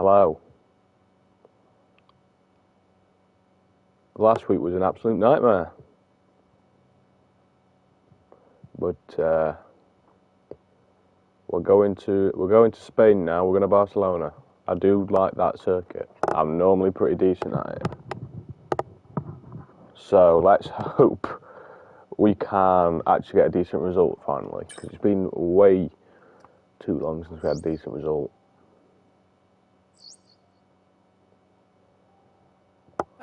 Hello. Last week was an absolute nightmare. But we're going to Spain now. We're going to Barcelona. I do like that circuit. I'm normally pretty decent at it. So let's hope we can actually get a decent result finally, because it's been way too long since we had a decent result.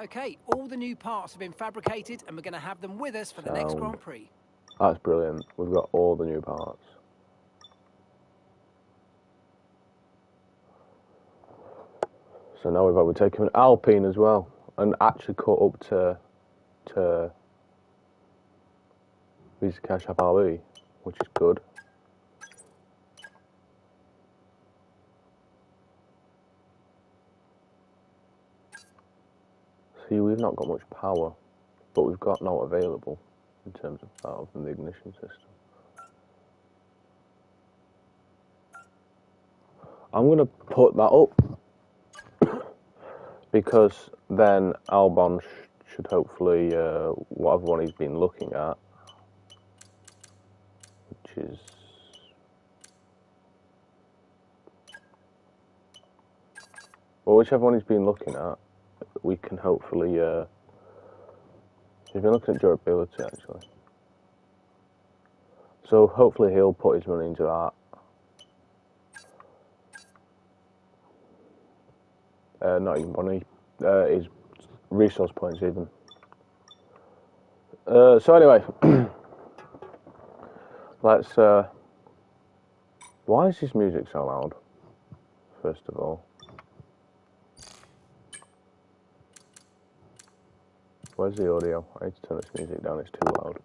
Okay, all the new parts have been fabricated and we're going to have them with us for the next Grand Prix. That's brilliant. We've got all the new parts. So now we've overtaken an Alpine as well, and actually caught up to Visa Cash App RB, which is good. See, we've not got much power, but we've got no available in terms of valve and the ignition system. I'm going to put that up because then Albon should hopefully, whatever one he's been looking at, which is whichever one he's been looking at, we can hopefully, he's been looking at durability actually. So hopefully he'll put his money into that. Not even money, his resource points even. So anyway, let's, why is this music so loud, first of all? Where's the audio? I need to turn this music down, it's too loud.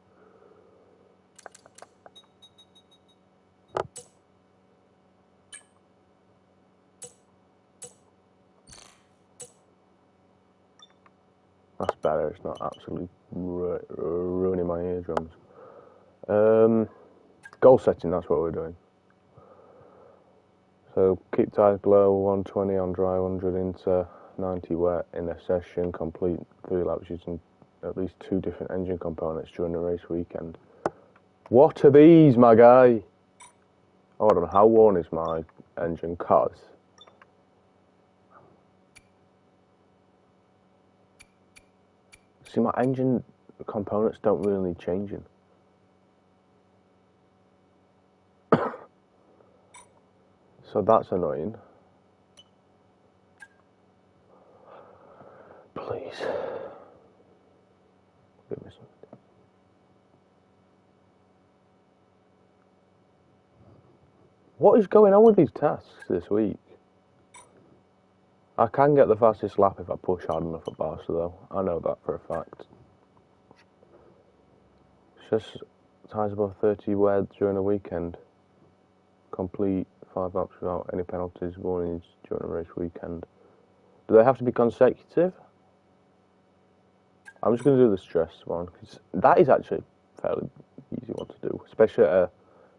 That's better, it's not absolutely ruining my eardrums. Goal setting, that's what we're doing. So keep tyres below 120 on dry, 100 into 90 wet in a session, complete 3 laps using at least 2 different engine components during the race weekend. What are these, my guy? Oh, I don't know, how worn is my engine? Cause see, my engine components don't really need changing. So that's annoying. Please. Give me some. What is going on with these tasks this week? I can get the fastest lap if I push hard enough at Barca though. I know that for a fact. It's just tyres above 30 wet during a weekend. Complete 5 laps without any penalties, warnings during a race weekend. Do they have to be consecutive? I'm just going to do the stress one, because that is actually a fairly easy one to do, especially at a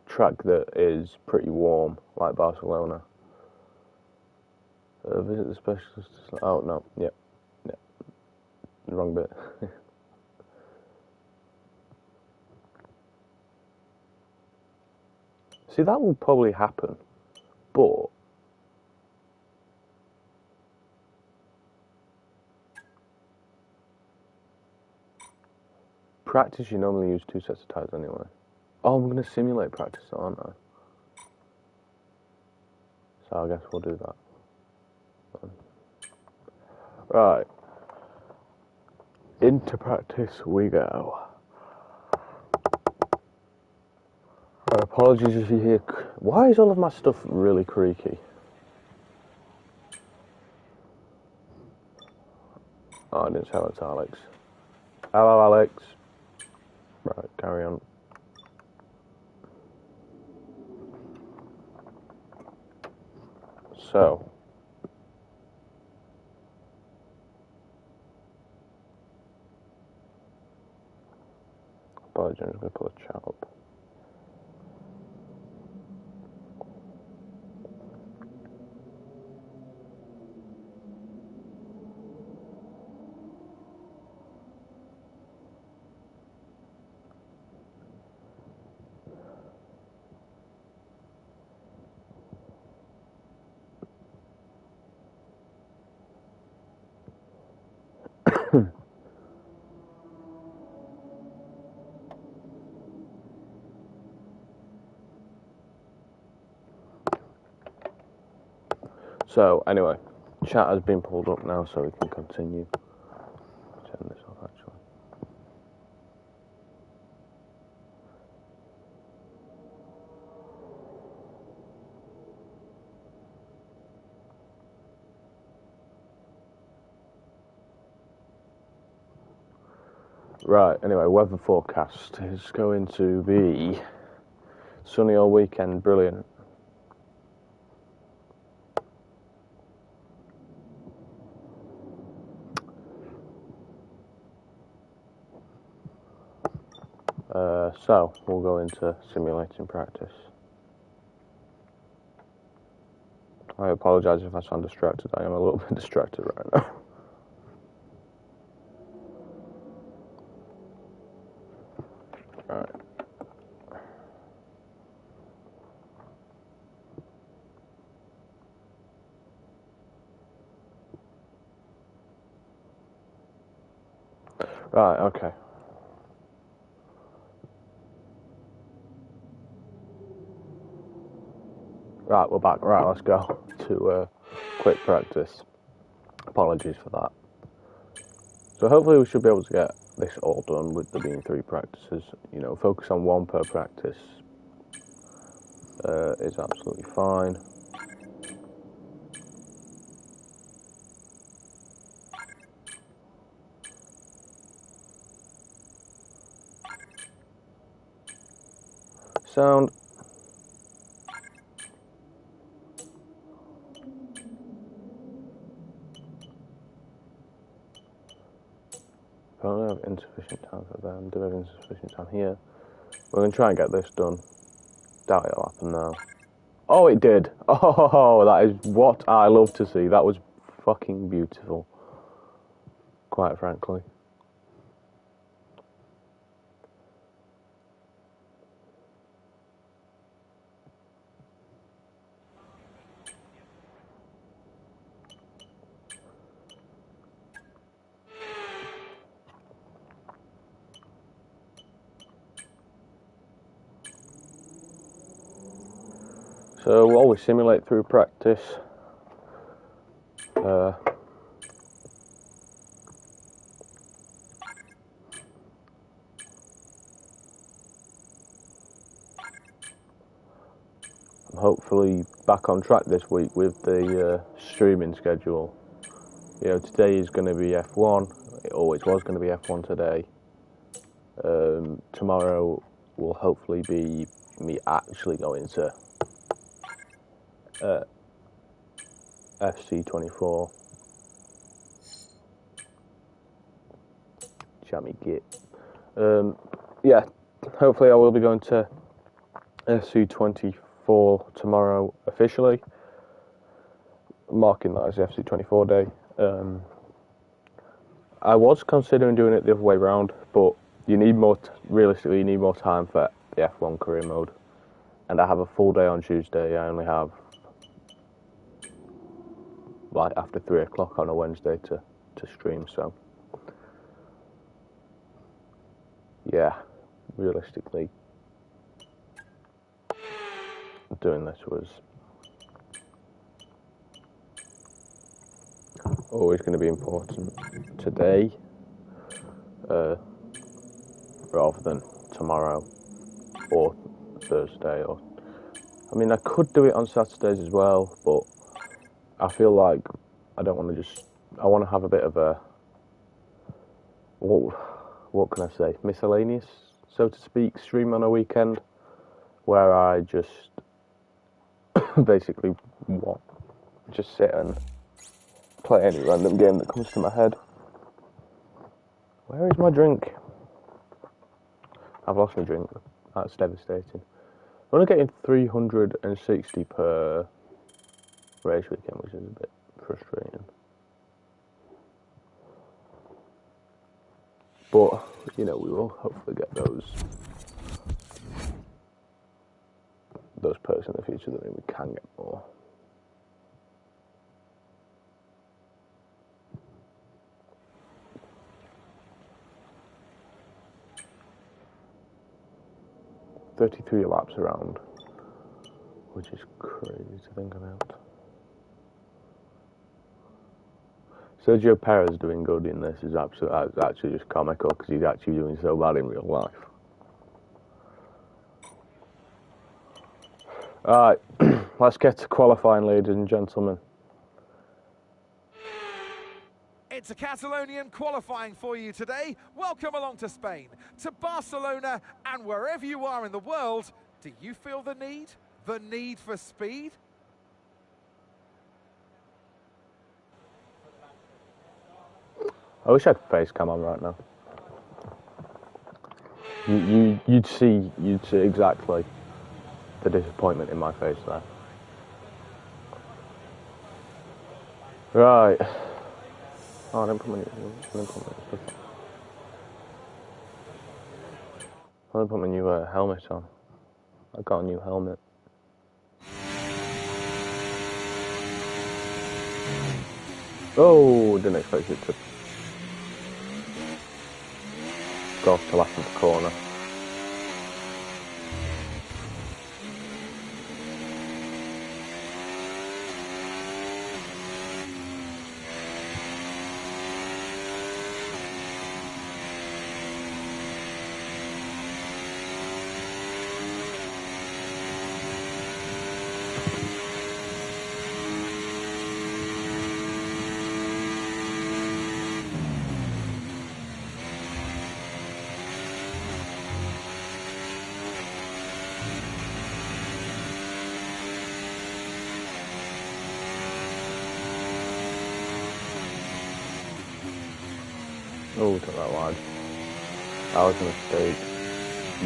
track that is pretty warm, like Barcelona. Visit the specialist. Oh, no, yeah. Wrong bit. See, that will probably happen, but practice, you normally use 2 sets of tyres anyway. Oh, I'm going to simulate practice, aren't I? So I guess we'll do that. Right. Into practice we go. Apologies if you hear... Why is all of my stuff really creaky? Oh, I didn't say hello to Alex. Hello, Alex. Right, carry on. So... Apologies, I'm just going to pull a chat up. So, anyway, chat has been pulled up now, so we can continue. Turn this off, actually. Right, anyway, weather forecast is going to be sunny all weekend, brilliant. So, we'll go into simulating practice. I apologise if I sound distracted, I am a little bit distracted right now. Right. Right, okay. Right, we're back. Right, let's go to quick practice. Apologies for that. So hopefully we should be able to get this all done with there being 3 practices. You know, focus on 1 per practice is absolutely fine. Sound. Apparently I have insufficient time for them. Do I have insufficient time here? We're going to try and get this done. Doubt it'll happen now. Oh, it did. Oh, that is what I love to see. That was fucking beautiful. Quite frankly. So we'll always simulate through practice. I'm hopefully back on track this week with the streaming schedule. You know, today is going to be F1. It always was going to be F1 today. Tomorrow will hopefully be me actually going to FC24. Jammy git. Yeah, hopefully I will be going to FC24 tomorrow officially, marking that as the FC24 day. I was considering doing it the other way around, but you need more, realistically, you need more time for the F1 career mode. And I have a full day on Tuesday. I only have, like, after 3 o'clock on a Wednesday to stream, so. Yeah, realistically, doing this was always going to be important today, rather than tomorrow or Thursday. Or, I mean, I could do it on Saturdays as well, but I feel like I don't want to just. I want to have a bit of a what can I say, miscellaneous, so to speak, stream on a weekend where I just basically just sit and play any random game that comes to my head. Where is my drink? I've lost my drink. That's devastating. I'm only getting 360 per race weekend, which is a bit frustrating. But, you know, we will hopefully get those perks in the future that we can get more. 33 laps around, which is crazy to think about. Sergio Perez doing good in this is actually just comical because he's actually doing so bad in real life. Alright, let's get to qualifying, ladies and gentlemen. It's a Catalonian qualifying for you today. Welcome along to Spain, to Barcelona, and wherever you are in the world, do you feel the need? The need for speed? I wish I had face cam on right now. You'd see exactly the disappointment in my face there. Right. Oh, I didn't put my new helmet on. I got a new helmet. Oh, didn't expect it to go off to left of the corner. Oh, took that wide. That was a mistake.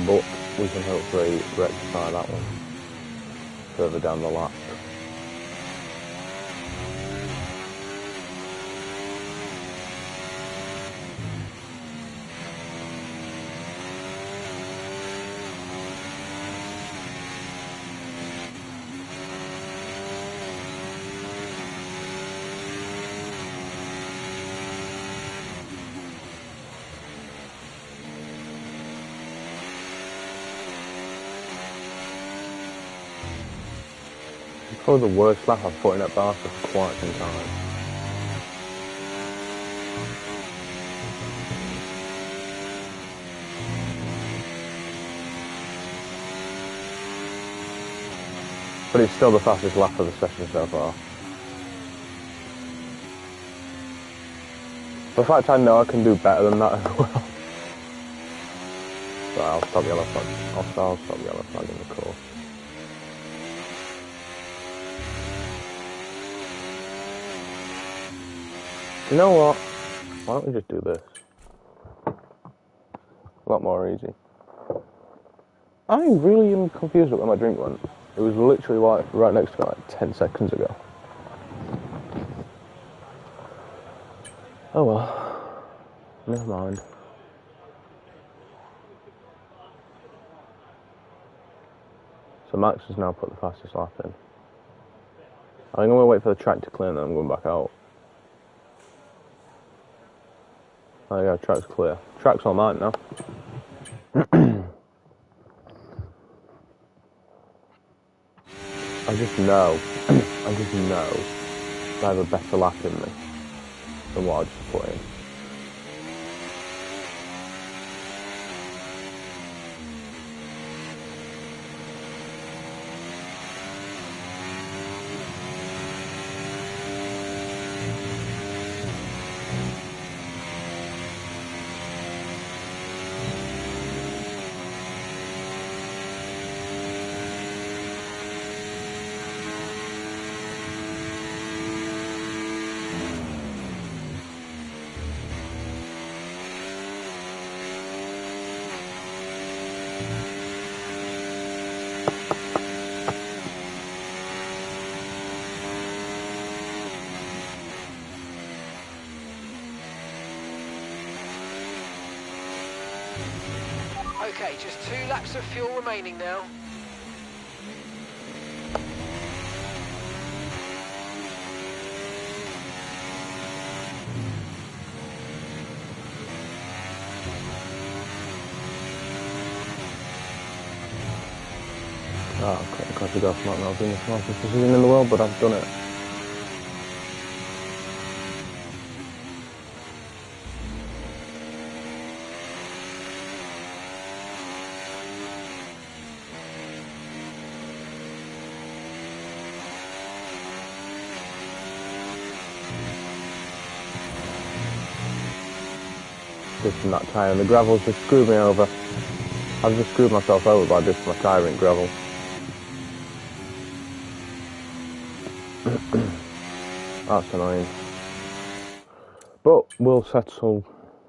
But we can hopefully rectify that one further down the lap. Probably the worst lap I've put in at Barca for quite some time. But it's still the fastest lap of the session so far. In fact, I know I can do better than that as well. But I'll stop yellow flag. I'll stop yellow flag in the course. You know what? Why don't we just do this? A lot more easy. I really am confused with where my drink went. It was literally right next to me like 10 seconds ago. Oh well. Never mind. So Max has now put the fastest lap in. I think I'm going to wait for the track to clear and then I'm going back out. There you go, track's clear. Track's all mine now. I just know I have a better lap in me than what I just put in. Okay, just 2 laps of fuel remaining now. I've got to go from that. I was doing the smartest decision in the world, but I've done it. Dissing that tyre, and the gravel's just screwed me over. I've just screwed myself over by dissing my tyre in gravel. That's annoying. But we'll settle,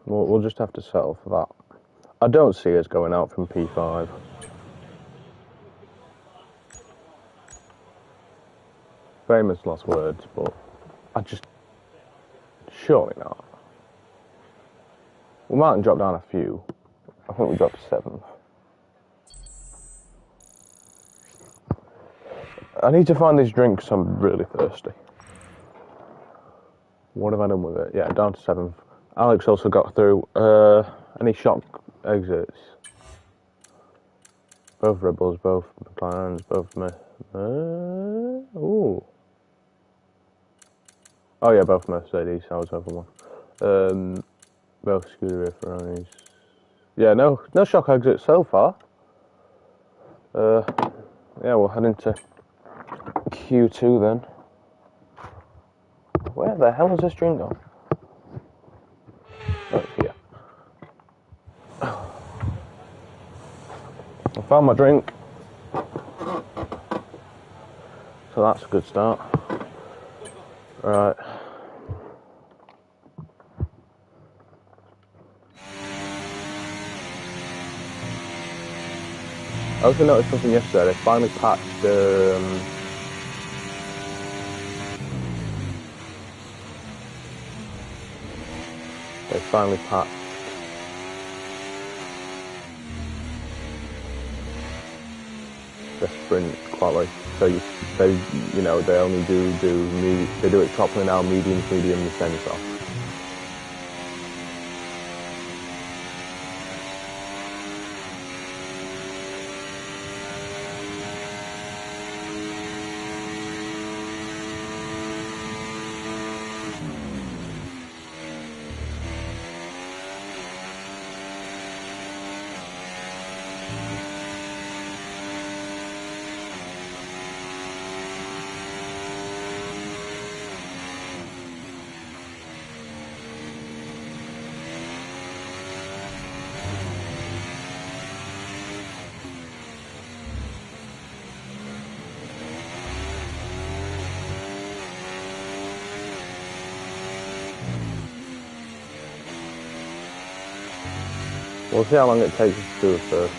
we'll just have to settle for that. I don't see us going out from P5. Famous last words, but surely not. We might drop down a few. I think we dropped 7th. I need to find this drink because I'm really thirsty. What have I done with it? Yeah, down to 7th. Alex also got through. Any shock exits? Both Red Bulls, both McLarens, both ooh. Oh yeah, both Mercedes. I was over one. Both Scuderia Ferraris. Yeah, no shock exits so far. Yeah, we'll head into Q2 then. Where the hell is this drink gone? Oh, it's here. I found my drink. So that's a good start. Right. I also noticed something yesterday. They finally patched the sprint quality. So they only they do it properly now, medium, the sensor. We'll see how long it takes us to do the first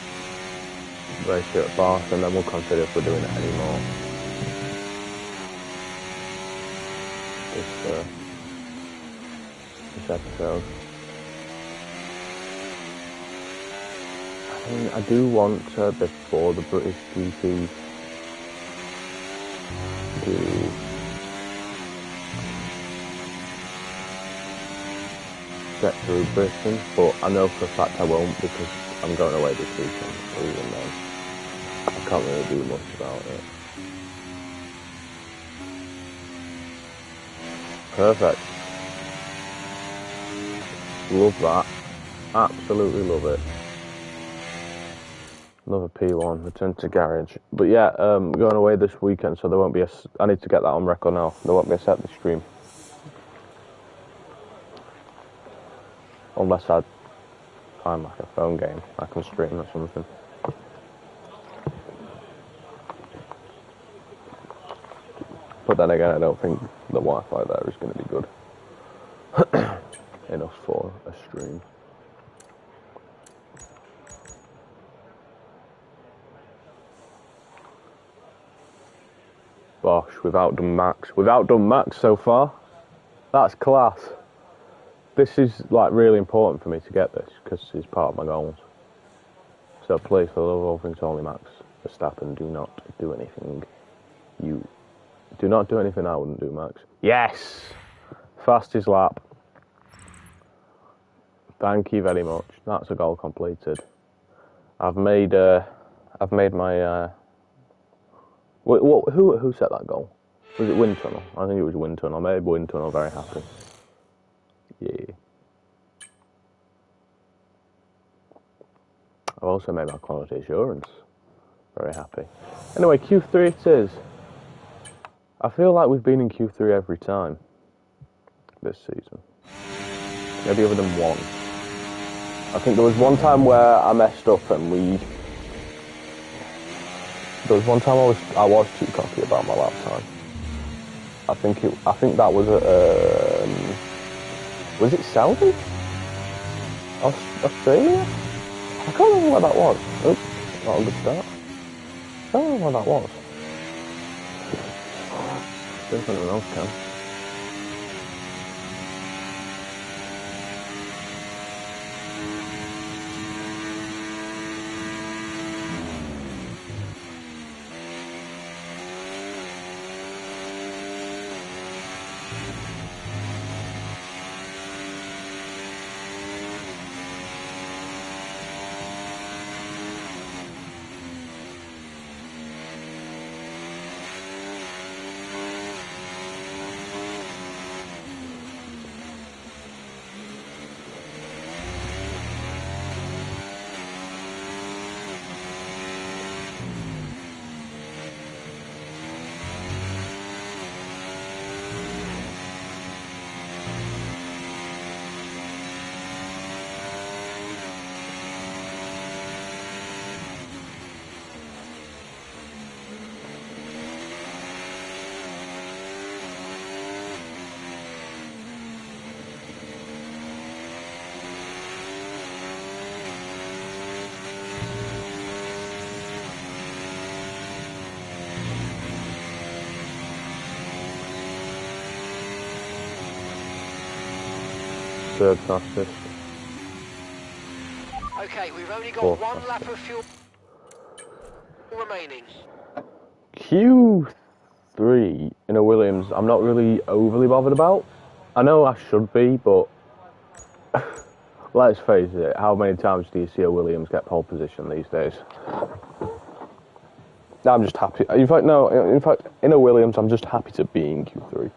race here at Bath, and then we'll consider if we're doing it anymore. This episode. I mean, I do want before the British GP to get through Britain, but I know for a fact I won't because I'm going away this weekend, so even then I can't really do much about it. Perfect. Love that. Absolutely love it. Another P1, return to garage. But yeah, going away this weekend, so there won't be I need to get that on record now. There won't be a separate stream. Unless I find like a phone game I can stream or something. But then again, I don't think the Wi-Fi there is going to be good enough for a stream. Bosh, we've outdone Max. We've outdone Max so far. That's class. This is like really important for me to get this because it's part of my goals. So please, for the love of all things holy, Max Verstappen, do not do anything. You do not do anything I wouldn't do, Max. Yes, fastest lap. Thank you very much. That's a goal completed. I've made my Who set that goal? Was it Wind Tunnel? I think it was Wind Tunnel. Maybe Wind Tunnel. Very happy. Yeah. I've also made my quality assurance. Very happy. Anyway, Q3 it is. I feel like we've been in Q3 every time this season. Maybe other than one. I think there was one time where I messed up and there was one time I was too cocky about my lap time. I think that was was it Saudi? Australia? I can't remember where that was. Oh, not a good start. I don't know where that was. I don't think anyone else can. Third fastest. Okay, we've only got one lap of fuel remaining. Q3 in a Williams, I'm not really overly bothered about. I know I should be, but let's face it, how many times do you see a Williams get pole position these days? I'm just happy. In fact, in a Williams, I'm just happy to be in Q3.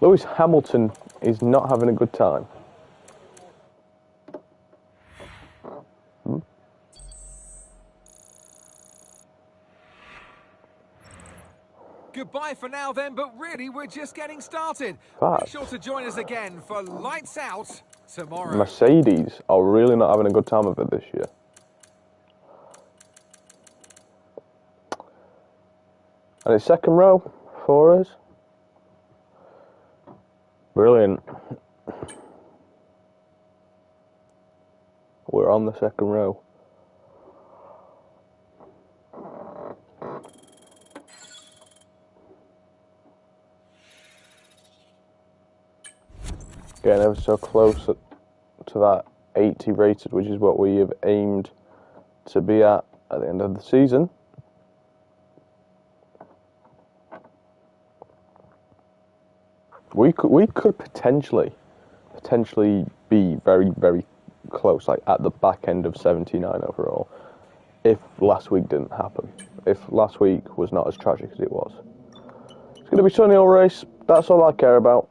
Lewis Hamilton is not having a good time. Goodbye for now then, but really we're just getting started. Fact. Make sure to join us again for Lights Out tomorrow. Mercedes are really not having a good time of it this year. And it's second row for us. Brilliant. We're on the second row. Getting ever so close to that 80 rated, which is what we have aimed to be at the end of the season. We could potentially be very, very close, like at the back end of 79 overall, if last week didn't happen. If last week was not as tragic as it was. It's going to be a sunny all race. That's all I care about.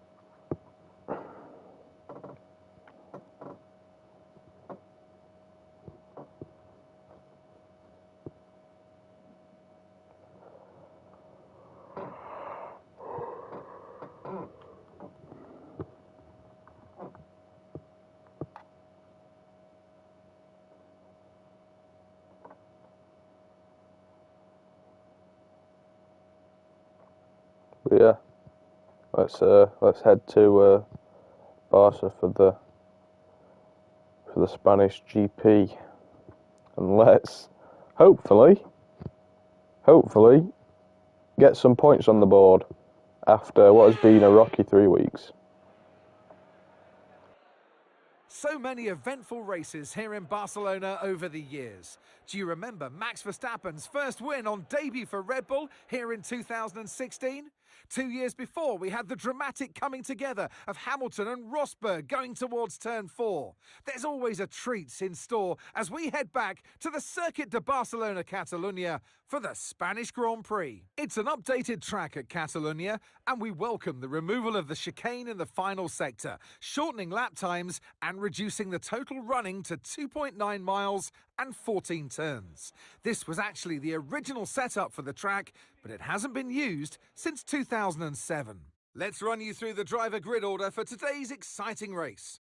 But yeah, let's head to Barca for the Spanish GP, and let's hopefully get some points on the board after what has been a rocky 3 weeks. So many eventful races here in Barcelona over the years. Do you remember Max Verstappen's first win on debut for Red Bull here in 2016? 2 years before, we had the dramatic coming together of Hamilton and Rosberg going towards turn 4. There's always a treat in store as we head back to the Circuit de Barcelona Catalunya for the Spanish Grand Prix. It's an updated track at Catalunya, and we welcome the removal of the chicane in the final sector, shortening lap times and reducing the total running to 2.9 miles and 14 turns. This was actually the original setup for the track, but it hasn't been used since 2007. Let's run you through the driver grid order for today's exciting race.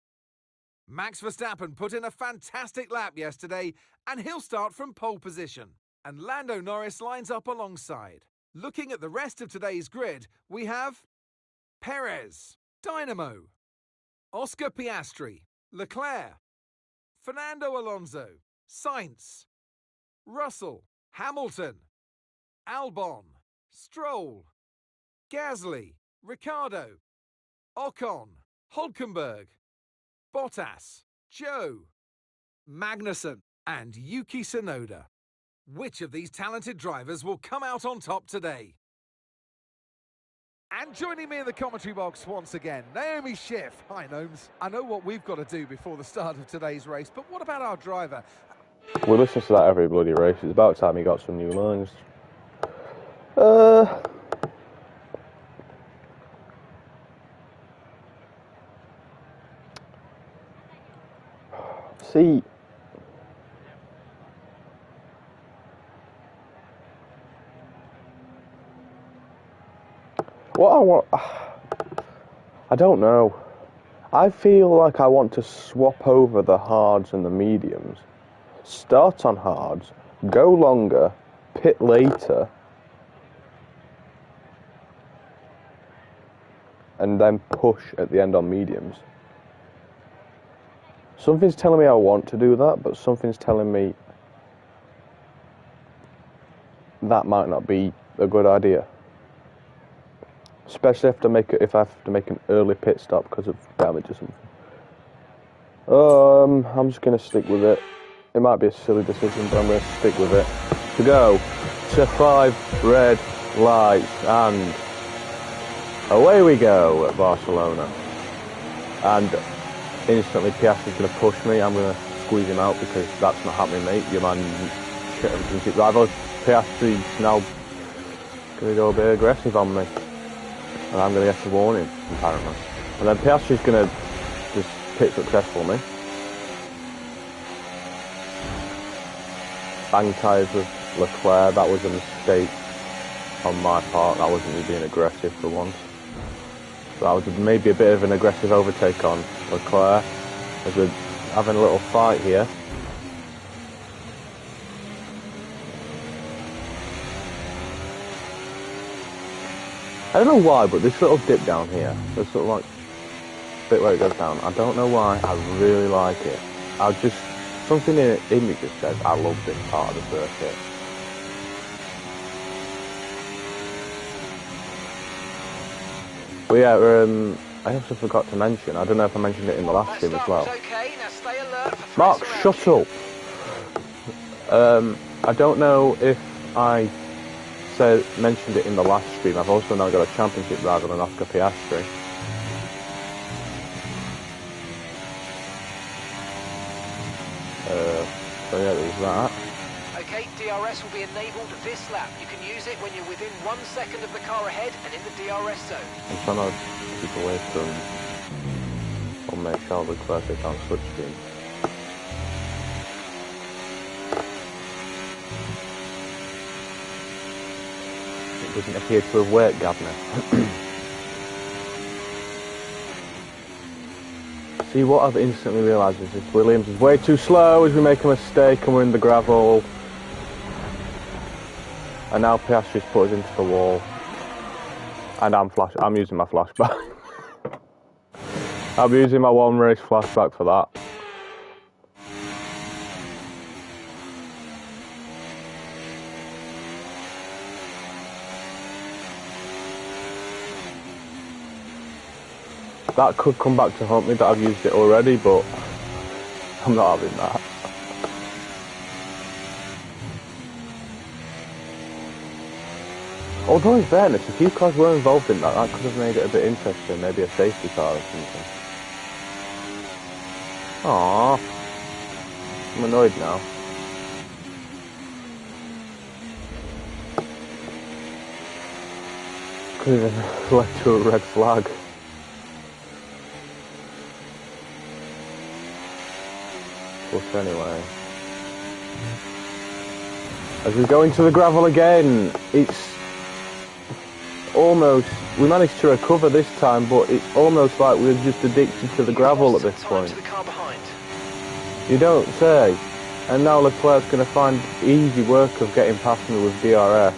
Max Verstappen put in a fantastic lap yesterday, and he'll start from pole position. And Lando Norris lines up alongside. Looking at the rest of today's grid, we have Perez, Dynamo, Oscar Piastri, Leclerc, Fernando Alonso, Sainz, Russell, Hamilton, Albon, Stroll, Gasly, Ricciardo, Ocon, Hülkenberg, Bottas, Joe, Magnussen, and Yuki Tsunoda. Which of these talented drivers will come out on top today? And joining me in the commentary box once again, Naomi Schiff. Hi, Gnomes. I know what we've got to do before the start of today's race, but what about our driver? We listen to that every bloody race. It's about time he got some new lines. See, what I want, I don't know. I feel like I want to swap over the hards and the mediums. Start on hards, go longer, pit later, and then push at the end on mediums. Something's telling me I want to do that, but something's telling me that might not be a good idea. Especially if I have to make an early pit stop because of damage or something. I'm just going to stick with it. It might be a silly decision, but I'm going to stick with it. To go to 5 red lights, and away we go at Barcelona. And instantly Piastri's going to push me. I'm going to squeeze him out because that's not happening, mate. Your man championship rival Piastri's now going to go a bit aggressive on me. And I'm going to get a warning, apparently. And then Piastri's going to just pit successful me. Bang tyres with Leclerc. That was a mistake on my part. That wasn't me being aggressive for once. So that was maybe a bit of an aggressive overtake on Leclerc, as we're having a little fight here. I don't know why, but this little dip down here, this sort of like bit where it goes down, I don't know why, I really like it. Something in me just says, I love this part of the circuit. But yeah, I also forgot to mention, I don't know if I mentioned it in the last stream as well. Okay. Now stay alert for Mark, shut up! I don't know if I mentioned it in the last stream. I've also now got a championship rival in Oscar Piastri. So yeah, there's that. Okay, DRS will be enabled this lap. You can use it when you're within 1 second of the car ahead and in the DRS zone. I'm trying to keep away from make Charles Leclerc on switch screen. It doesn't appear to have worked, Gavner. See, what I've instantly realised is this Williams is way too slow as we make a mistake and we're in the gravel. And now Piastri's put us into the wall. And I'm using my flashback. I'm using my one race flashback for that. That could come back to haunt me that I've used it already, but I'm not having that. Although in fairness, a few cars were involved in that, that could have made it a bit interesting, maybe a safety car or something. Aww. I'm annoyed now. Could have led to a red flag. But anyway. As we go into the gravel again, it's almost, we managed to recover this time, but it's almost like we're just addicted to the gravel at this point. You don't say. And now Leclerc's going to find easy work of getting past me with DRS.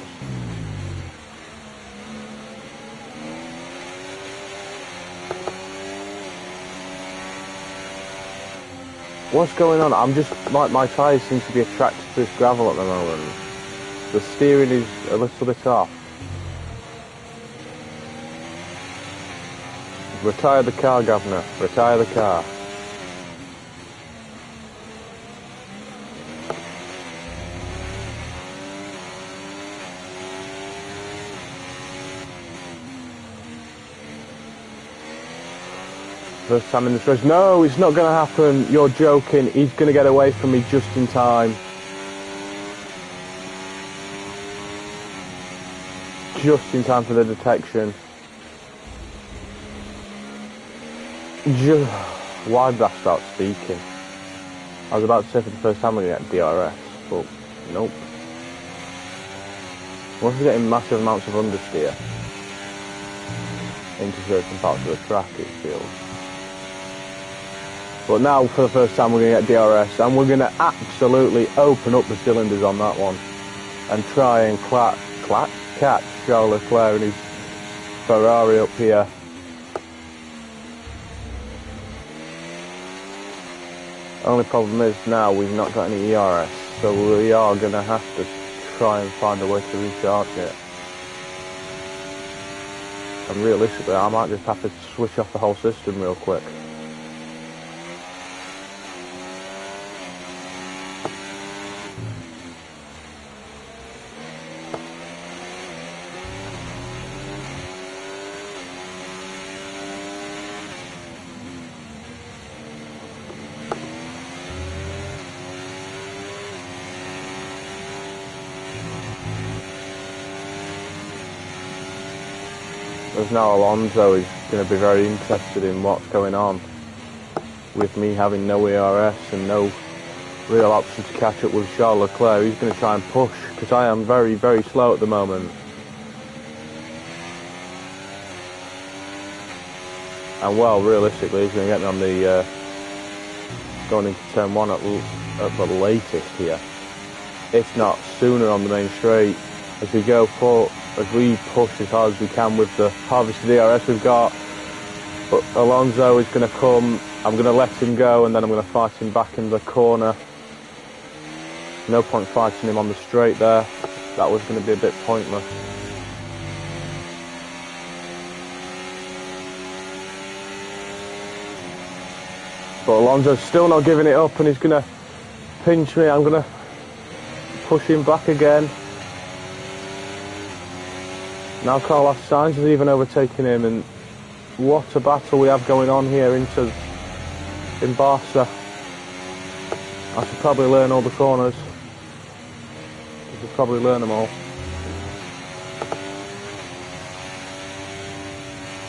What's going on? I'm just, my tyres seem to be attracted to this gravel at the moment. The steering is a little bit off. Retire the car, Governor. Retire the car. First time in this race. No, it's not going to happen. You're joking. He's going to get away from me just in time. Just in time for the detection. Why did I start speaking? I was about to say for the first time we're going to get DRS, but nope. Once we're getting massive amounts of understeer into certain parts of the track, it feels. But now, for the first time, we're going to get DRS, and we're going to absolutely open up the cylinders on that one and try and catch Charles Leclerc and his Ferrari up here. Only problem is now we've not got any ERS, so we are going to have to try and find a way to recharge it. And realistically, I might just have to switch off the whole system real quick. As now Alonso is going to be very interested in what's going on with me having no ERS and no real option to catch up with Charles Leclerc. He's going to try and push because I am very, very slow at the moment. And well, realistically, he's going to get me on the going into turn one at the latest here, if not sooner on the main straight. As we go for, as we push as hard as we can with the harvested DRS we've got. But Alonso is going to come, I'm going to let him go and then I'm going to fight him back in the corner. No point fighting him on the straight there. That was going to be a bit pointless. But Alonso's still not giving it up and he's going to pinch me. I'm going to push him back again. Now Carlos Sainz is even overtaking him, and what a battle we have going on here in Barca. I should probably learn all the corners. I should probably learn them all.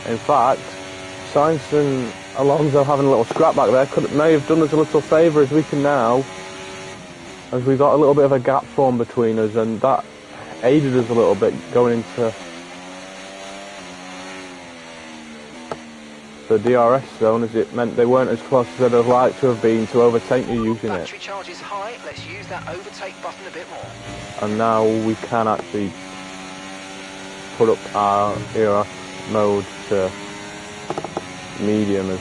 In fact, Sainz and Alonso having a little scrap back there may have done us a little favour, as we can now, as we got a little bit of a gap formed between us, and that aided us a little bit going into the DRS zone, as it meant they weren't as close as I'd have liked to have been to overtake me using it. Battery charge is high. Let's use that overtake button a bit more. And now we can actually put up our ERS mode to medium as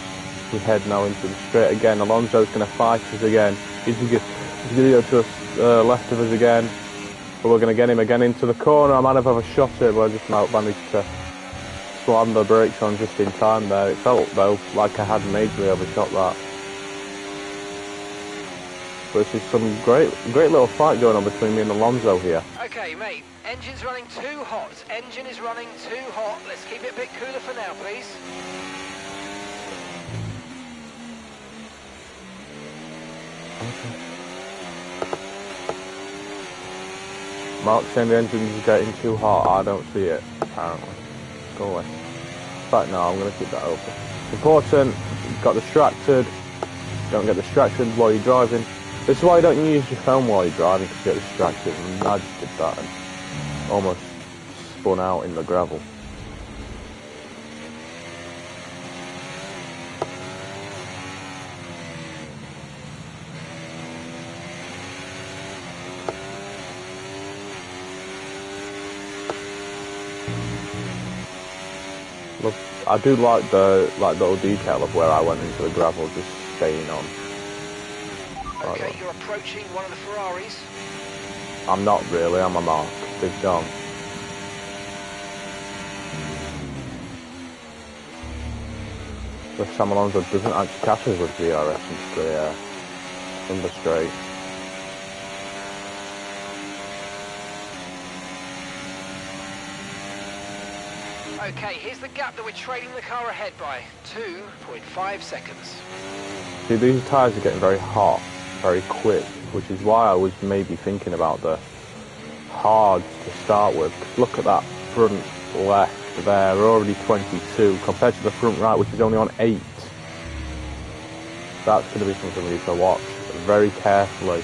we head now into the straight again. Alonso's going to fight us again. He's going to go to the left of us again, but we're going to get him again into the corner. I might have overshot it, but I just managed to slam the brakes on just in time there. It felt though like I had majorly overshot that. But this is some great little fight going on between me and Alonso here. Okay, mate, Engine's running too hot. Engine is running too hot. Let's keep it a bit cooler for now, please. Mark saying the engine's getting too hot. I don't see it, apparently. Go away. In fact, no, I'm going to keep that open. Important, you got distracted. Don't get distracted while you're driving. This is why you don't use your phone while you're driving, because you get distracted. And I just did that and almost spun out in the gravel. Look, I do like the little detail of where I went into the gravel, just staying on. Okay, you're approaching one of the Ferraris. I'm not really, I'm a Mark. Big John. The Sam Alonso doesn't actually catch us with DRS in the straight. Okay, here's the gap that we're trailing the car ahead by. 2.5 seconds. See, these tyres are getting very hot, very quick, which is why I was maybe thinking about the hards to start with. Because look at that front left there, we're already 22 compared to the front right, which is only on 8. That's going to be something we need to watch very carefully.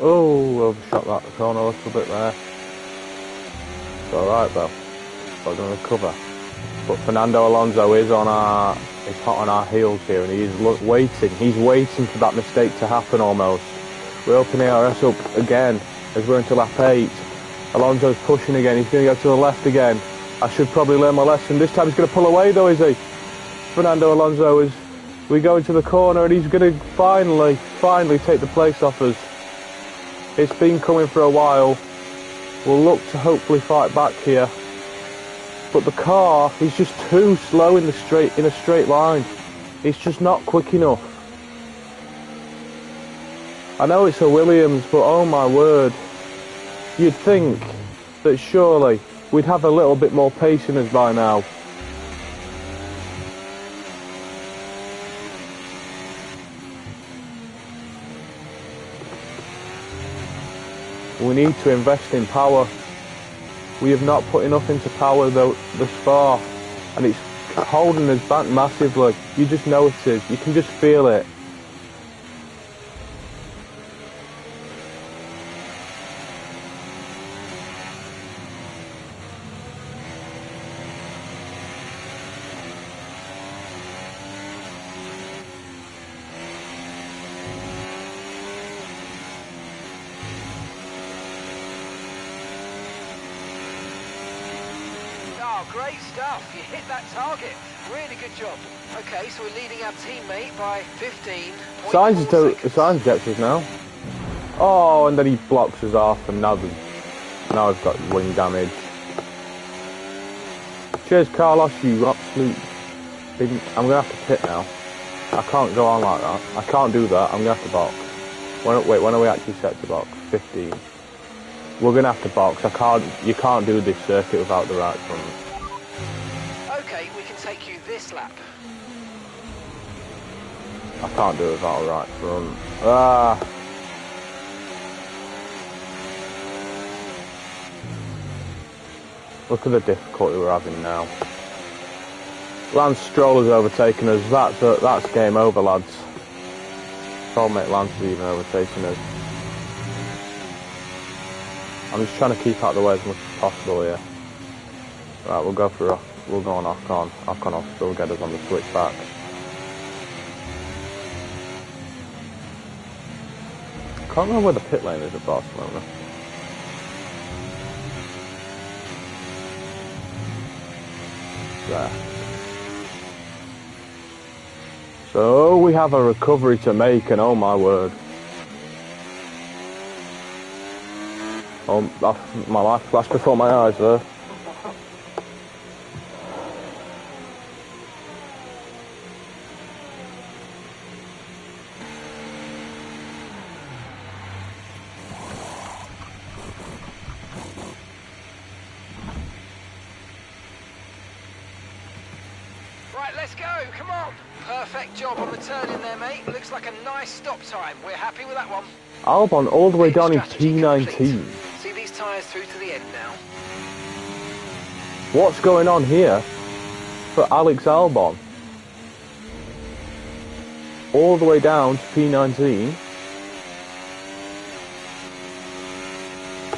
Oh, overshot that corner a little bit there. It's alright though. We're going to recover. But Fernando Alonso is hot on our heels here, and he's waiting. He's waiting for that mistake to happen almost. We're opening ARS up again as we're into lap 8. Alonso's pushing again. He's going to go to the left again. I should probably learn my lesson. This time he's going to pull away though, is he? Fernando Alonso is. We go into the corner and he's going to finally take the place off us. It's been coming for a while. We'll look to hopefully fight back here. But the car is just too slow in a straight line. It's just not quick enough. I know it's a Williams, but oh my word. You'd think that surely we'd have a little bit more pace in us by now. We need to invest in power. We have not put enough into power though thus far, and it's holding us back massively. You just know it is. You can just feel it. Oh, great stuff. You hit that target. Really good job. Okay, so we're leading our teammate by 15. Sainz gets us now. Oh, and then he blocks us off, and now I've got wing damage. Cheers, Carlos, you absolute... I'm going to have to pit now. I can't go on like that. I can't do that. I'm going to have to box. When are we actually set to box? 15. We're going to have to box. You can't do this circuit without the right front. Okay, we can take you this lap. I can't do it without a right front. Ah! Look at the difficulty we're having now. Lance Stroll has overtaken us. That's game over, lads. Soulmate Lance is even overtaking us. I'm just trying to keep out of the way as much as possible here. Right, we'll go on Ocon off, so we'll get us on the switch back. Can't remember where the pit lane is at Barcelona. There. So we have a recovery to make, and oh my word. My life flashed before my eyes there. Right, let's go, come on. Perfect job on the turn in there, mate. Looks like a nice stop time. We're happy with that one. Albon all the way down in Strategy P19. complete. See these tyres through to the end now. What's going on here for Alex Albon? All the way down to P19.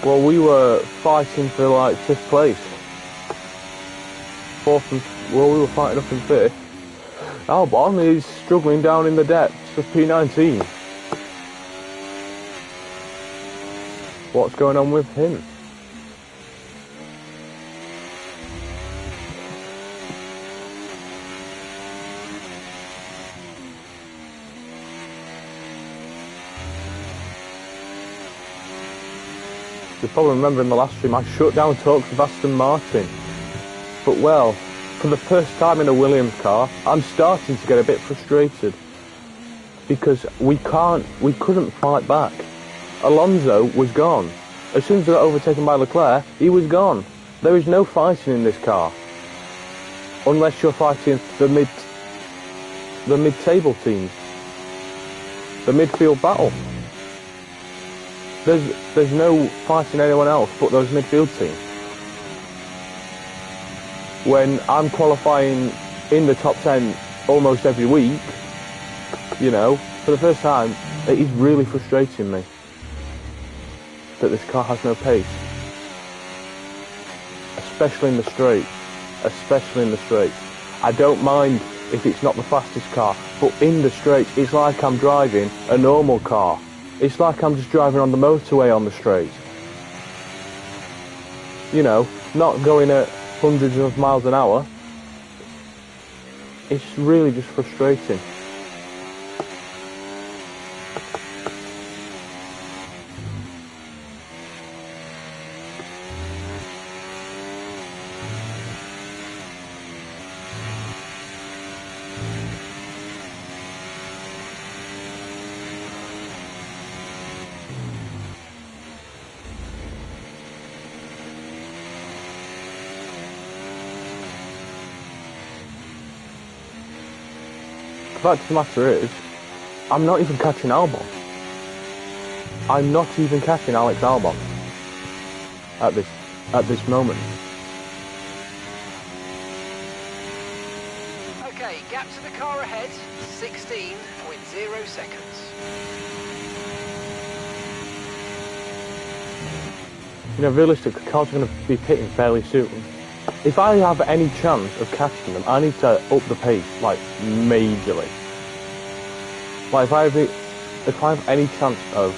Well, we were fighting for like 5th place. We were fighting up in 5th. Albon is struggling down in the depths of P19. What's going on with him? You probably remember in the last stream I shut down talks with Aston Martin. But well, for the first time in a Williams car, I'm starting to get a bit frustrated. Because we couldn't fight back. Alonso was gone. As soon as they got overtaken by Leclerc, he was gone. There is no fighting in this car. Unless you're fighting the mid-table teams. The midfield battle. There's no fighting anyone else but those midfield teams. When I'm qualifying in the top 10 almost every week, you know, for the first time, it is really frustrating me that this car has no pace. Especially in the straights. Especially in the straights. I don't mind if it's not the fastest car, but in the straights, it's like I'm driving a normal car. It's like I'm just driving on the motorway on the straight. You know, not going at hundreds of miles an hour. It's really just frustrating. The fact of the matter is, I'm not even catching Albon. I'm not even catching Alex Albon at this moment. Okay, gap to the car ahead, 16.0 seconds. You know, realistically, cars are going to be pitting fairly soon. If I have any chance of catching them, I need to up the pace, like, majorly. Like, if I have any chance of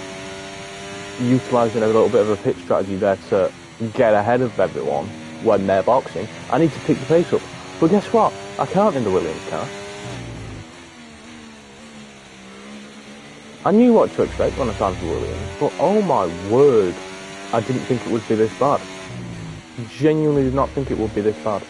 utilising a little bit of a pit strategy there to get ahead of everyone when they're boxing, I need to pick the pace up. But guess what? I can't in the Williams car. I knew what to expect when I signed for Williams, but oh my word, I didn't think it would be this bad. Genuinely did not think it would be this bad.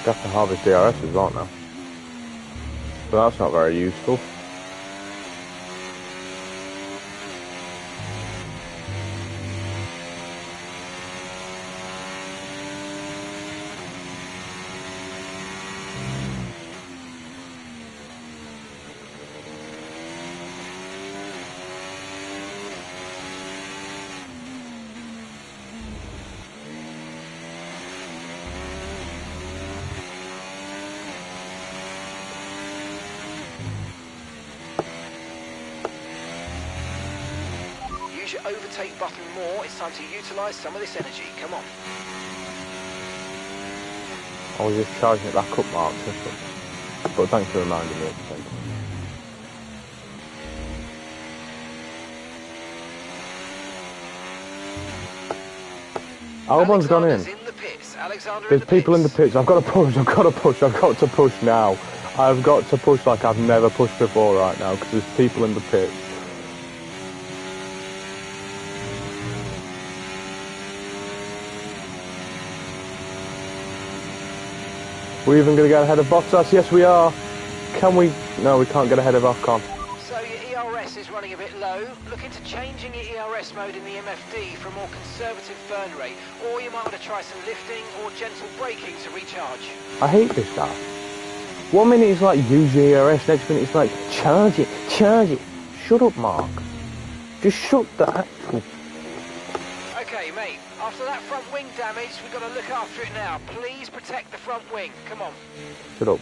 Got to harvest DRS as well now. But that's not very useful. use your overtake button more, it's time to utilise some of this energy. Come on. I was just charging it back up, Mark. But thanks for reminding me. Albon's gone in. There's people in the pits. I've got to push. I've got to push now. I've got to push like I've never pushed before right now because there's people in the pits. We're even going to get ahead of Bottas. Yes, we are. Can we? No, we can't get ahead of Ocon. So your ERS is running a bit low. Look into changing your ERS mode in the MFD for a more conservative burn rate, or you might want to try some lifting or gentle braking to recharge. I hate this guy. 1 minute he's like, use your ERS, next minute he's like, charge it, charge it. Shut up, Mark. Just shut that. Okay, mate, after that front wing damage, we've got to look after it now. Please protect the front wing. Come on. Shut up.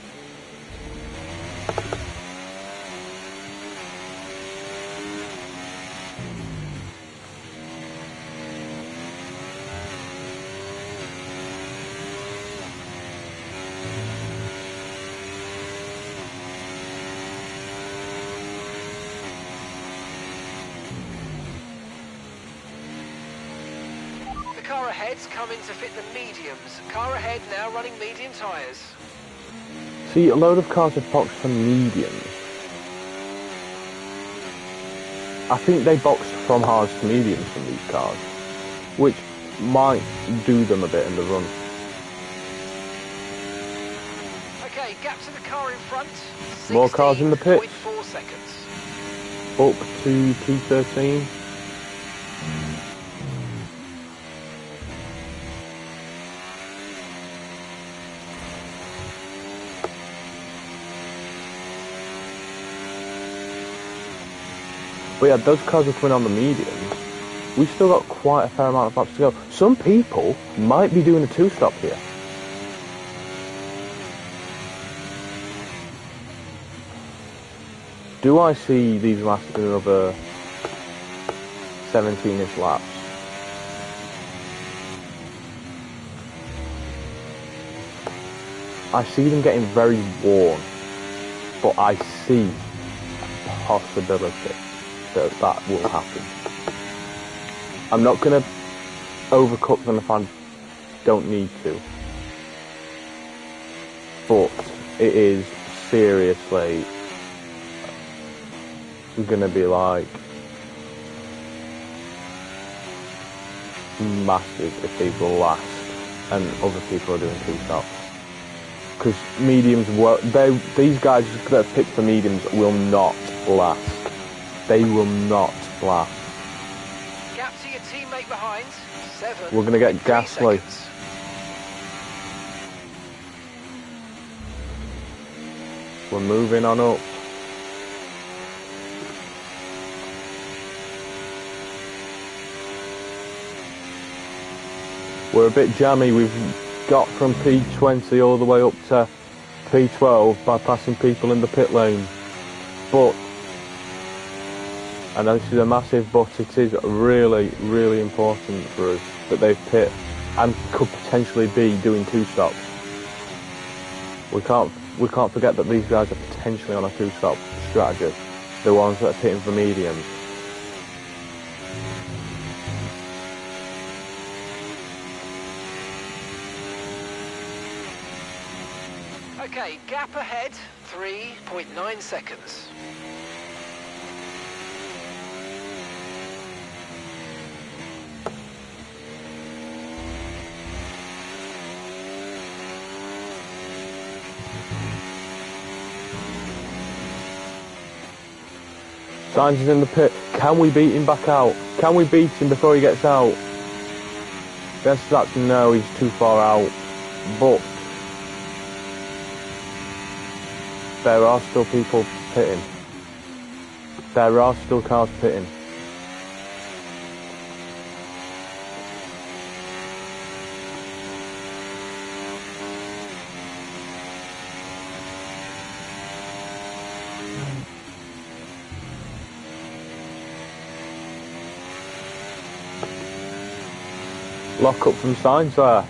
Car ahead's coming to fit the mediums. Car ahead now running medium tyres. See, a load of cars have boxed for mediums. I think they boxed from hards to mediums from these cars, which might do them a bit in the run. Okay, gap to the car in front. More cars in the pit. 4 seconds. Up to P13. But yeah, those cars are coming on the mediums. We've still got quite a fair amount of laps to go. Some people might be doing a two-stop here. Do I see these lasting another 17-ish laps? I see them getting very worn, but I see a possibility that will happen. I'm not going to overcook them if I don't need to, but it is seriously going to be like massive if these will last and other people are doing two stops. Because mediums, these guys that pick for mediums will not last. They will not last. Gap to your teammate behind. 7. We're going to get Gasly. We're moving on up. We're a bit jammy. We've got from P20 all the way up to P12 by passing people in the pit lane. But, and this is a massive but, it is really, really important for us that they pit and could potentially be doing two stops. We can't forget that these guys are potentially on a two-stop strategy. The ones that are pitting for mediums. Okay, gap ahead, 3.9 seconds. Sainz is in the pit. Can we beat him back out? Can we beat him before he gets out? Guess that's no, he's too far out. But there are still people pitting. There are still cars pitting. lock up from Sainz there.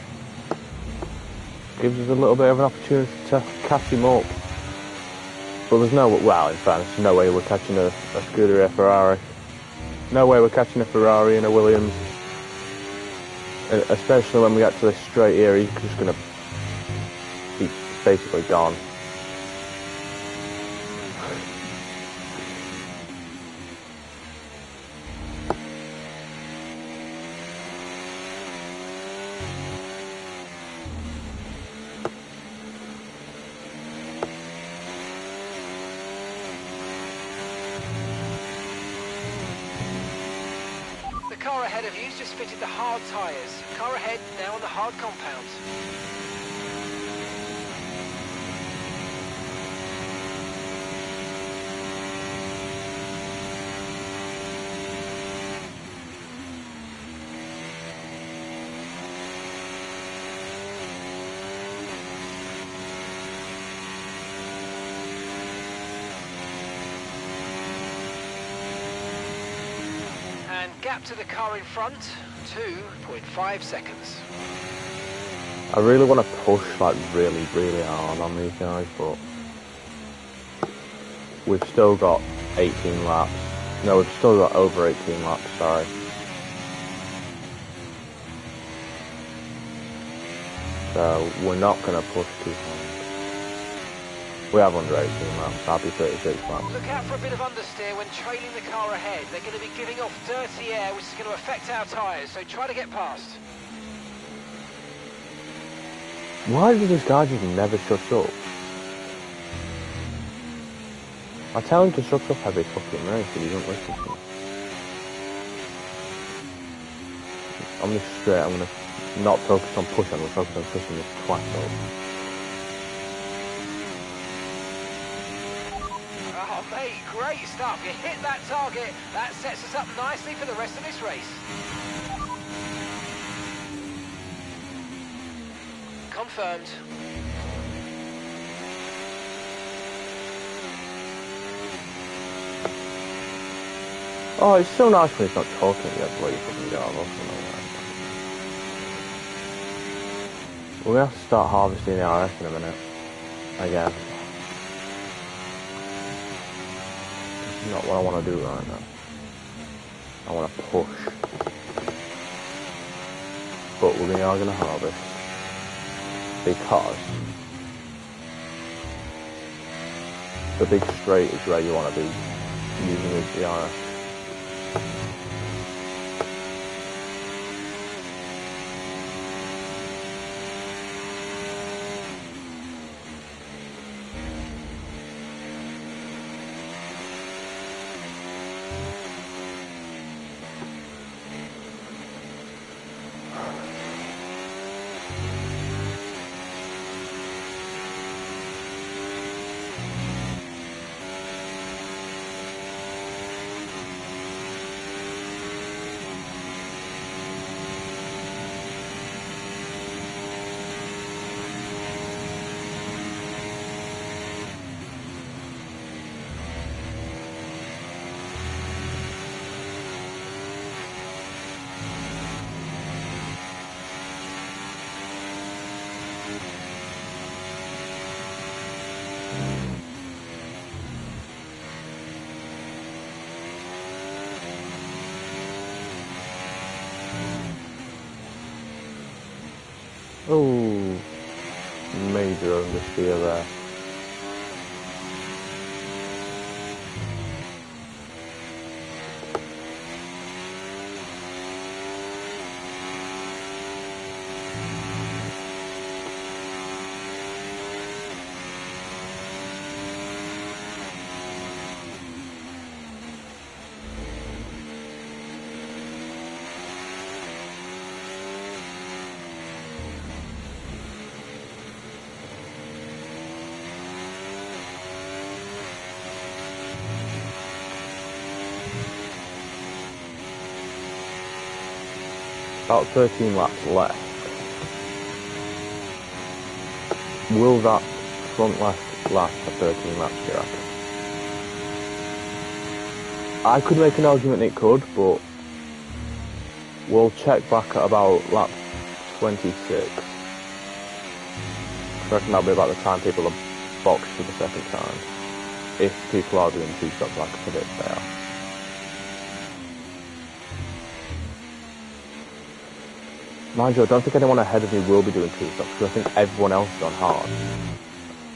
Gives us a little bit of an opportunity to catch him up. But there's no, well, in fairness, there's no way we're catching a Scuderia Ferrari. No way we're catching a Ferrari and a Williams. Especially when we get to this straight here, he's just going to be basically gone. The car ahead of you's just fitted the hard tyres. Car ahead now on the hard compound. And gap to the car in front, 2.5 seconds. I really want to push like really hard on these guys, but we've still got 18 laps. No, we've still got over 18 laps, sorry. So we're not going to push too hard. We have under 18 laps, I'll be 36 laps. Look out for a bit of understeer when trailing the car ahead. They're going to be giving off dirty air, which is going to affect our tyres, so try to get past. Why does this guy just never shut up? I tell him to shut up every fucking race, but he doesn't listen to me. I'm just straight, I'm going to not focus on pushing, I'm going to focus on pushing this twat up. Oh, mate, great stuff. You hit that target. That sets us up nicely for the rest of this race. Confirmed. Oh, it's so nice when he's not talking yet, bloody fucking guy. We're going to have to start harvesting the RS in a minute. Again. This is not what I want to do right now. I want to push. But we are going to harvest. Because the big straight is where you want to be using the RS. Oh, major understeer there. About 13 laps left. Will that front left last for 13 laps, do you reckon? I could make an argument it could, but we'll check back at about lap 26. I reckon that'll be about the time people are boxed for the second time. If people are doing 2 stops like I predict they are. Mind you, I don't think anyone ahead of me will be doing 2 stops because I think everyone else is on hard.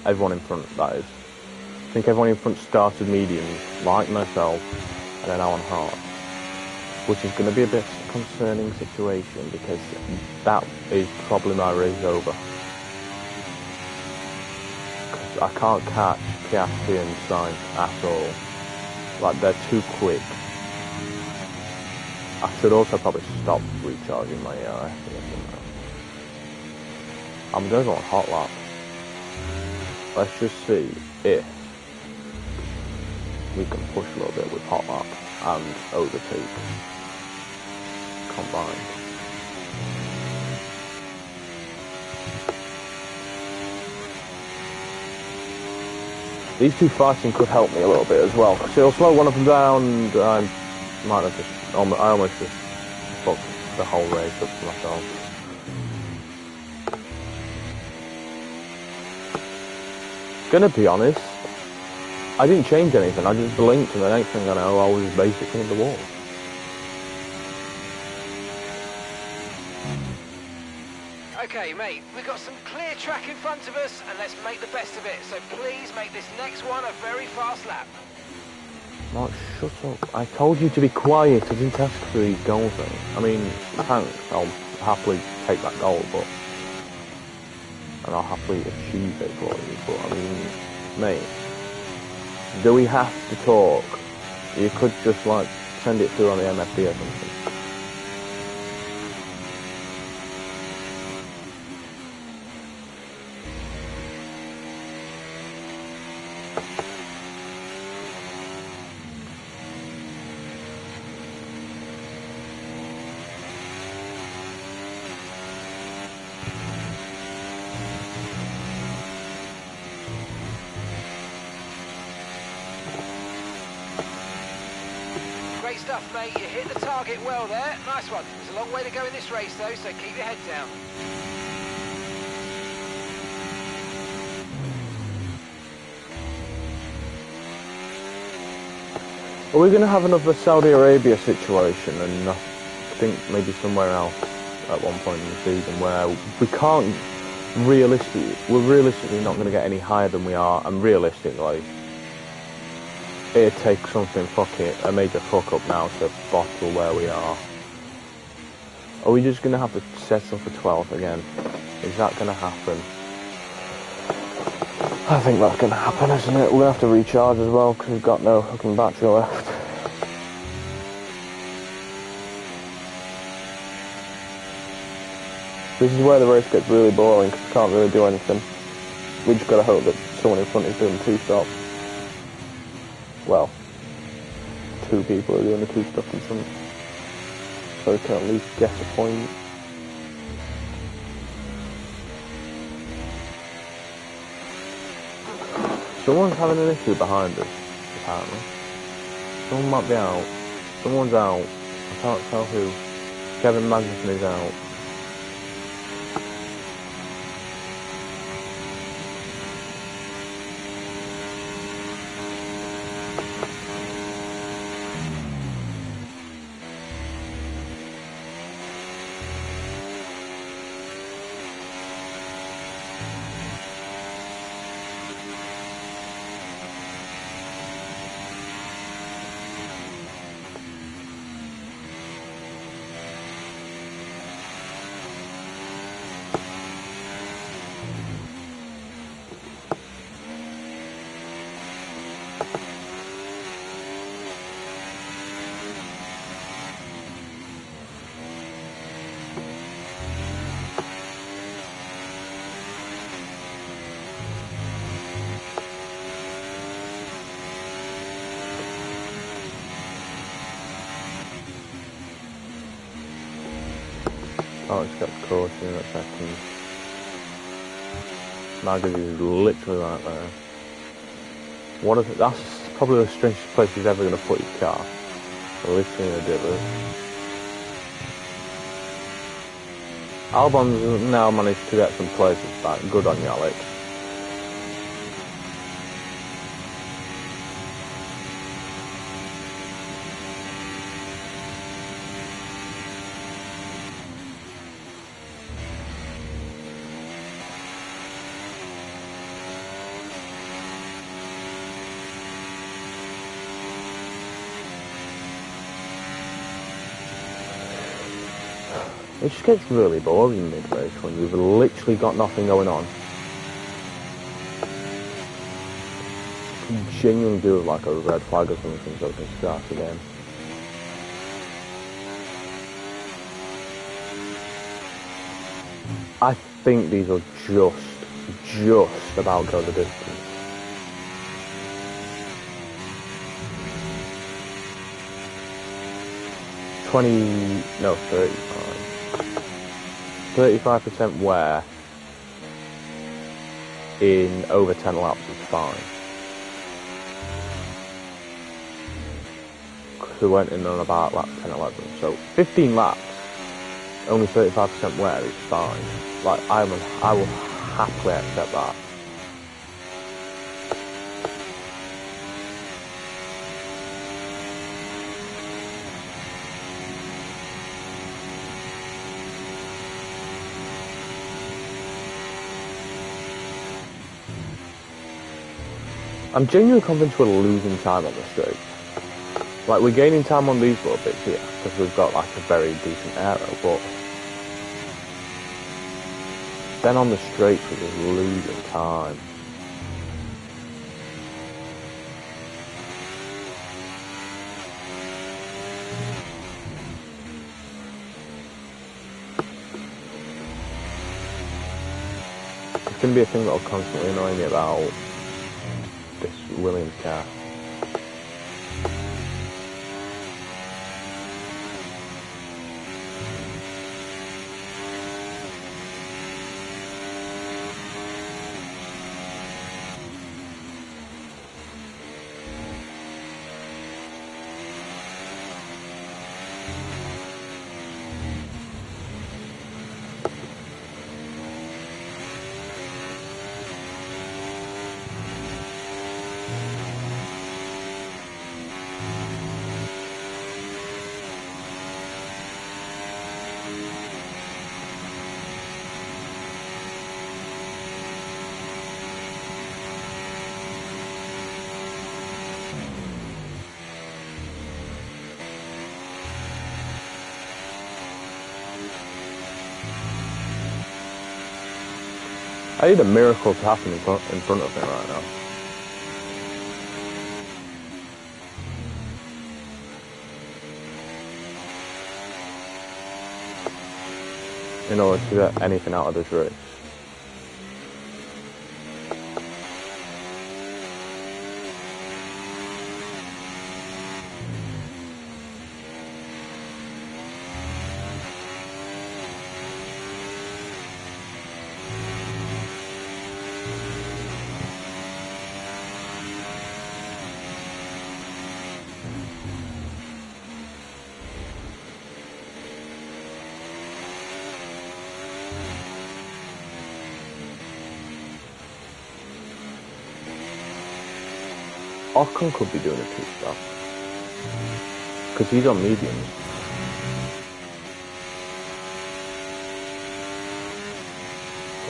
Everyone in front, that is. I think everyone in front started medium, like myself, and then now on hard. Which is going to be a bit concerning situation because that is probably my race over. Because I can't catch Piastri and Sainz at all. Like, they're too quick. I should also probably stop recharging my ERS. I'm going to go on hot lap. Let's just see if we can push a little bit with hot lap and overtake combined. These two fighting could help me a little bit as well, because it'll slow one of them down, and I might have just, I almost just fucked the whole race up for myself. Gonna be honest, I didn't change anything, I just blinked and the next thing I know I was basically in the wall. Okay, mate, we've got some clear track in front of us, and let's make the best of it. So please make this next one a very fast lap. Mark, shut up. I told you to be quiet. I didn't ask for these goals then. I mean, thanks. I'll happily take that goal, but... and I'll happily achieve it for you, but I mean, mate, do we have to talk? You could just, like, send it through on the MFD or something. Great stuff, mate. You hit the target well there. Nice one. There's a long way to go in this race, though, so keep your head down. Are we going to have another Saudi Arabia situation, and I think maybe somewhere else at one point in the season where we can't we're realistically not going to get any higher than we are, and realistically it'd take something a major fuck up now to bottle where we are. Are we just going to have to settle for 12th again? Is that going to happen? I think that's going to happen, isn't it? We're going to have to recharge as well because we've got no fucking battery left. This is where the race gets really boring because we can't really do anything. We just got to hope that someone in front is doing 2 stops. Well, 2 people are doing the 2 stops in front, so we can at least get a point. Someone's having an issue behind us, apparently. Someone might be out. Someone's out. I can't tell who. Kevin Magnussen is out. Oh, it's got caution in a second. Magazine is literally right there. That's probably the strangest place he's ever going to put your car. Literally in a divot. Albon's now managed to get some places back. Good on you, Alex. It just gets really boring mid-race when you've literally got nothing going on. You genuinely do it like a red flag or something so it can start again. I think these will just about go the distance. No, 35% wear in over 10 laps is fine. We went in on about lap 10, 11. So 15 laps, only 35% wear is fine. Like, I will happily accept that. I'm genuinely convinced we're losing time on the straight. Like, we're gaining time on these little bits here, because we've got, like, a very decent aero, but then on the straights we're just losing time. It's going to be a thing that will constantly annoy me about this Williams car. I need a miracle to happen in front of me right now. In order to get anything out of this race. Ocon could be doing a pit stop because he's on mediums.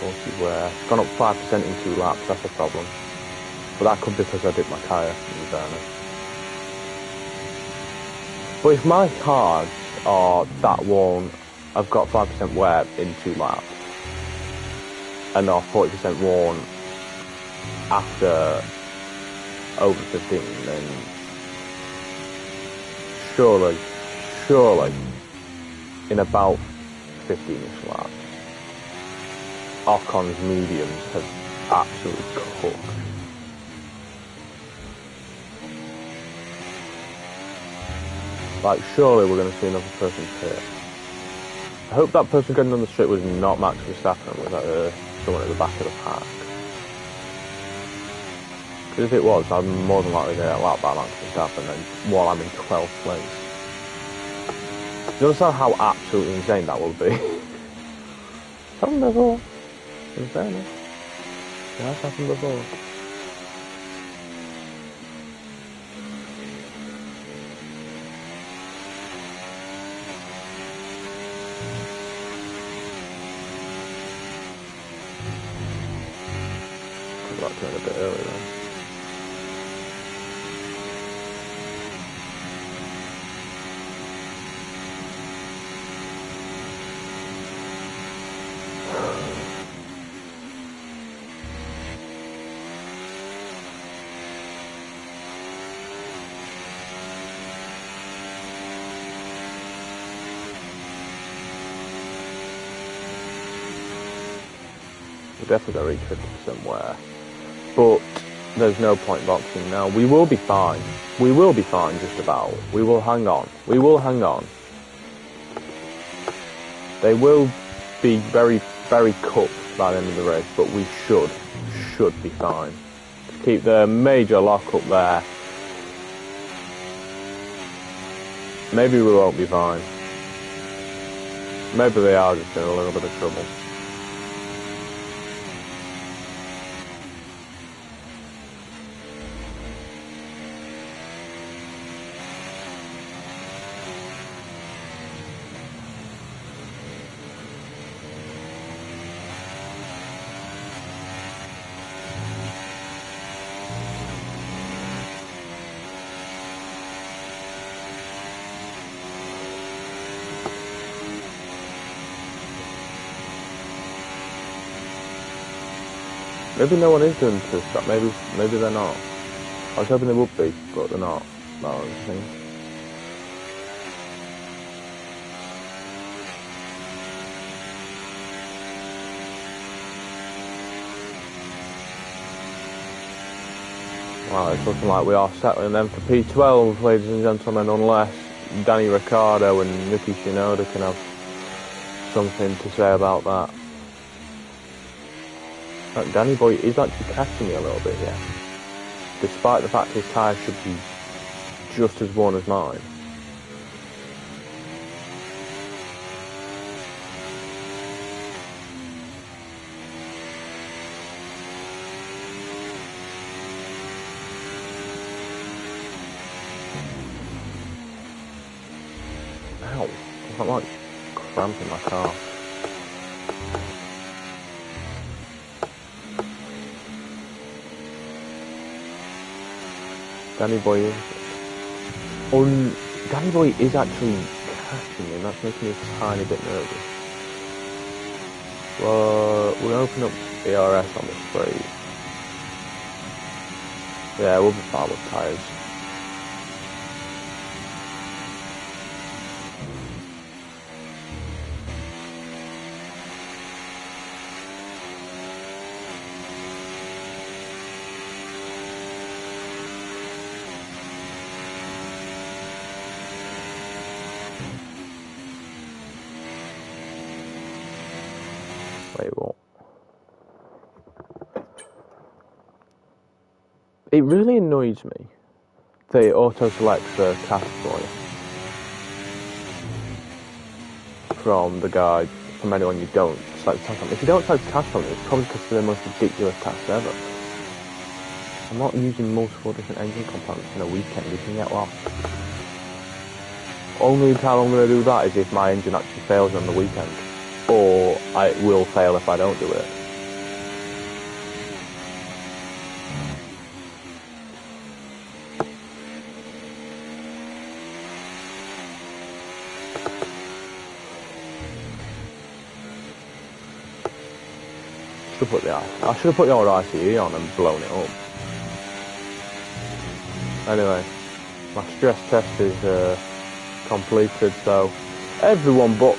It's gone up 5% in 2 laps, that's a problem. But that could be because I did my tyre, in fairness. But if my cars are that worn, I've got 5% wear in 2 laps, and are 40% worn after over 15, then surely, in about 15ish laps, Ocon's mediums have absolutely cooked. Like, surely we're going to see another person pit. I hope that person getting on the straight was not Max Verstappen, was someone at the back of the pack. Because if it was, I'm more than likely to get a lap by Max Verstappen and while I'm in 12th place. Do you understand how absolutely insane that will be? happened before. In fairness, it has happened before. I'd like to end a bit early then. We're definitely going to reach 50% wear, but there's no point boxing now. We will be fine. We will be fine, just about. We will hang on. We will hang on. They will be very, very cooked by the end of the race, but we should be fine. To keep the major lock up there. Maybe we won't be fine. Maybe they are just in a little bit of trouble. Maybe no one is doing two stop. Maybe they're not. I was hoping they would be, but they're not. That was the thing. Well, it's looking like we are settling them for P12, ladies and gentlemen, unless Danny Ricciardo and Yuki Tsunoda can have something to say about that. Look, Danny boy is actually catching me a little bit here, despite the fact his tyres should be just as worn as mine. Ow, I'm like cramping my car. Danny boy is actually catching me, and that's making me a tiny bit nervous. Well, we'll open up ERS on this straight. Yeah, we'll be fine with tyres. Wait, what? It really annoys me that it auto-selects the category from the guide from anyone you don't select the task on. If you don't select the task on, it's probably because they're the most ridiculous tasks ever. I'm not using multiple different engine components in a weekend, you can get lost. Only time I'm going to do that is if my engine actually fails on the weekend. Or it will fail if I don't do it. I should have put the old ICE on and blown it up. Anyway, my stress test is completed, so everyone but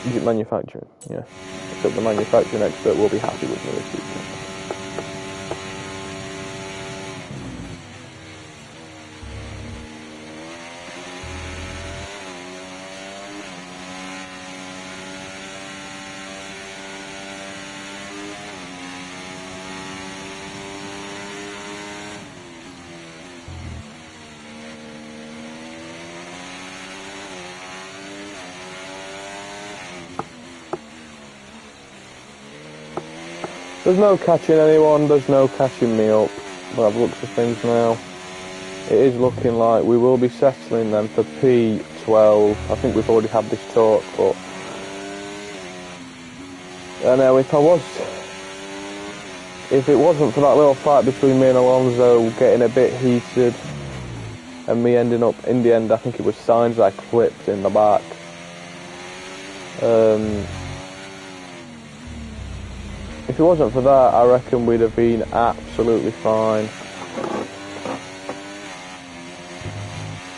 is it manufacturing? Yeah. Except the manufacturing expert will be happy with me this weekend. There's no catching anyone, there's no catching me up. But I've looked at things now. It is looking like we will be settling then for P12. I think we've already had this talk, but I know if it wasn't for that little fight between me and Alonso getting a bit heated and me ending up, in the end, I think it was Sainz I clipped in the back. If it wasn't for that, I reckon we'd have been absolutely fine.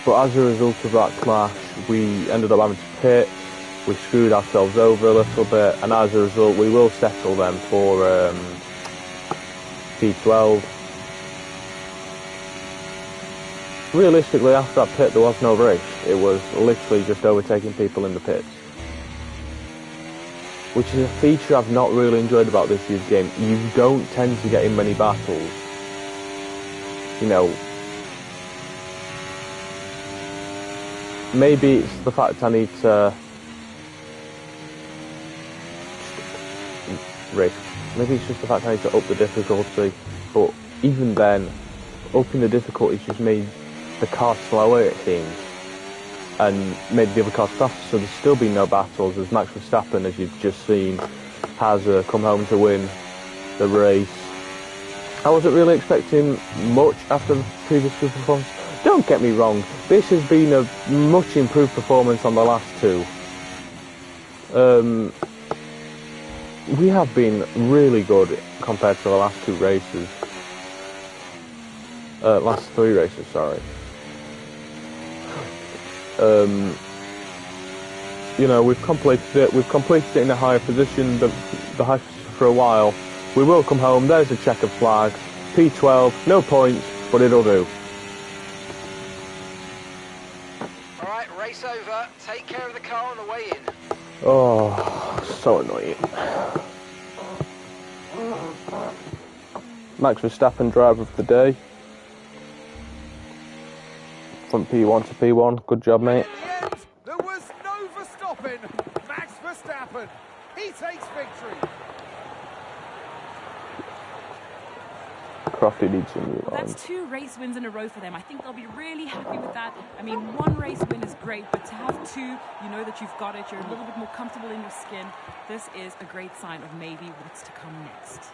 But as a result of that clash, we ended up having to pit. We screwed ourselves over a little bit, and as a result, we will settle then for P12. Realistically, after that pit, there was no race. It was literally just overtaking people in the pits, which is a feature I've not really enjoyed about this year's game. You don't tend to get in many battles. You know, maybe it's the fact I need to race. Maybe it's just the fact I need to up the difficulty. But even then, upping the difficulty just made the car slower, it seems, and made the other cars faster, so there's still been no battles, as Max Verstappen, as you've just seen, has come home to win the race. I wasn't really expecting much after the previous two performances. Don't get me wrong, this has been a much improved performance on the last two. We have been really good compared to the last two races. Last three races, sorry. You know, we've completed it. We've completed it in a higher position, the highest for a while. We will come home. There's a checkered flag. P12, no points, but it'll do. All right, race over. Take care of the car on the way in. Oh, so annoying. Max Verstappen, driver of the day. From P1 to P1. Good job, mate. In the end, there was no Verstappen. Max Verstappen, he takes victory. Crofty needs some new lines. That's 2 race wins in a row for them. I think they'll be really happy with that. I mean, 1 race win is great, but to have 2, you know that you've got it. You're a little bit more comfortable in your skin. This is a great sign of maybe what's to come next.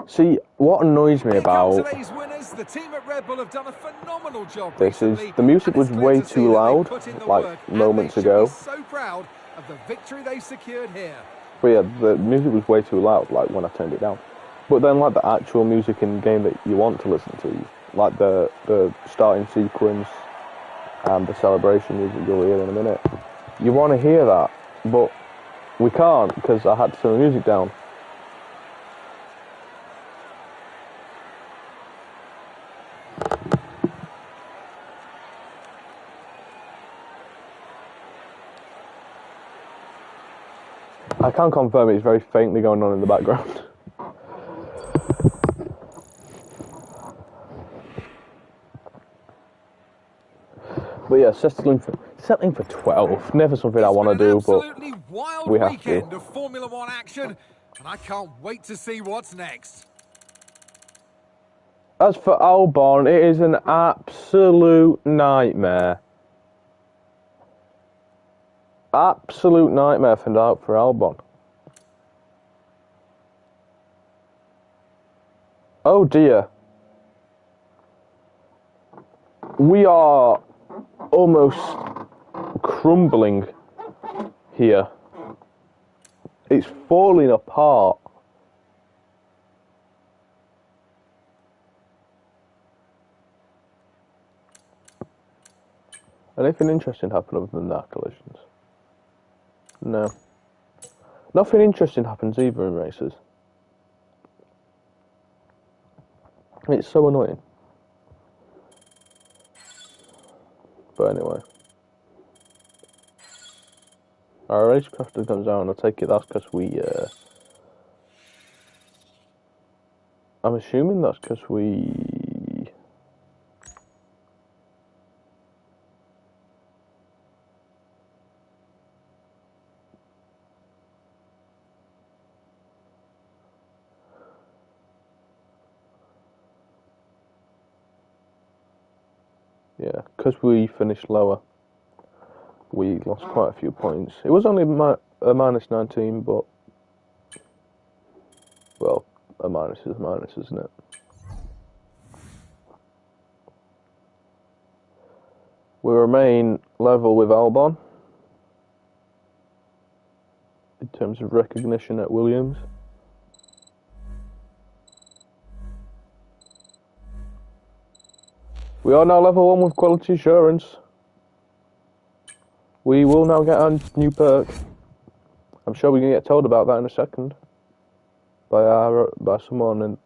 See, what annoys me about Today's winners, the team at Red Bull have done a phenomenal job this is recently, the music and was it's clear way to see too that loud, they've put in the like work, and moments they should ago. be so proud of the victory they've secured here. But yeah, the music was way too loud, like when I turned it down. But then, like the actual music in the game that you want to listen to, like the starting sequence and the celebration music you'll hear in a minute, you want to hear that, but we can't because I had to turn the music down. I can confirm it's very faintly going on in the background. But yeah, settling for 12. Never something I want to do, but Absolutely wild we have weekend to. of Formula One action, and I can't wait to see what's next. As for Albon, it is an absolute nightmare. Absolute nightmare for Albon. Oh dear. We are almost crumbling here. It's falling apart. Anything interesting happened other than that, collisions? No. Nothing interesting happens either in races. It's so annoying. But anyway. Our racecrafter comes out, and I take it that's because we, I'm assuming that's because we... Yeah, because we finished lower, we lost quite a few points. It was only a minus 19, but, well, a minus is a minus, isn't it? We remain level with Albon in terms of recognition at Williams. We are now level 1 with quality assurance. We will now get our new perk. I'm sure we're going to get told about that in a second by someone in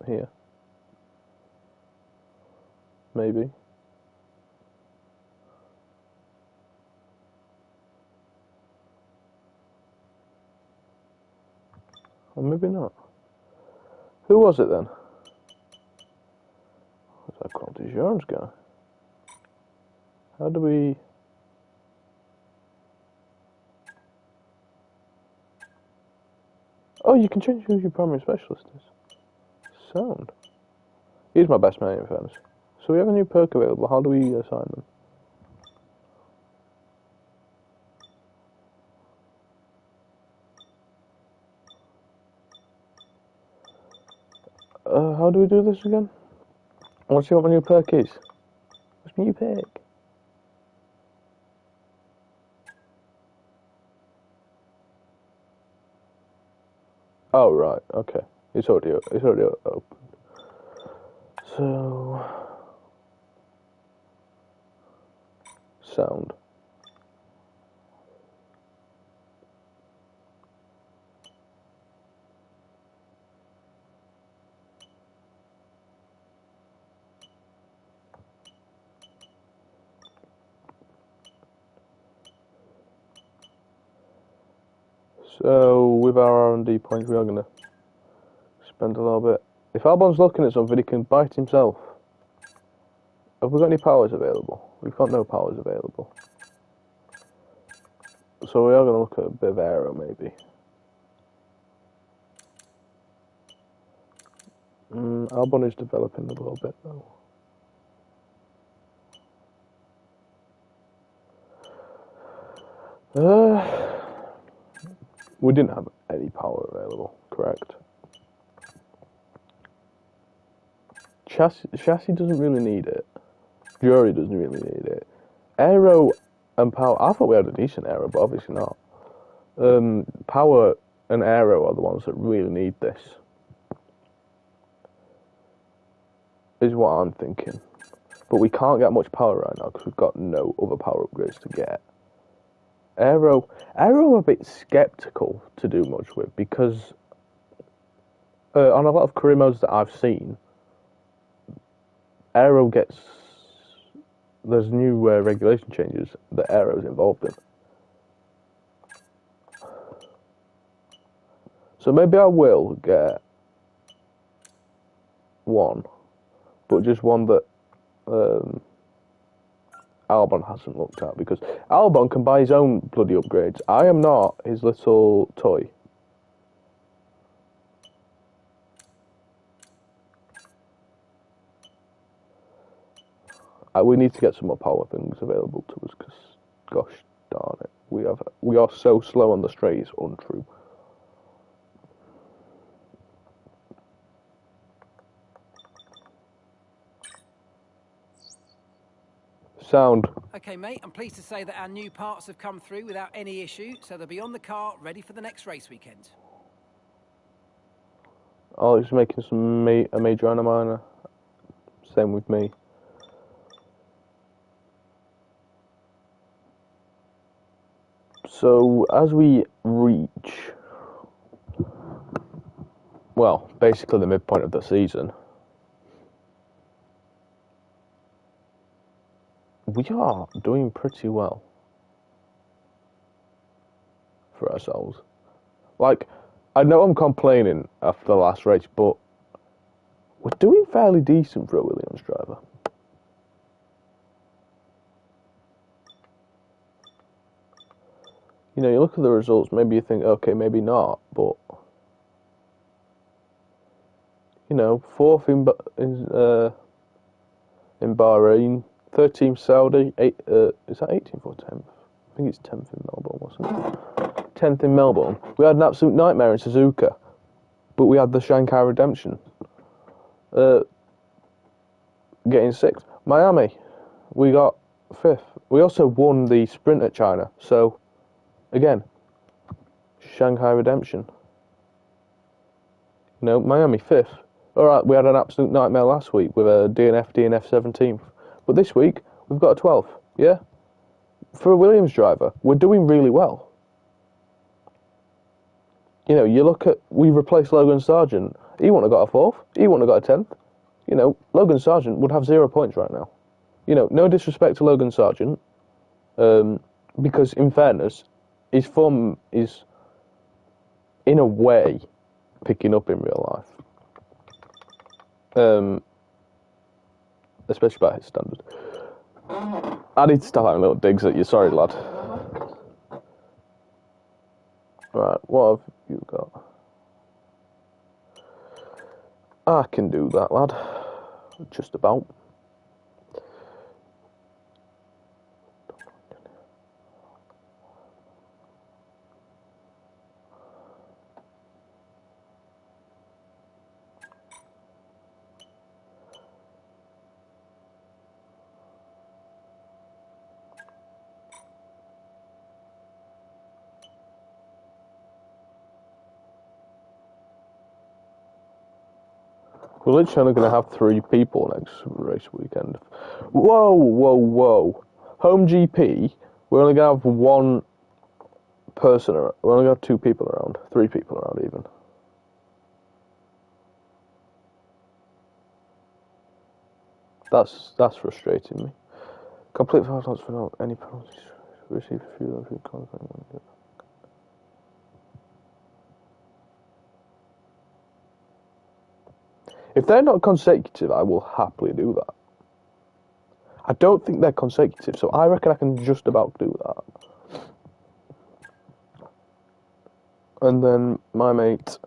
here. Maybe. Or maybe not. Who was it then? What's that quality assurance guy? How do we... Oh, you can change who your primary specialist is. Sound. He's my best mate in fairness. So we have a new perk available. How do we assign them? How do we do this again? I want to see what my new perk is. What's my new perk? Oh right, okay. It's already open. So sound. So with our R&D points, we are going to spend a little bit. If Albon's looking at something, he can bite himself. Have we got any powers available? We've got no powers available. So we are going to look at a bit of aero, maybe. Albon is developing a little bit, though. We didn't have any power available, correct? Chassis doesn't really need it. Jury doesn't really need it. Aero and power, I thought we had a decent aero, but obviously not. Power and aero are the ones that really need this. Is what I'm thinking. But we can't get much power right now because we've got no other power upgrades to get. Aero I'm a bit sceptical to do much with because on a lot of career modes that I've seen, aero gets... There's new regulation changes that aero's involved in. So maybe I will get one, but just one that Albon hasn't looked at, because Albon can buy his own bloody upgrades. I am not his little toy. We need to get some more power things available to us, because gosh darn it, we are so slow on the straight, it's untrue. Sound. Okay, mate, I'm pleased to say that our new parts have come through without any issue, so they'll be on the car, ready for the next race weekend. Oh, he's making some a major and a minor. Same with me. So, as we reach, well, basically the midpoint of the season, we are doing pretty well for ourselves. Like, I know I'm complaining after the last race, but we're doing fairly decent for a Williams driver. You know, you look at the results, maybe you think, okay, maybe not, but you know, fourth in in Bahrain, 13th Saudi, is that 18th or 10th? I think it's 10th in Melbourne, wasn't it? 10th in Melbourne. We had an absolute nightmare in Suzuka, but we had the Shanghai Redemption. Getting 6th. Miami, we got 5th. We also won the sprint at China, so again, Shanghai Redemption. No, Miami 5th. Alright, we had an absolute nightmare last week with a DNF 17th. But this week, we've got a 12th, yeah? For a Williams driver, we're doing really well. You know, you look at, we replaced Logan Sargent. He wouldn't have got a 4th. He wouldn't have got a 10th. You know, Logan Sargent would have 0 points right now. You know, no disrespect to Logan Sargent, because in fairness, his form is, in a way, picking up in real life. Especially by his standards. I need to stop having little digs at you, sorry lad. Right, what have you got? I can do that, lad. Just about. We're literally only going to have 3 people next race weekend. Whoa, whoa, whoa. Home GP, we're only going to have 1 person around. We're only going to have 2 people around. 3 people around even. That's frustrating me. Complete 5 laps without any penalties. Receive a few of qualifying. If they're not consecutive, I will happily do that. I don't think they're consecutive, so I reckon I can just about do that. And then my mate...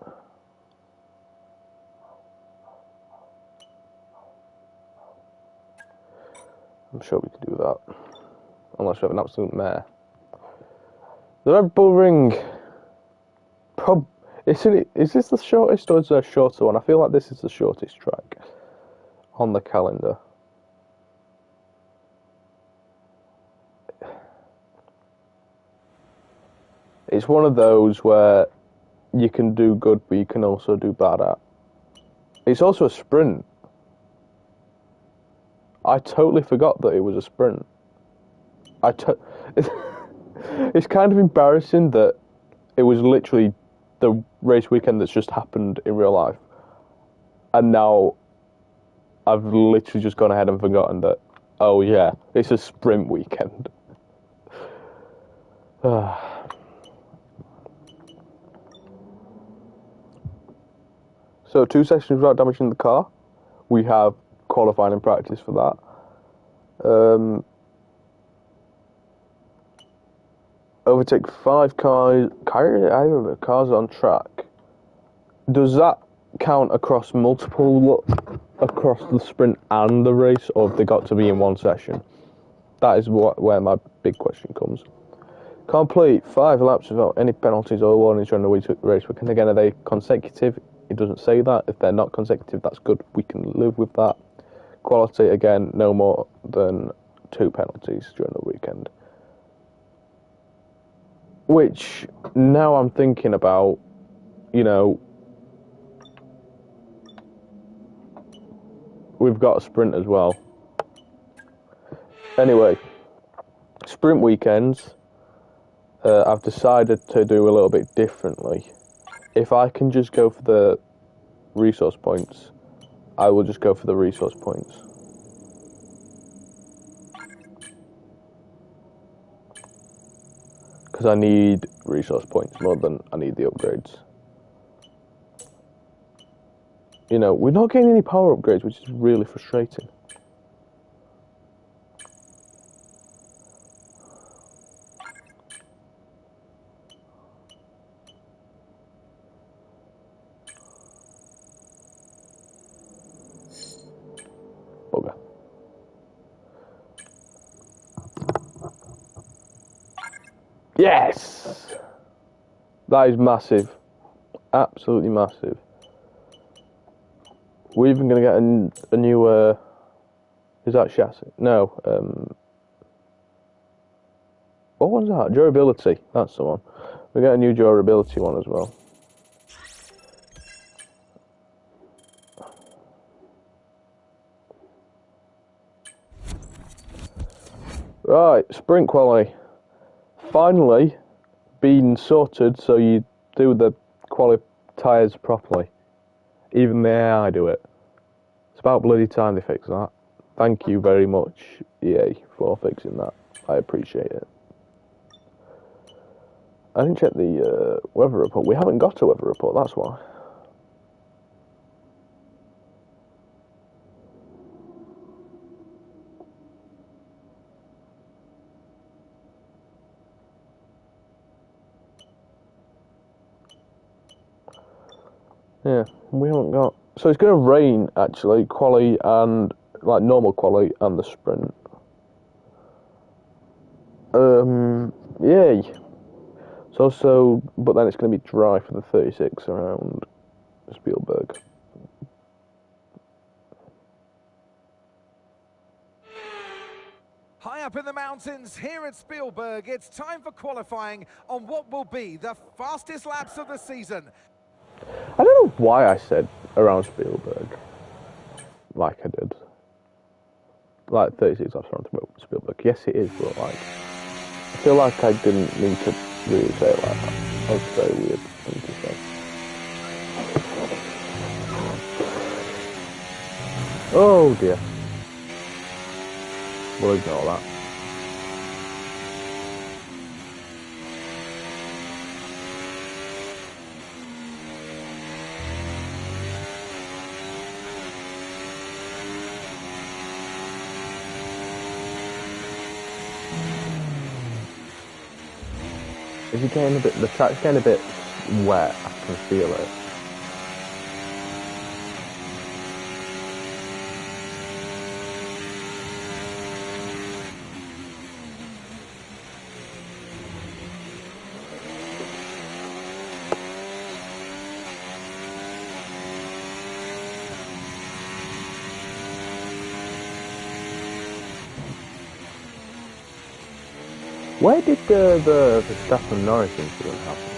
I'm sure we can do that. Unless we have an absolute mare. The Red Bull Ring... Is this the shortest or is there a shorter one? I feel like this is the shortest track on the calendar. It's one of those where you can do good, but you can also do bad at. It's also a sprint. I totally forgot that it was a sprint. It's kind of embarrassing that it was literally the race weekend that's just happened in real life. And now I've literally just gone ahead and forgotten that, oh yeah, it's a sprint weekend. So 2 sessions without damaging the car. We have qualifying and practice for that. Overtake 5 cars on track. Does that count across across the sprint and the race, or have they got to be in 1 session? That is where my big question comes. Complete 5 laps without any penalties or warnings during the race weekend. Again, are they consecutive? It doesn't say that. If they're not consecutive, that's good. We can live with that. Quality, again, no more than 2 penalties during the weekend. Which, now I'm thinking about, you know, we've got a sprint as well. Anyway, sprint weekends, I've decided to do a little bit differently. If I can just go for the resource points, I will just go for the resource points. Because I need resource points more than I need the upgrades. You know, we're not getting any power upgrades, which is really frustrating. Bugger. Yes! That is massive. Absolutely massive. We're even going to get a new, is that chassis? No, what one's that? Durability, that's the one. We get a new durability one as well. Right, sprint quality. Finally been sorted so you do the quality tyres properly. Even the AI do it. It's about bloody time they fix that. Thank you very much, EA, for fixing that. I appreciate it. I didn't check the weather report. We haven't got a weather report, that's why. Yeah, we haven't got... So it's going to rain, actually, quali and... like, normal quali and the sprint. Yay. So, but then it's going to be dry for the 36 around Spielberg. High up in the mountains here at Spielberg, it's time for qualifying on what will be the fastest laps of the season. I don't know why I said around Spielberg, like I did. Like 36 laps around Spielberg. Yes, it is, but like, I feel like I didn't mean to really say it like that. That was a very weird thing to say. Oh dear. We'll ignore that. Is it getting a bit, the track's getting a bit wet, I can feel it. Where did the Verstappen Norris incident happen?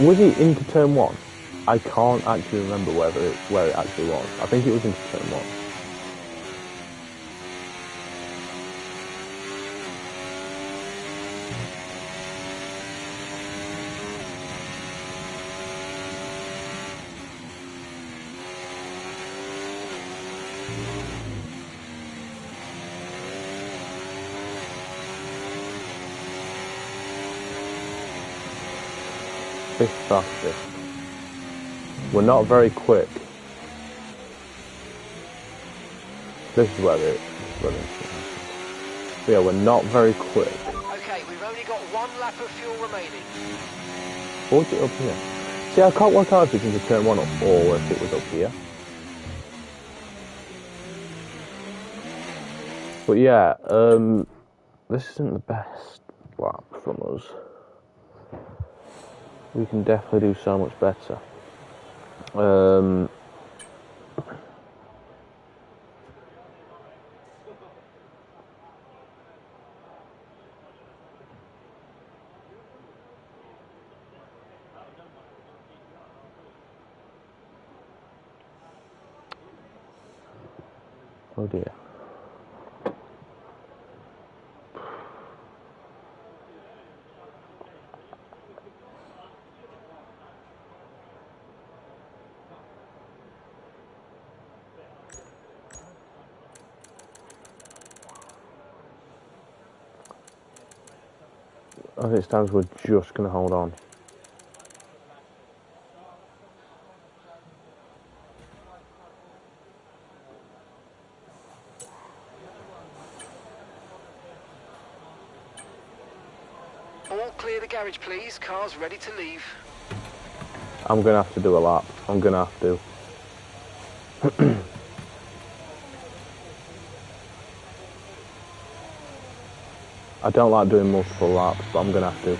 Was it into turn 1? I can't actually remember where it actually was. I think it was into turn 1. Fifth fastest. We're not very quick. This is where it is. Yeah, we're not very quick. Okay, we've only got 1 lap of fuel remaining. Or was it up here? See, I can't work out if it's into turn 1 or if it was up here. But yeah, this isn't the best lap from us. We can definitely do so much better. Oh dear. As it stands, we're just going to hold on. All clear the garage, please. Cars ready to leave. I'm going to have to do a lap. I'm going to have to. I don't like doing multiple laps, but I'm going to have to.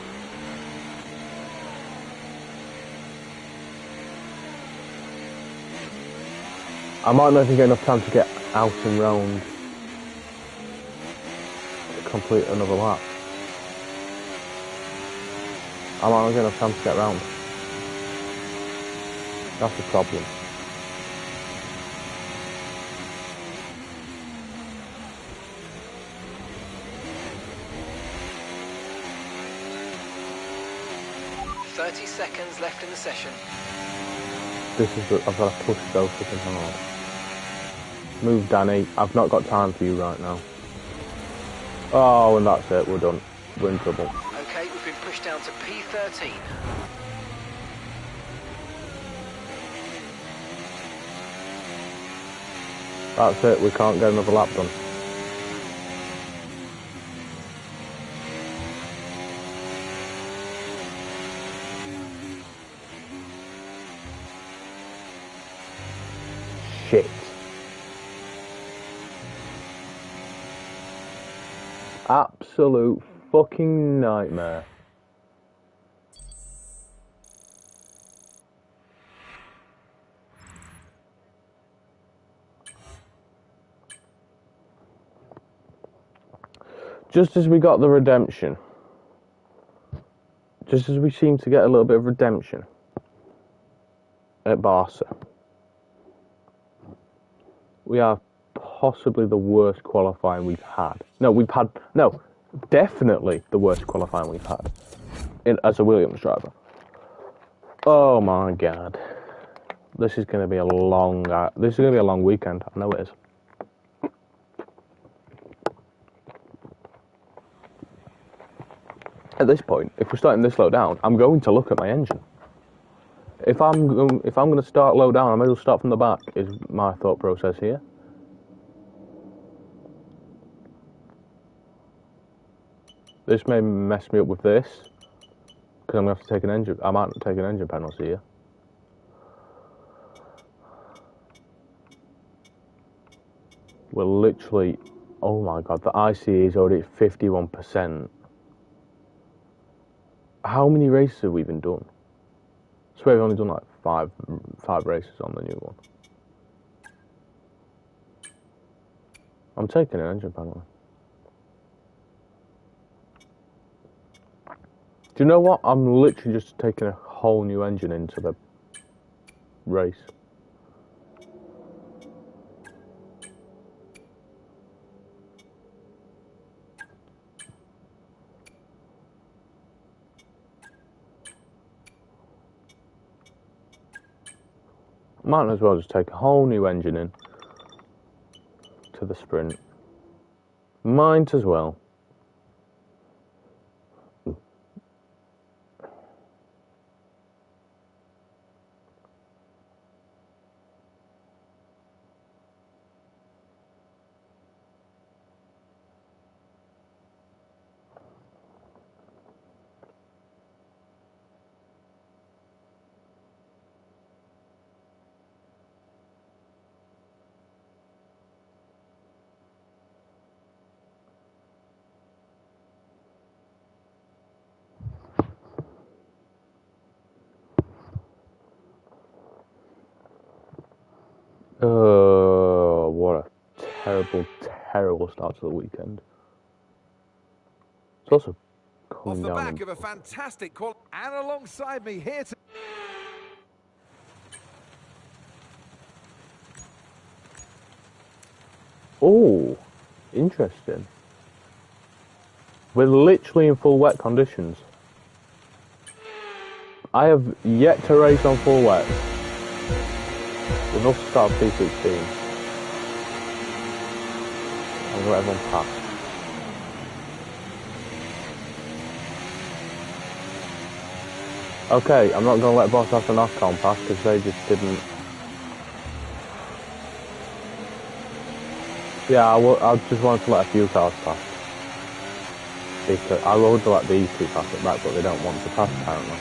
I might not even get enough time to get out and round to complete another lap. I might not get enough time to get round. That's the problem. Seconds left in the session. I've got to push so fucking hard. Move, Danny. I've not got time for you right now. Oh, and that's it. We're done. We're in trouble. Okay, we've been pushed down to P13. That's it. We can't get another lap done. Shit. Absolute fucking nightmare. Just as we got the redemption, just as we seem to get a little bit of redemption at Barca, we are possibly the worst qualifying we've had. Definitely the worst qualifying we've had as a Williams driver. Oh my god, this is going to be a long. This is going to be a long weekend. I know it is. At this point, if we're starting this low down, I'm going to look at my engine. If I'm going to start low down, I may as well start from the back. Is my thought process here. This may mess me up with this because I'm going to have to take an engine. I might take an engine penalty here. We're literally. Oh my god, the ICE is already at 51%. How many races have we been done? So we've only done like five races on the new one. I'm taking an engine penalty. Do you know what? I'm literally just taking a whole new engine into the race. Might as well just take a whole new engine in to the sprint. Might as well. Oh, what a terrible, terrible start to the weekend. It's also Off the back of a fantastic call, and alongside me here to... Oh, interesting. We're literally in full wet conditions. I have yet to race on full wet. We've also started P16. I'm going to let everyone pass. Okay, I'm not going to let Bottas and Ocon pass because they just didn't. Yeah, I just wanted to let a few cars pass. Because I would let these two pass it back, but they don't want to pass apparently.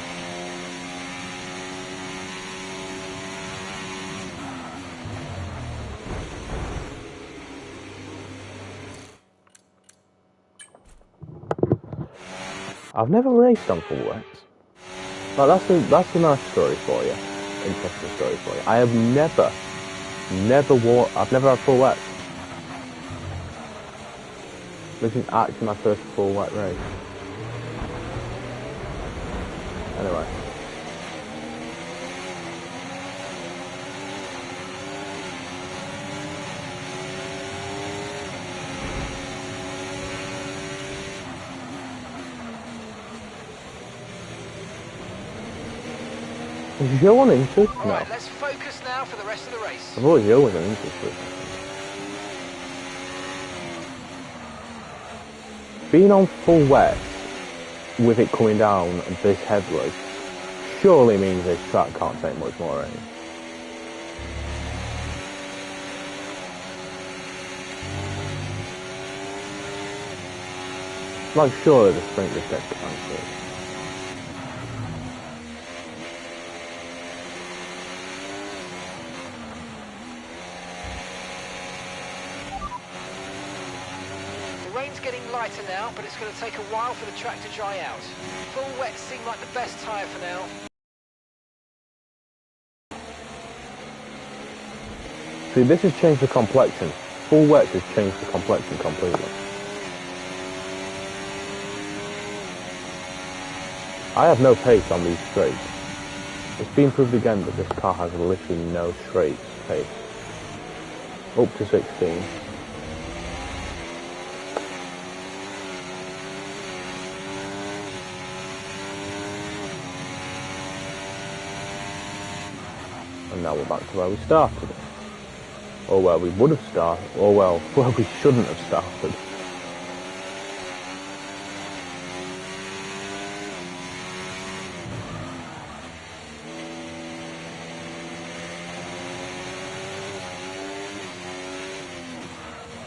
I've never raced on full wets. Like, that's a nice story for you. Interesting story for you. I have never had full wets. This is actually my first full wet race. Anyway. Is Joe on interest? No. Alright, let's focus now for the rest of the race. I thought Joe was on interest. Being on full wet with it coming down this heavily surely means this track can't take much more rain. Like, surely the sprint just gets cancelled. The rain's getting lighter now, but it's going to take a while for the track to dry out. Full wets seem like the best tyre for now. See, this has changed the complexion. Full wets has changed the complexion completely. I have no pace on these straights. It's been proved again that this car has literally no straight pace. Up to 16. And now we're back to where we started. Or where we would have started. Or well, where we shouldn't have started.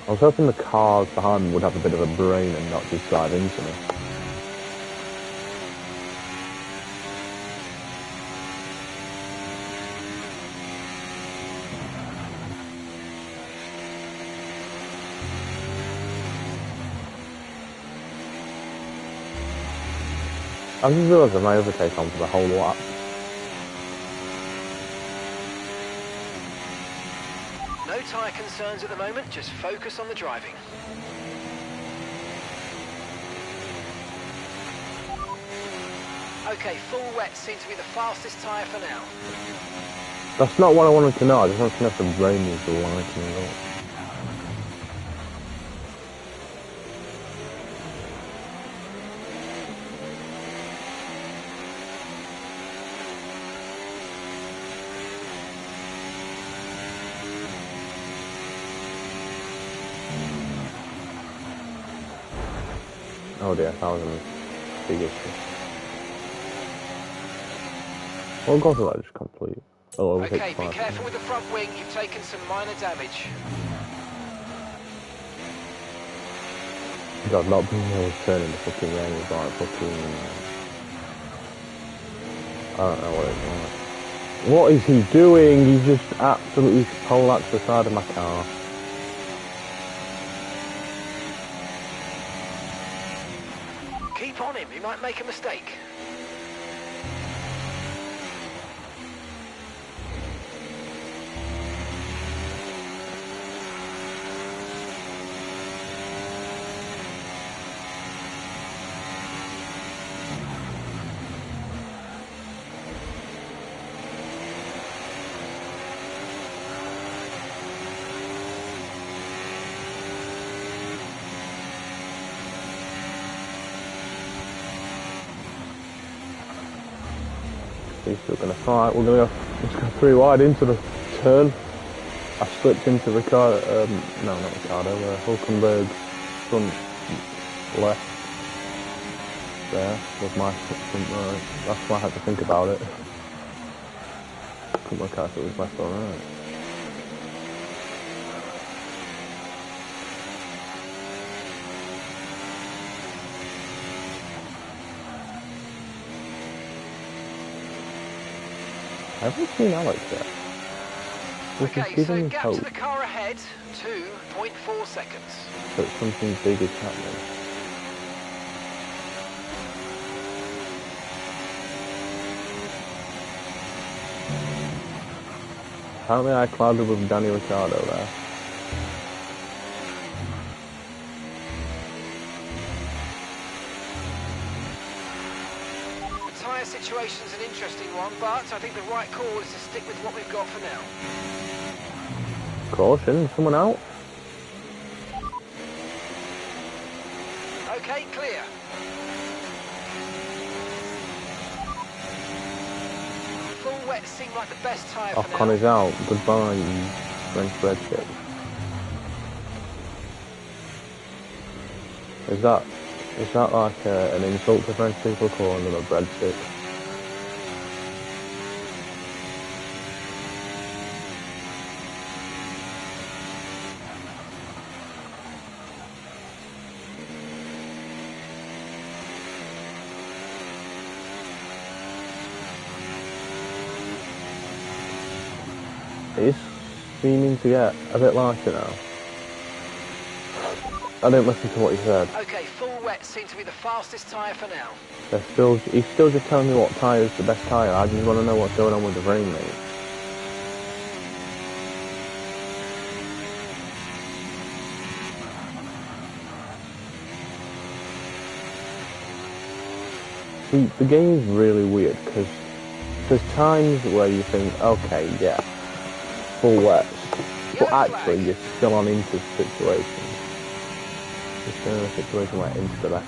I was hoping the cars behind me would have a bit of a brain and not just drive into me. I just realised that my overtake on for the whole lap. No tyre concerns at the moment, just focus on the driving. Okay, full wet seems to be the fastest tyre for now. That's not what I wanted to know, I just wanted to know if the brain was lighting up. Oh dear, that was a big issue. What goals did I just complete? Oh, Okay, be careful with the front wing, you've taken some minor damage. God, not being able to turn in the fucking rain is like fucking... I don't know what it's like. What is he doing? He just absolutely poleaxed the side of my car. Keep on him, he might make a mistake. He's still going to fight. We're going to go, let's go 3 wide into the turn. I slipped into Ricardo, no, not Ricardo, Hulkenberg's front left. There was my front right. That's why I had to think about it. Couldn't work out if it was left or right. I haven't seen Alex yet. Okay, so gap to the car ahead, 2.4 seconds. But something big is happening. Apparently I clouded with Danny Ricciardo there. The tyre situation's an interesting one, but I think the right call is to stick with what we've got for now. Caution, someone out? Okay, clear. Full wet seemed like the best tyre for now. Ocon is out. Goodbye, you French breadstick. Is that like an insult to French people calling them a breadstick? It's seeming to get a bit lighter now. I didn't listen to what he said. Okay, full wet seems to be the fastest tyre for now. He's still just telling me what tyre's the best tyre. I just want to know what's going on with the rain, mate. See, the game's really weird because there's times where you think, okay, yeah, full wets, but actually you're still on into situations. You're still in a situation where into the better.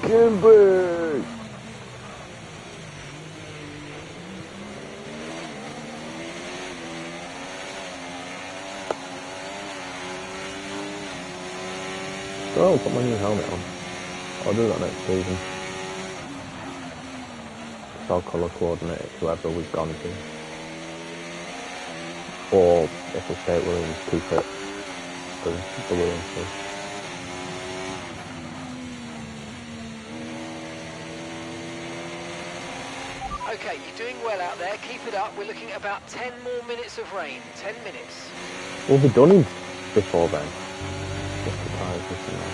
Kimberly! Oh, put my new helmet on. I'll do that next season. So I'll colour coordinate whoever we've gone to. Or if we stay at Williams, keep it as the Williams thing. Okay, you're doing well out there. Keep it up. We're looking at about 10 more minutes of rain. 10 minutes. We'll be done in before then. Just the tyres missing out.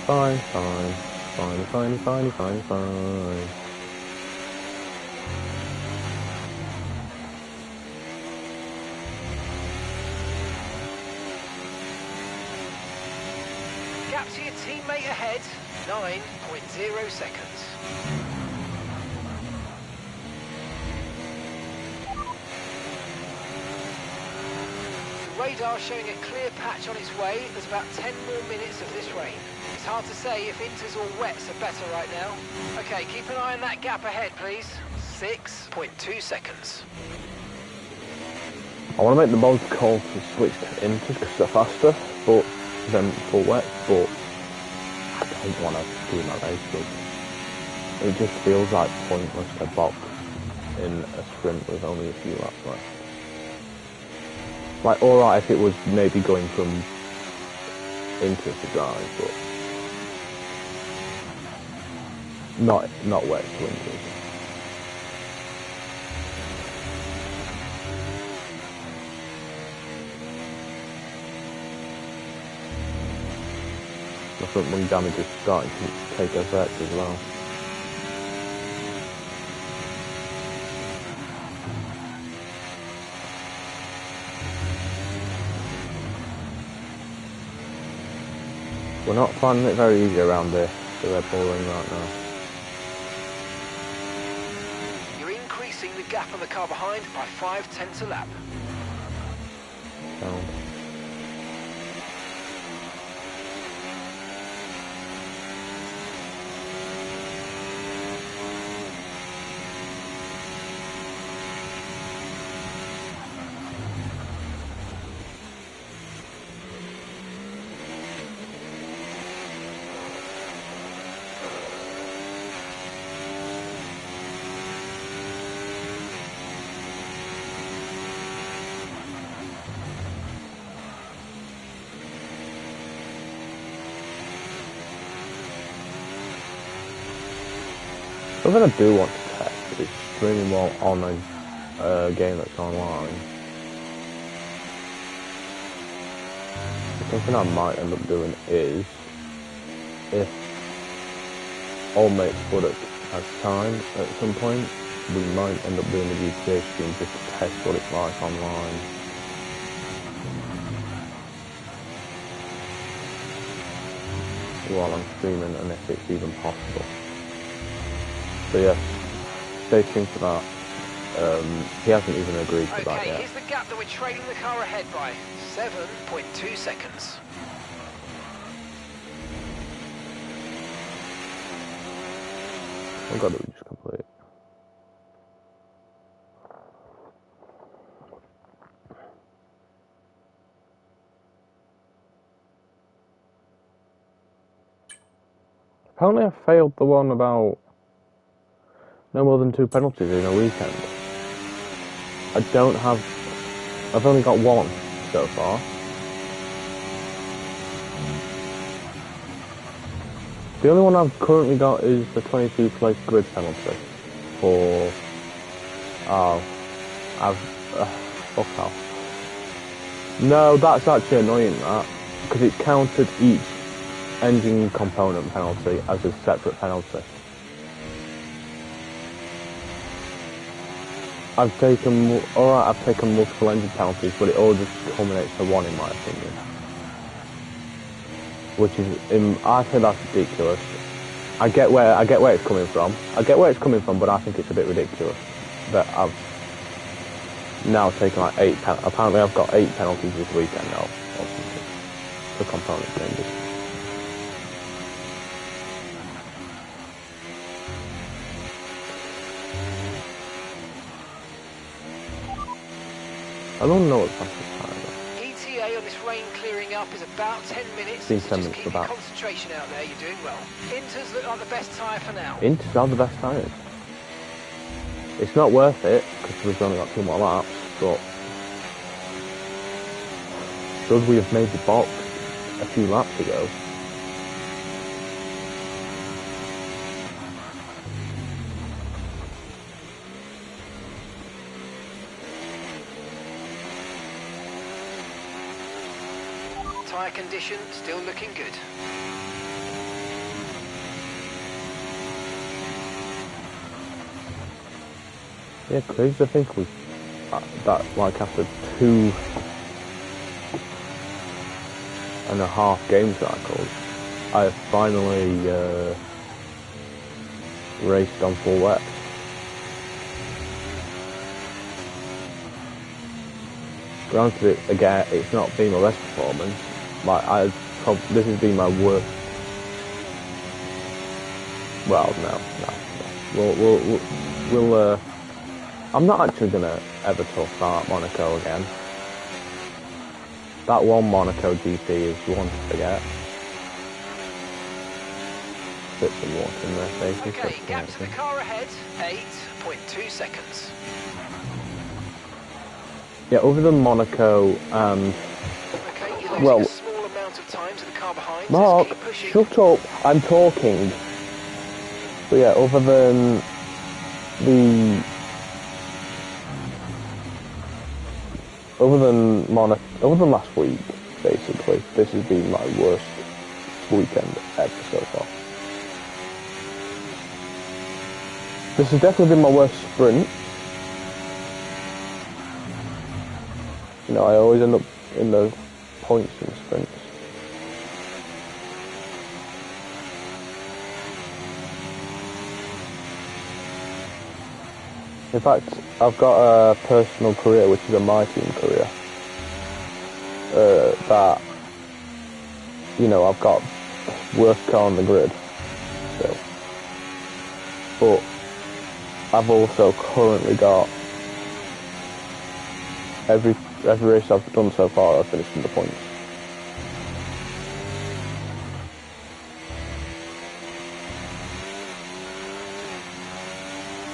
Fine. Gap to your teammate ahead, 9.0 seconds. The radar showing a clear patch on its way. There's about 10 more minutes of this rain. It's hard to say if inters or wets are better right now. Okay, keep an eye on that gap ahead, please. 6.2 seconds. I want to make the most call to switch to inters because they're faster, but then full wet, but I don't want to do my race, but it just feels like pointless to box in a sprint with only a few laps left. Like, alright if it was maybe going from inters to drive, but not wet to inters. My front wing damage is starting to take effect as well. We're not finding it very easy around the Red Bull Ring right now. You're increasing the gap on the car behind by 0.5 a lap. Sound. Something I do want to test is streaming while on a game that's online. Something I might end up doing is, if Old Mate Spuddock has time at some point, we might end up doing a GTA stream just to test what it's like online. While I'm streaming, and if it's even possible. So yeah, stay tuned for that. He hasn't even agreed to that yet. Okay, here's the gap that we're trailing the car ahead by. 7.2 seconds. I've got to just complete. Apparently I failed the one about no more than 2 penalties in a weekend. I've only got 1 so far. The only one I've currently got is the 22 place grid penalty for, fuck off. No, that's actually annoying, that, because it's counted each engine component penalty as a separate penalty. I've taken multiple engine penalties, but it all just culminates to 1 in my opinion. Which is, I think that's ridiculous. I get where it's coming from. But I think it's a bit ridiculous that I've now taken like 8 apparently I've got 8 penalties this weekend now, or something, for component changes. I don't know what's fastest time. ETA on this rain clearing up is about 10 minutes. Been 10 Just minutes keep for your that. concentration out there, you're doing well. Inters look like the best tyre for now. Inters are the best tyres. It's not worth it, because we've only got 2 more laps, but should we have made the box a few laps ago? Tyre condition still looking good. Yeah, crazy to think we that like after 2.5 game cycles, I have finally raced on full wet. Granted, again, it's not been my best performance. Like this has been my worst. Well, no. We'll. I'm not actually gonna ever talk about Monaco again. That one Monaco GP is one to forget. Put some water in their faces. Okay, gap to the car ahead, 8.2 seconds. Yeah, other than Monaco and... Okay, you're losing a small amount of time to the car behind. Mark, shut up, I'm talking. But yeah, other than last week, basically, this has been my worst weekend ever so far. This has definitely been my worst sprint. You know, I always end up in the points in sprints. In fact, I've got a personal career, which is a my team career. That, you know, I've got worst car on the grid still. But I've also currently got every race I've done so far, I've finished in the points.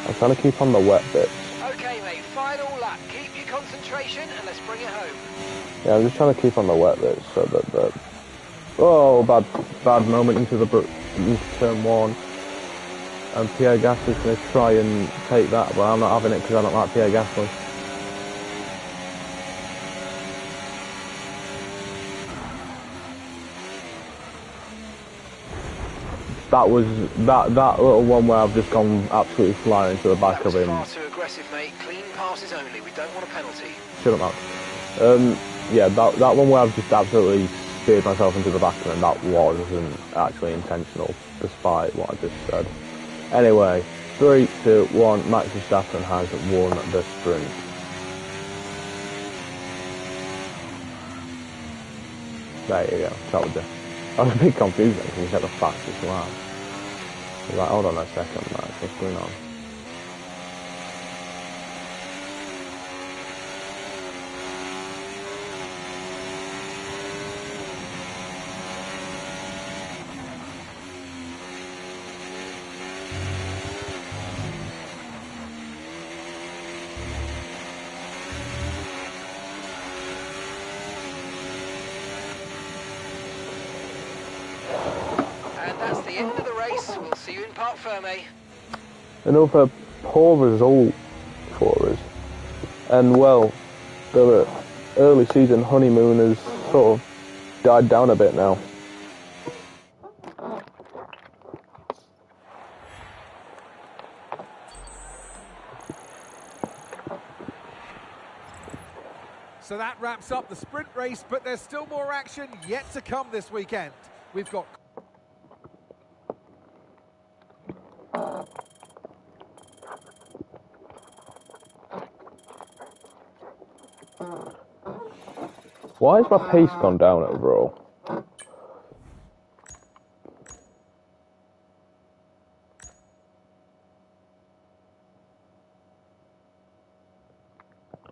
I'm trying to keep on the wet bits. Okay, mate, final lap. Keep your concentration and let's bring it home. Yeah, I'm just trying to keep on the wet bits so that oh, bad moment into turn 1. And Pierre Gasly's going to try and take that, but I'm not having it because I don't like Pierre Gasly. That was that little one where I've just gone absolutely flying into the back of him. Far too aggressive, mate. Clean passes only. We don't want a penalty. Shut up, Matt. Yeah, that one where I've just absolutely steered myself into the back of him, that wasn't actually intentional, despite what I just said. Anyway, 3, 2, 1, Max Verstappen has won the sprint. There you go, that was it. I was a bit confused then, because he said the fastest lap. I was like, hold on a second, Max, what's going on? The end of the race. We'll see you in Parc Fermé. Another poor result for us. And well, the early season honeymoon has sort of died down a bit now. So that wraps up the sprint race, but there's still more action yet to come this weekend. We've got... Why has my pace gone down overall?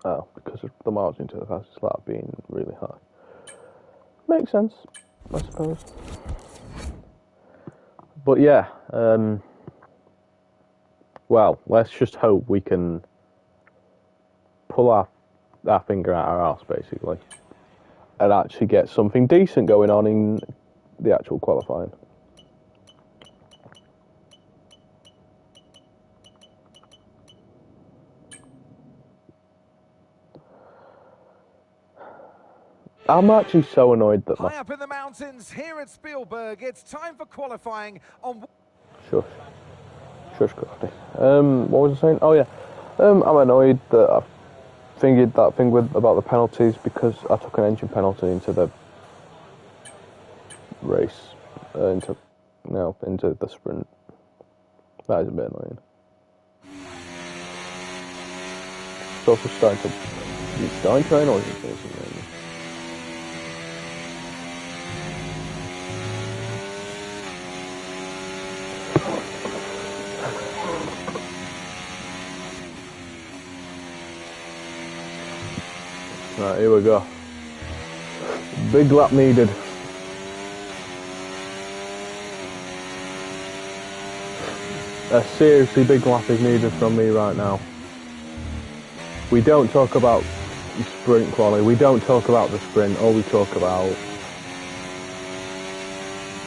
Oh, because of the margin to the fastest lap being really high. Makes sense, I suppose. But yeah, well, let's just hope we can pull our finger out our arse, basically, and actually get something decent going on in the actual qualifying. I'm actually so annoyed that High up in the mountains here at Spielberg, it's time for qualifying on... Shush, Crafty. What was I saying? Oh yeah, I'm annoyed that I fingered that thing about the penalties because I took an engine penalty into the race, into the sprint. That is a bit annoying. It's also starting to rain, or is it finishing raining? Right, here we go. Big lap needed. A seriously big lap is needed from me right now. We don't talk about sprint quality, we don't talk about the sprint, all we talk about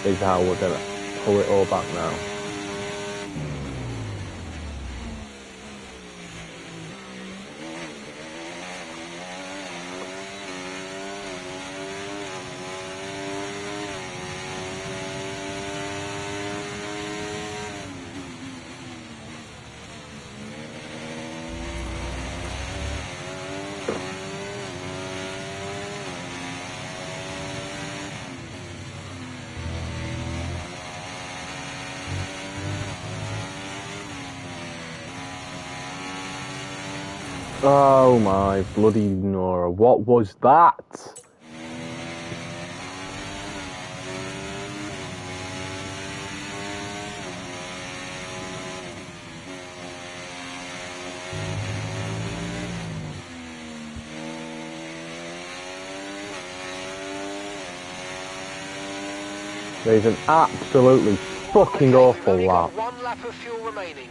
is how we're going to pull it all back now. Oh my bloody Nora, what was that? There's an absolutely fucking awful lap. One lap of fuel remaining.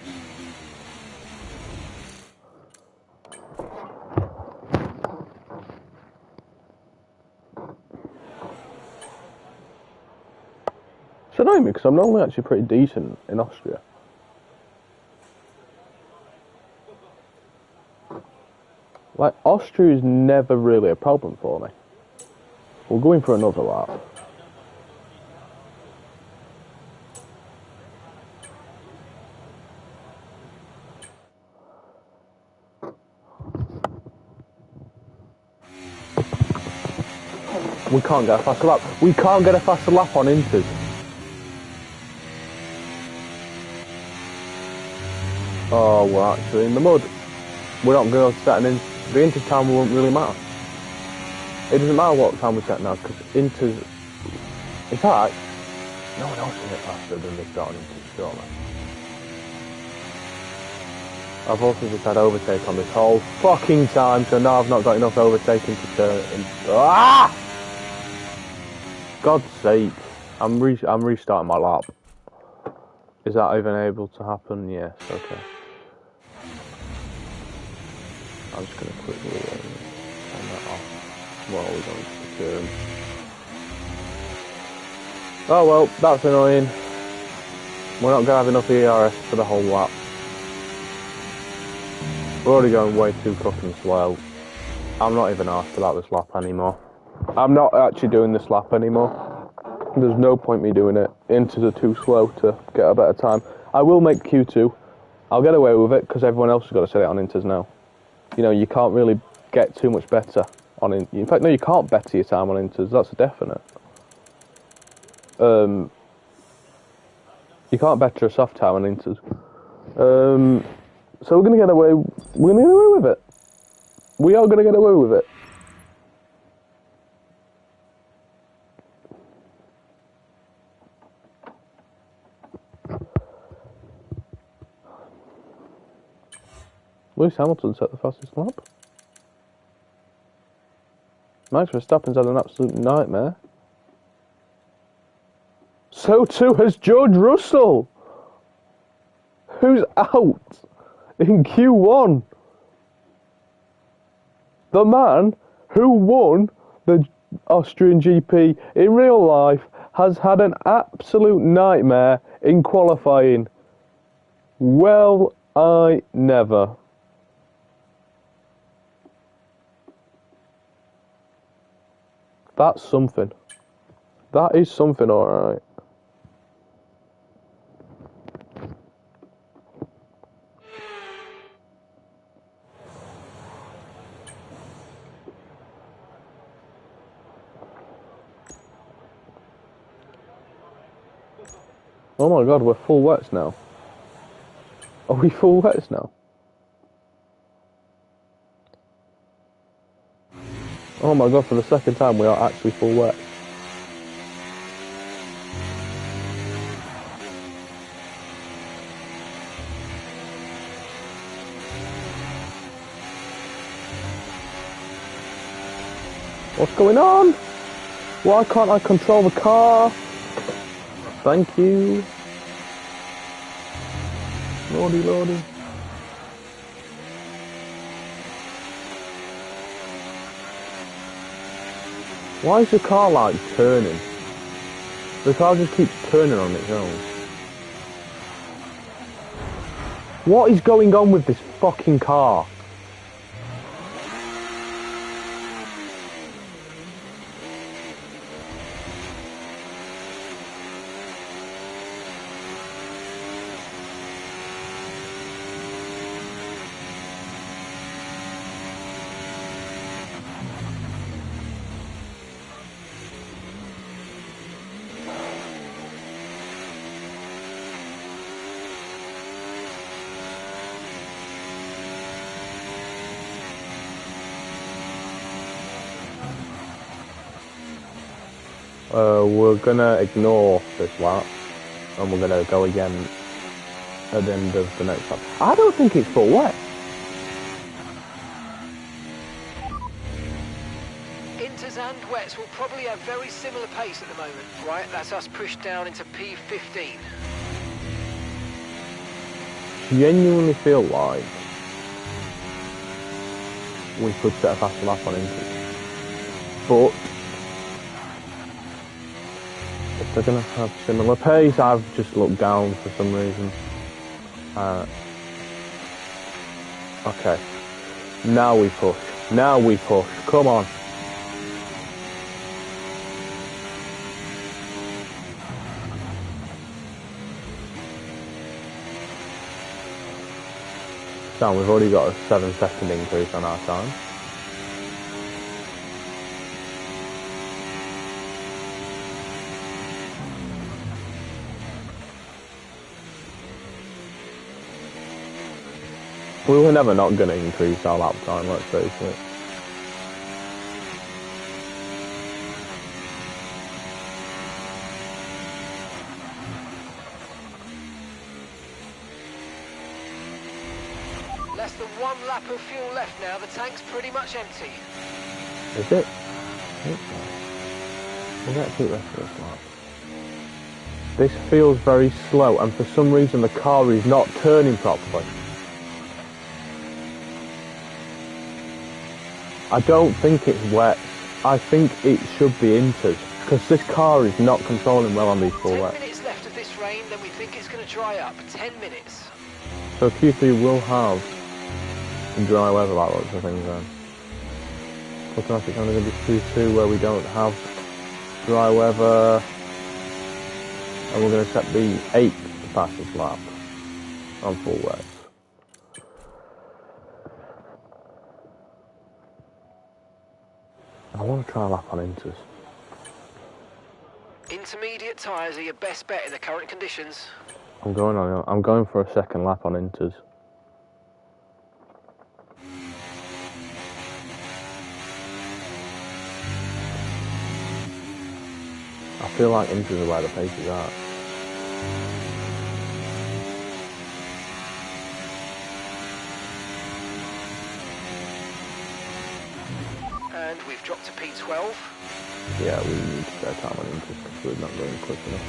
It's annoying me because I'm normally actually pretty decent in Austria. Like, Austria is never really a problem for me. We're going for another lap. We can't get a faster lap. We can't get a faster lap on Inters. Oh, we're actually in the mud. We're not going to set an the Inters time won't really matter. It doesn't matter what time we set now, because Inters... In fact, no one else can get faster than this got on Inters, surely. I've also just had overtake on this whole fucking time, so now I've not got enough overtaking to turn. Ah! God's sake! I'm restarting my lap. Is that even able to happen? Yes. Okay. I'm just gonna quickly turn that off while we're going to the turn. Oh well, that's annoying. We're not gonna have enough ERS for the whole lap. We're already going way too fucking slow. I'm not even asked about this lap anymore. I'm not actually doing this lap anymore. There's no point me doing it. Inters are too slow to get a better time. I will make Q2. I'll get away with it because everyone else has got to set it on Inters now. You know, you can't really get too much better on Inters. In fact, no, you can't better your time on Inters. That's a definite. You can't better a soft time on Inters. So we're gonna get away. We're gonna get away with it. We are gonna get away with it. Lewis Hamilton set the fastest lap. Max Verstappen's had an absolute nightmare. So too has George Russell, who's out in Q1. The man who won the Austrian GP in real life has had an absolute nightmare in qualifying. Well, I never. That's something. That is something, alright. Oh my god, we're full wets now. Are we full wets now? Oh my god, for the second time we are actually full wet. What's going on? Why can't I control the car? Thank you. Lordy, lordy. Why is the car like turning? The car just keeps turning on its own. What is going on with this fucking car? We're gonna ignore this lap and we're gonna go again at the end of the next lap. I don't think it's full wet. Inters and wets will probably have very similar pace at the moment, right? That's us pushed down into P15. Genuinely feel like we could set a faster lap on Inters, but if they're going to have similar pace, I've just looked down for some reason. Okay. Now we push. Now we push. Come on. So we've already got a 7-second increase on our time. We were never not going to increase our lap time, let's face it. Less than 1 lap of fuel left now. The tank's pretty much empty. Is it? We'll get to the rest of this lap. This feels very slow, and for some reason the car is not turning properly. I don't think it's wet. I think it should be inters, because this car is not controlling well on these full wets. 10 minutes left of this rain, then we think it's going to dry up. 10 minutes. So Q3 will have dry weather like lots of things then. Automatic only going to be Q2 where we don't have dry weather. And we're going to set the 8th fastest lap on full wets. I want to try a lap on inters. Intermediate tyres are your best bet in the current conditions. I'm going for a second lap on inters. I feel like inters are where the pace is at. And we've dropped to P12. Yeah, we need spare time on inters because we're not going quick enough.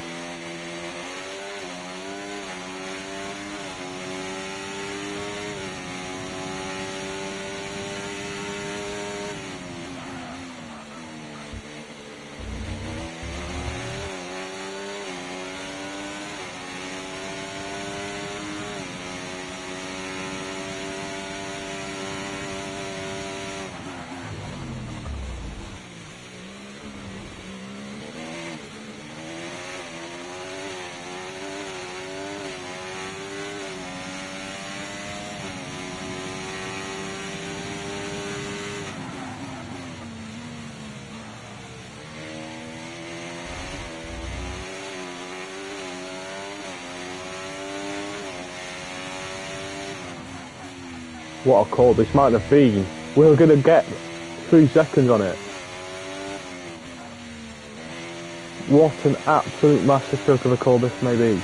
What a call this might have been. We're going to get 3 seconds on it. What an absolute masterstroke of a call this may be.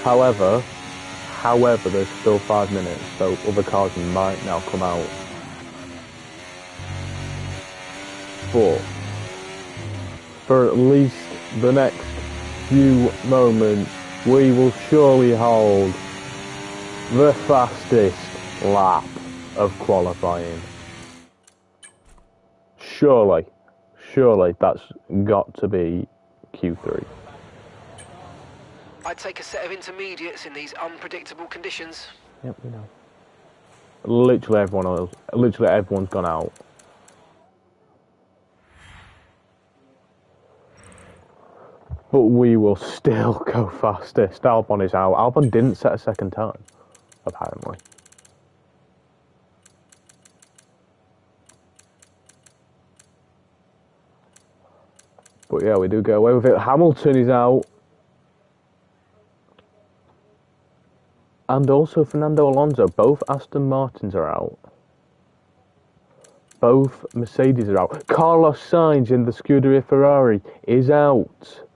However, there's still 5 minutes, so other cars might now come out. But for at least the next few moments, we will surely hold the fastest lap of qualifying. Surely that's got to be Q3. I'd take a set of intermediates in these unpredictable conditions. Yep, we know. Literally everyone's gone out. But we will still go fastest. Albon is out. Albon didn't set a second time, apparently. But yeah, we do get away with it. Hamilton is out. And also Fernando Alonso. Both Aston Martins are out. Both Mercedes are out. Carlos Sainz in the Scuderia Ferrari is out.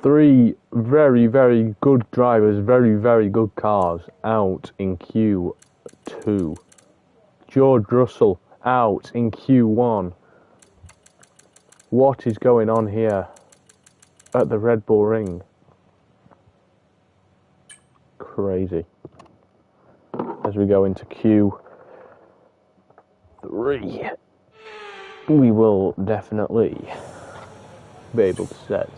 Three very, very good drivers, very, very good cars out in Q2. George Russell out in Q1. What is going on here at the Red Bull Ring? Crazy. As we go into Q3, we will definitely be able to set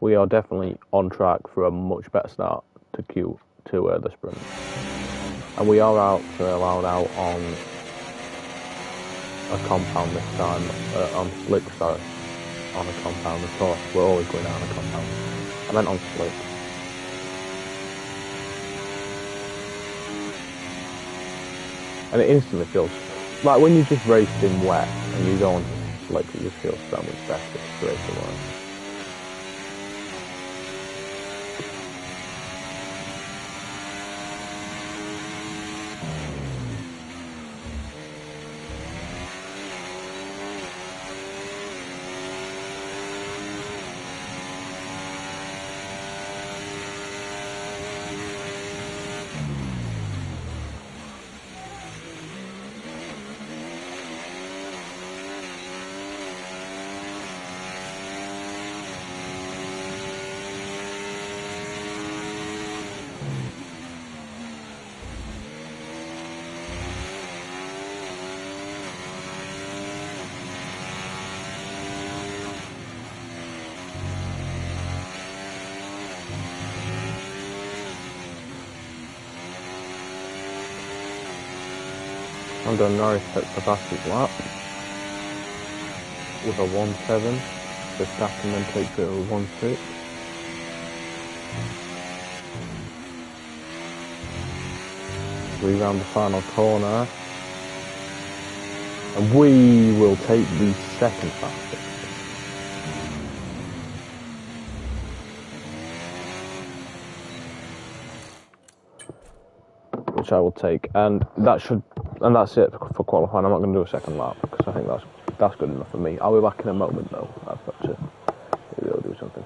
we are definitely on track for a much better start to the sprint. And we are allowed out on a compound this time, on slick, sorry, on a compound. Of course, we're always going out on a compound. I meant on slick. And it instantly feels like when you just raced in wet and you go on slick, it just feels so much better straight away. I'm done. Norris takes the fastest lap with a 1.7. Verstappen then takes it with 1.6. We round the final corner, and we will take the second fastest. Which I will take, and that's it for qualifying. I'm not going to do a second lap because I think that's good enough for me. I'll be back in a moment though. I've got to maybe I'll do something.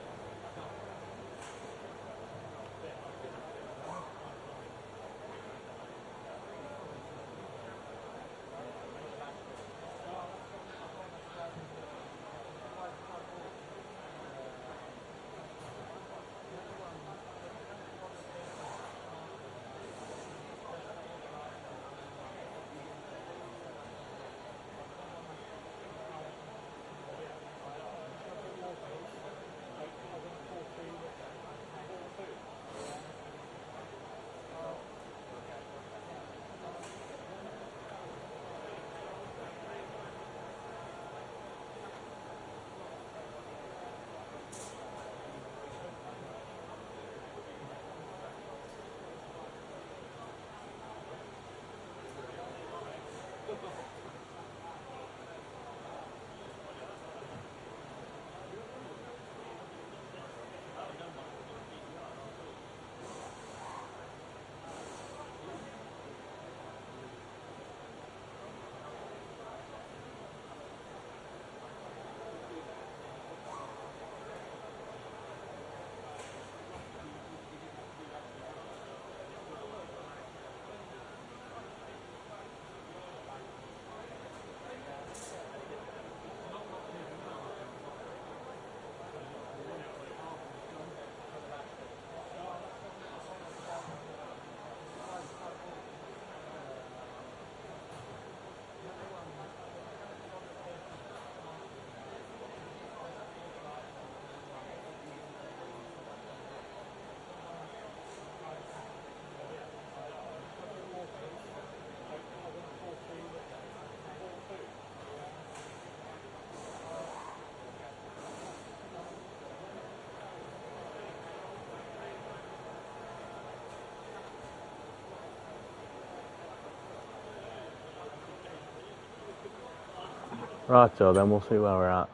Right, so then we'll see where we're at.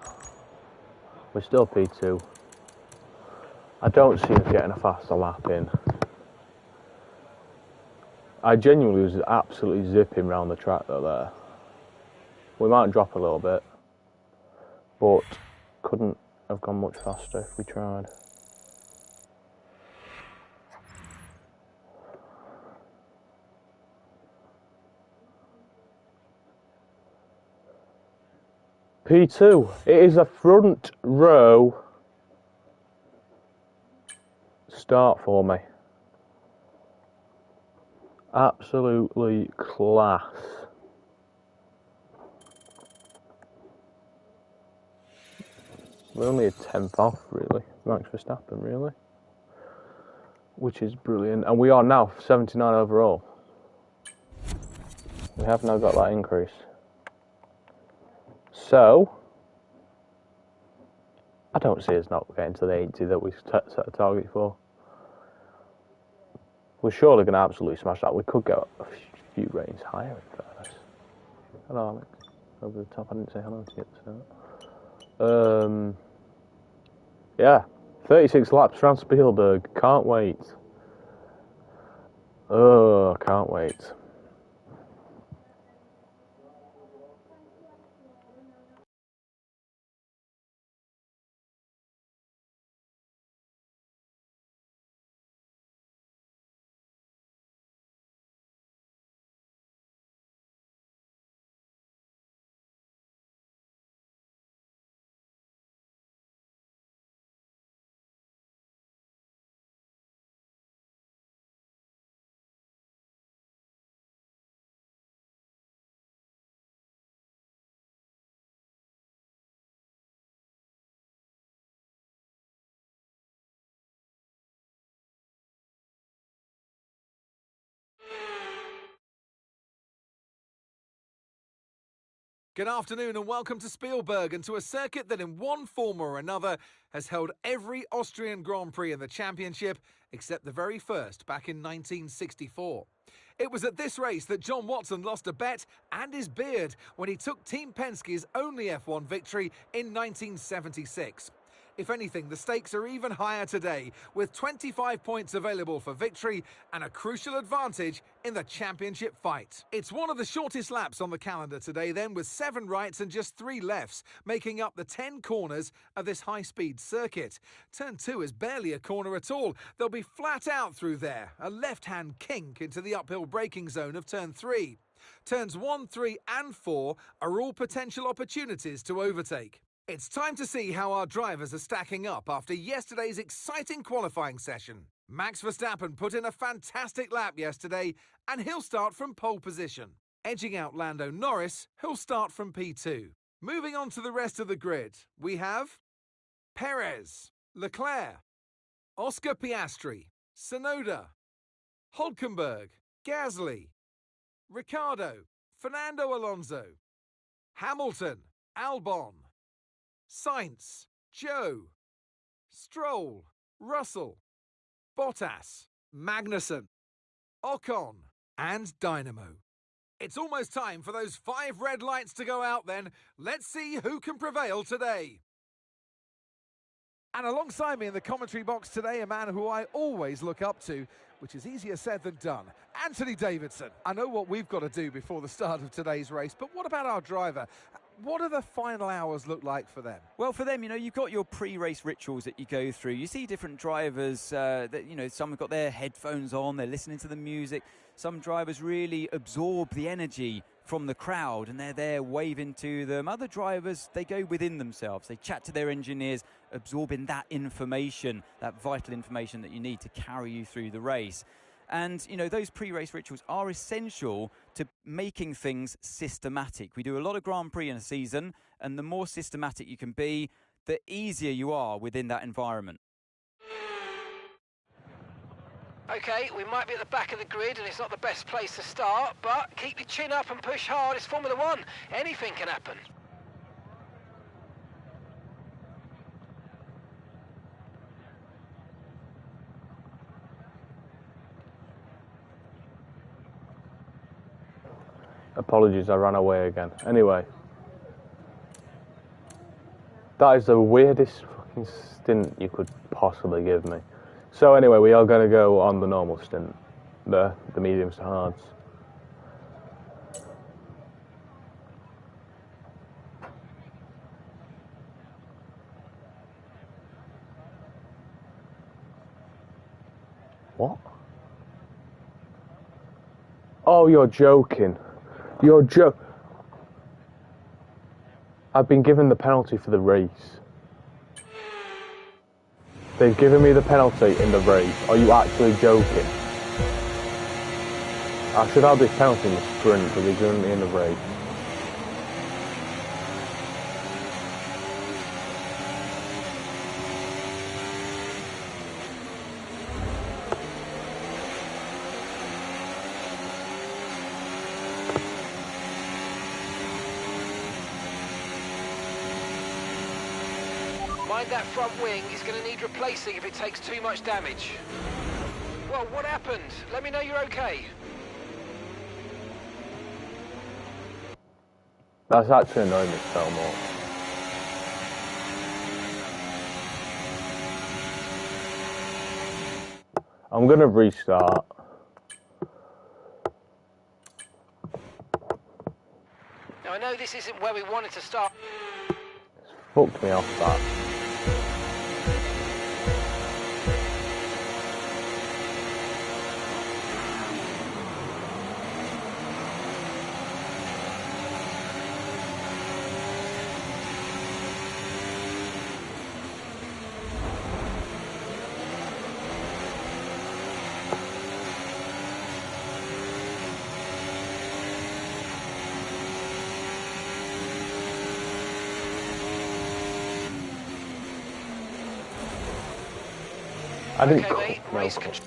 We're still P2. I don't see us getting a faster lap in. I genuinely was absolutely zipping around the track though there. We might drop a little bit, but couldn't have gone much faster if we tried. P2, it is a front row start for me. Absolutely class. We're only a 10th off, really. Max Verstappen, really. Which is brilliant. And we are now 79 overall. We have now got that increase. So, I don't see us not getting to the 80 that we set a target for. We're surely going to absolutely smash that. We could go a few ratings higher, in fairness. Hello, Alex. Over the top. I didn't say hello to you. So. Yeah. 36 laps around Spielberg. Can't wait. Oh, can't wait. Good afternoon and welcome to Spielberg and to a circuit that in one form or another has held every Austrian Grand Prix in the championship except the very first back in 1964. It was at this race that John Watson lost a bet and his beard when he took Team Penske's only F1 victory in 1976. If anything, the stakes are even higher today, with 25 points available for victory and a crucial advantage in the championship fight. It's one of the shortest laps on the calendar today then, with 7 rights and just 3 lefts, making up the 10 corners of this high-speed circuit. Turn 2 is barely a corner at all. They'll be flat out through there, a left-hand kink into the uphill braking zone of Turn 3. Turns 1, 3 and 4 are all potential opportunities to overtake. It's time to see how our drivers are stacking up after yesterday's exciting qualifying session. Max Verstappen put in a fantastic lap yesterday, and he'll start from pole position. Edging out Lando Norris, who'll start from P2. Moving on to the rest of the grid, we have Perez, Leclerc, Oscar Piastri, Tsunoda, Hülkenberg, Gasly, Ricciardo, Fernando Alonso, Hamilton, Albon, Sainz, Joe, Stroll, Russell, Bottas, Magnussen, Ocon, and Dynamo. It's almost time for those 5 red lights to go out then. Let's see who can prevail today. And alongside me in the commentary box today, a man who I always look up to, which is easier said than done, Anthony Davidson. I know what we've got to do before the start of today's race, but what about our driver? What do the final hours look like for them? Well, for them, you've got your pre-race rituals that you go through. You see different drivers that, some have got their headphones on, they're listening to the music. Some drivers really absorb the energy from the crowd and they're there waving to them. Other drivers, they go within themselves. They chat to their engineers, absorbing that information, that vital information that you need to carry you through the race. And, those pre-race rituals are essential to making things systematic. We do a lot of Grand Prix in a season, and the more systematic you can be, the easier you are within that environment. Okay, we might be at the back of the grid and it's not the best place to start, but keep your chin up and push hard. It's Formula One. Anything can happen. Apologies, I ran away again. Anyway. That is the weirdest fucking stint you could possibly give me. So anyway, we are going to go on the normal stint. The mediums to hards. What? Oh, you're joking. You're I've been given the penalty for the race. They've given me the penalty in the race. Are you actually joking? I should have this penalty in the sprint, but they've given me in the race. Mind that front wing is going to need replacing if it takes too much damage. Well, what happened? Let me know you're okay. That's actually annoying me so much. I'm gonna restart. Now I know this isn't where we wanted to start. It's fucked me off that.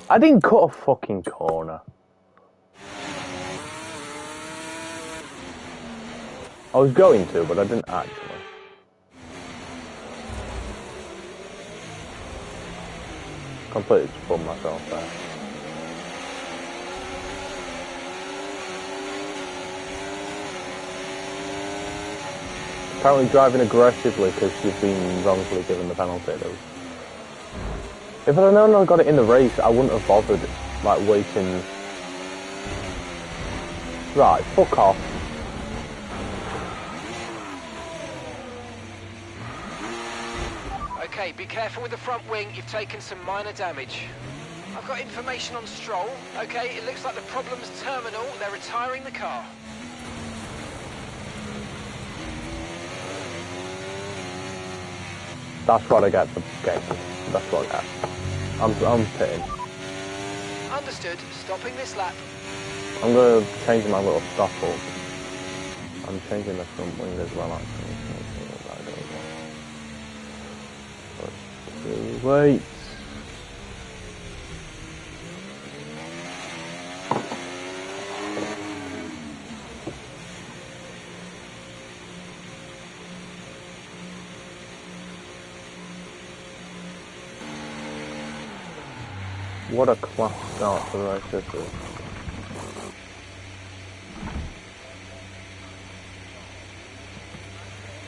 I didn't cut a fucking corner. I was going to, but I didn't actually. Completely spun myself there. Apparently driving aggressively because you've been wrongfully given the penalty. If I'd known I got it in the race, I wouldn't have bothered, like, waiting. Right, fuck off. Okay, be careful with the front wing, you've taken some minor damage. I've got information on Stroll. Okay, it looks like the problem's terminal, they're retiring the car. That's what I get for game. That's what I get. I'm pitting. Understood. Stopping this lap. I'm gonna change my little stop up. I'm changing the front wing as well, actually. Wait. What a class start to the race this is.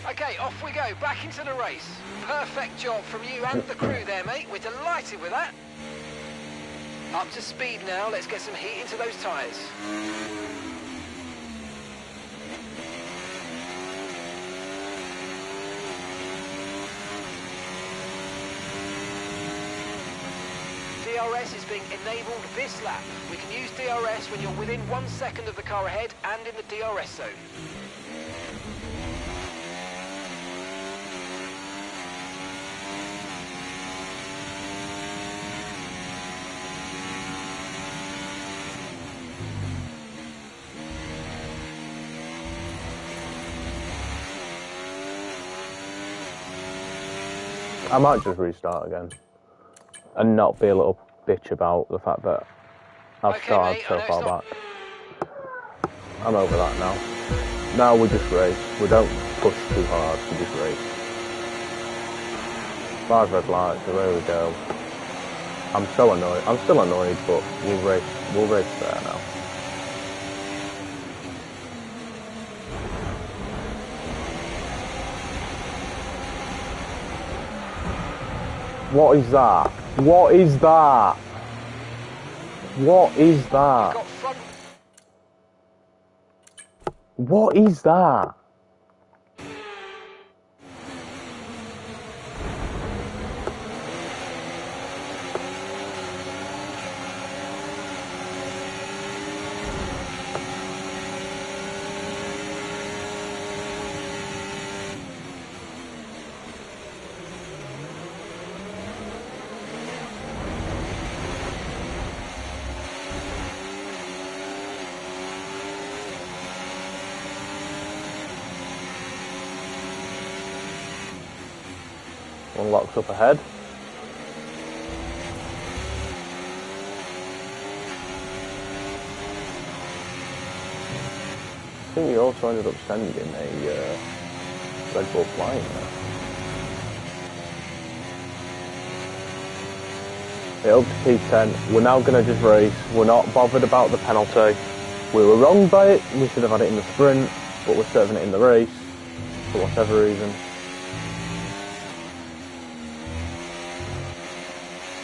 Okay, off we go, back into the race. Perfect job from you and the crew there, mate. We're delighted with that. Up to speed now, let's get some heat into those tyres. DRS is being enabled this lap. We can use DRS when you're within 1 second of the car ahead and in the DRS zone. I might just restart again. And not be a little bitch about the fact that I've started so far back. I'm over that now. Now we just race. We don't push too hard, we just race. 5 red lights, away we go. I'm so annoyed. I'm still annoyed, but we'll race there now. What is that? What is that? What is that? What is that? One locks up ahead. I think we also ended up sending a Red Bull flying there. it up to P10. We're now going to just race. We're not bothered about the penalty. We were wrong by it. We should have had it in the sprint, but we're serving it in the race for whatever reason.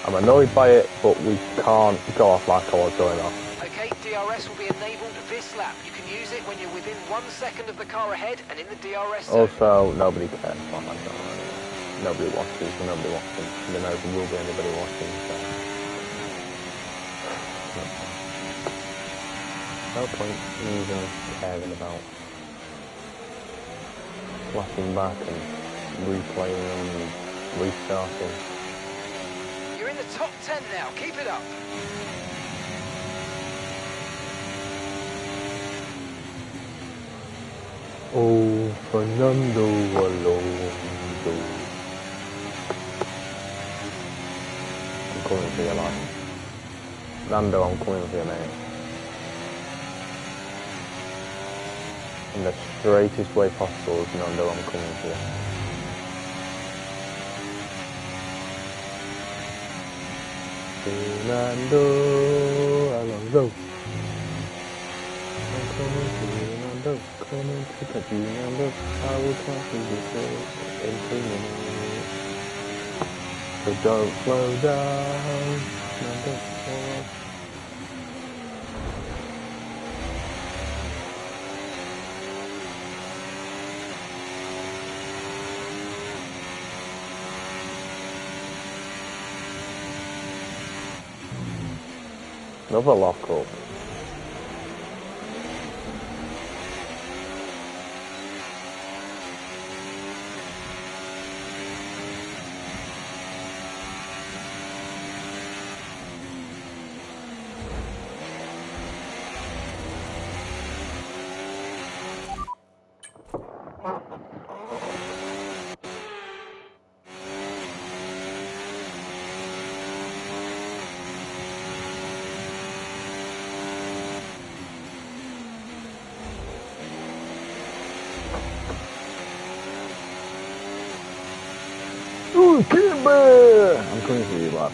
I'm annoyed by it, but we can't go off like I was going off. Okay, DRS will be enabled this lap. You can use it when you're within 1 second of the car ahead and in the DRS zone. Also, nobody cares about that. Nobody watches, and nobody watching. There never will be anybody watching. So. No point even caring about flashing back and replaying and restarting. You're in the top 10 now. Keep it up. Oh, Fernando Alonso. I'm coming for you, like. Nando, I'm coming for you, mate. In the straightest way possible, Nando, I'm coming for you. Fernando Alonso. I'm coming for you, Nando. Coming to touch you, Nando. I will catch you in 2 minutes. So don't slow down, Nando. Another lock up. Oh, Kimber! I'm coming for you, lad.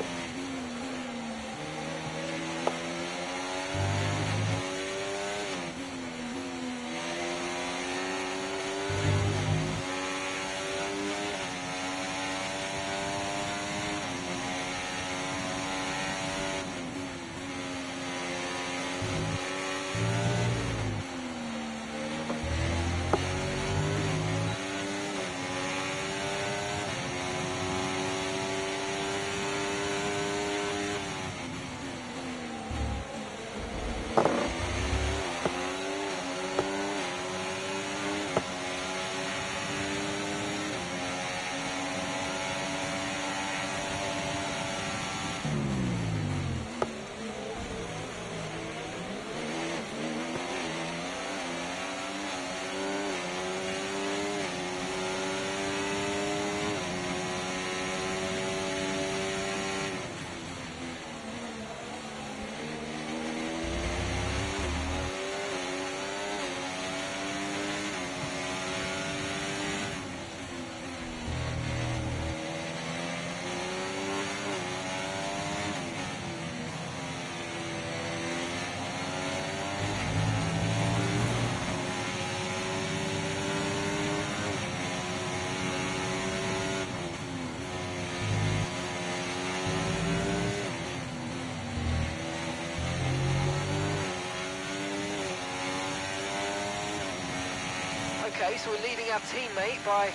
Okay, so we're leading our teammate by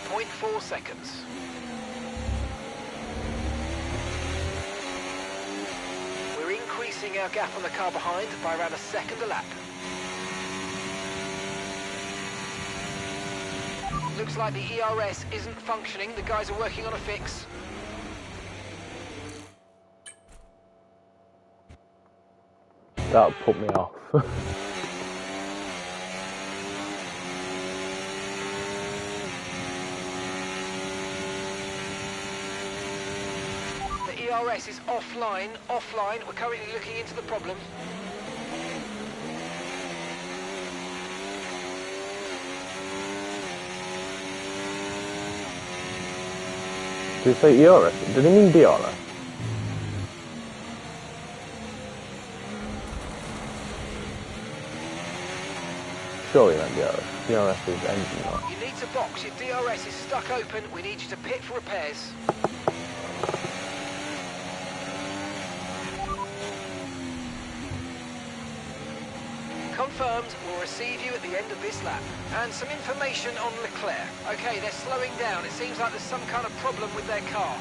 2.4 seconds. We're increasing our gap on the car behind by around a second a lap. Looks like the ERS isn't functioning. The guys are working on a fix. That put me off. The ERS is offline. We're currently looking into the problem. Did he say ERS? Did he mean DRS? surely not DRS. DRS is engine lock. You need to box. Your DRS is stuck open. We need you to pit for repairs. Confirmed. We'll receive you at the end of this lap. And some information on Leclerc. Okay, they're slowing down. It seems like there's some kind of problem with their car.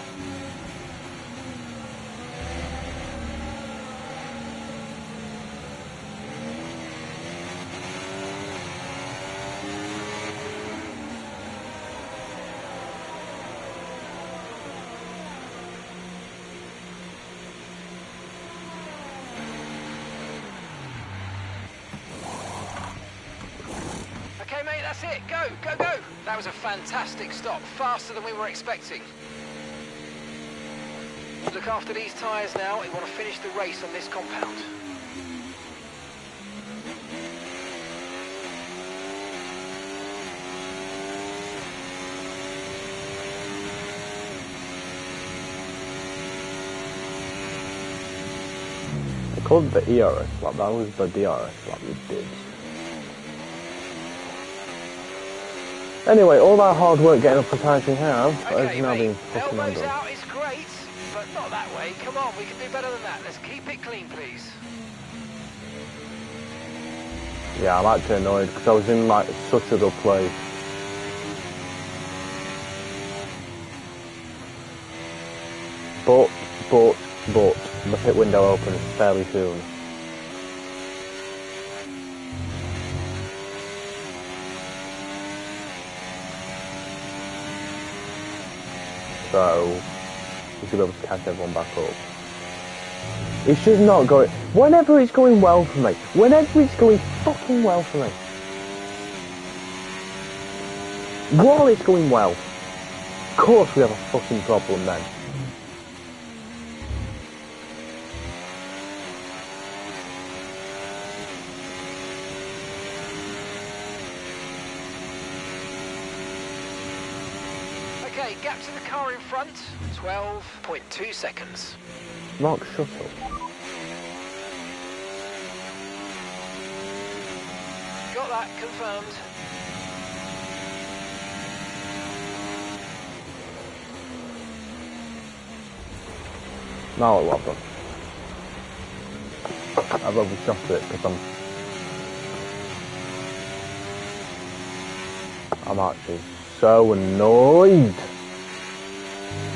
Okay, mate, that's it. Go, go, go. That was a fantastic stop. Faster than we were expecting. Look after these tyres now. We want to finish the race on this compound. They called it the ERS lap. That was the DRS lap we did. Anyway, all that hard work getting up the tyres we have has now been fucking elbows undone. out is great, but not that way. Come on, we can do better than that. Let's keep it clean, please. Yeah, I'm actually annoyed because I was in like such a good place. But the pit window opens fairly soon. So we should be able to catch everyone back up. It's just not going. Whenever it's going well for me, whenever it's going fucking well for me, while it's going well, of course we have a fucking problem then. Okay, gap to the car in front, 12.2 seconds. Mark, shut up. Got that, confirmed. Now what I've done. I've overshot it because I'm actually so annoyed.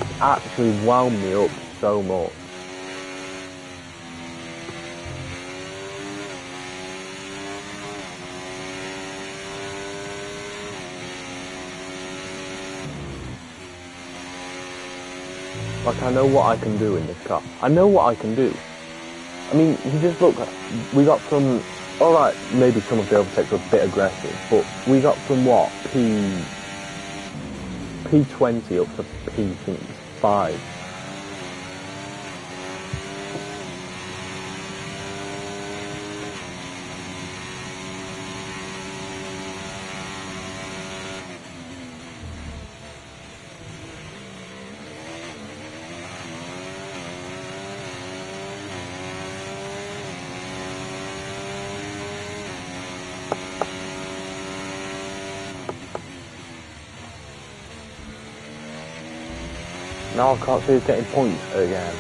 It's actually wound me up so much. Like, I know what I can do in this car. I know what I can do. I mean, you just look, we got from, alright, maybe some of the overtakes were a bit aggressive, but we got from what, P20 up to P5. Now I can't see us getting points again.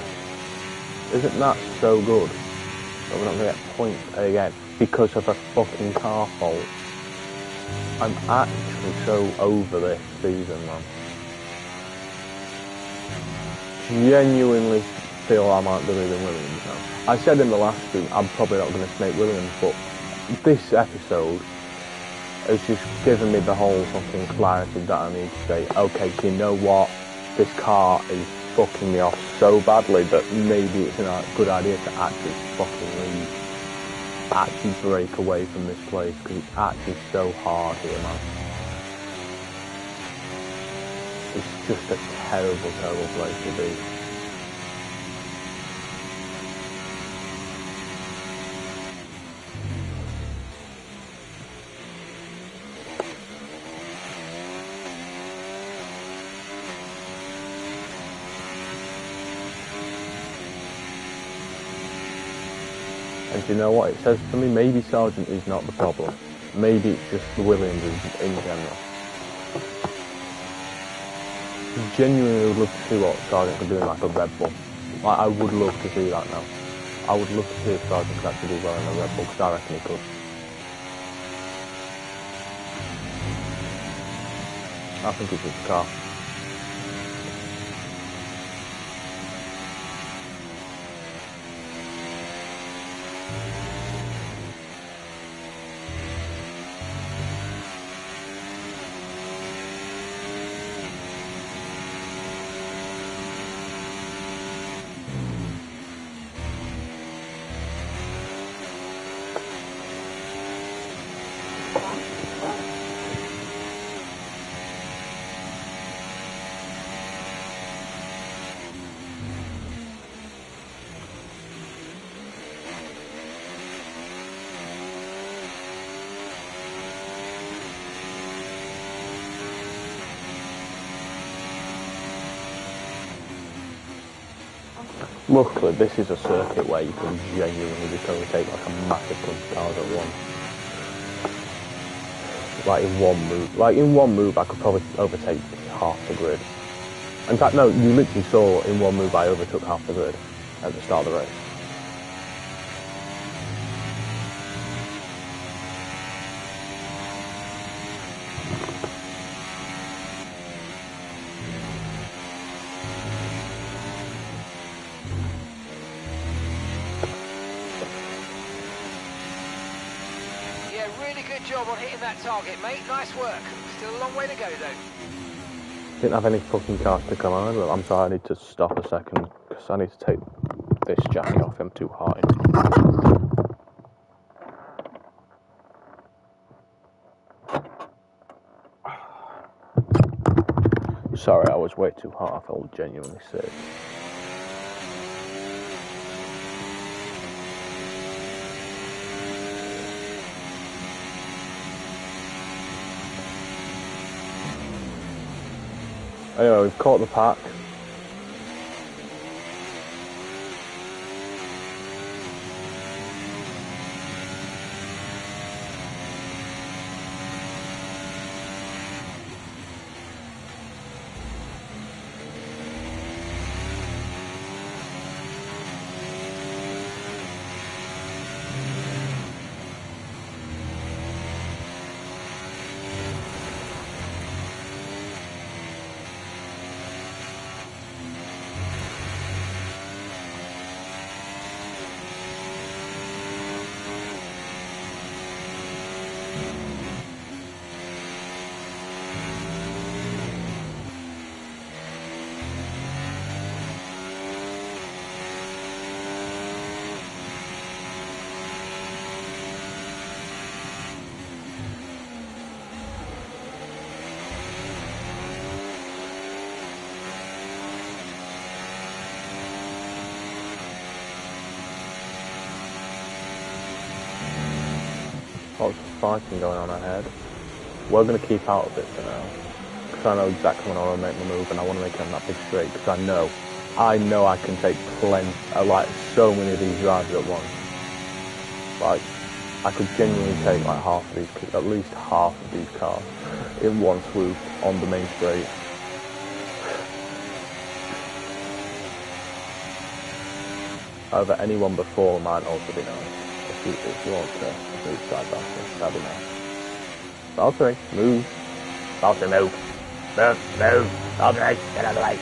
Isn't that so good? That we're not going to get points again because of a fucking car fault. I'm actually so over this season, man. Genuinely feel I might be leaving Williams now. I said in the last stream I'm probably not going to snake Williams, but this episode has just given me the whole fucking clarity that I need to say, okay, do you know what? This car is fucking me off so badly that maybe it's a good idea to actually fucking leave. Actually break away from this place because it's actually so hard here, man. It's just a terrible, terrible place to be. And do you know what? It says to me, maybe Sargent is not the problem. maybe it's just the Williams in general. I genuinely would love to see what Sargent could do in like a Red Bull. Like, I would love to see that now. I would love to see if Sargent could actually do well in a Red Bull, because I reckon he could. I think it's his car. Luckily, this is a circuit where you can genuinely just overtake like a massive bunch of cars at once. Like in one move, I could probably overtake half the grid. In fact, no, you literally saw in one move I overtook half the grid at the start of the race. Good job on hitting that target, mate. Nice work. Still a long way to go, though. Didn't have any fucking cars to come on, but I'm sorry, I need to stop a second, because I need to take this jacket off him too high. Sorry, I was way too hot. I felt genuinely sick. Anyway, we've caught the pack. Lots of fighting going on ahead. We're going to keep out of it for now, because I know exactly when I want to make my move, and I want to make it on that big straight, because I know I can take plenty, like so many of these drives at once. Like, I could genuinely take like half of these, at least half of these cars in one swoop on the main straight. However, anyone before might also be nice. If you want to move side by side, that'd be nice. Valtteri, move. Valtteri, move. Move. Valtteri, get out of the way.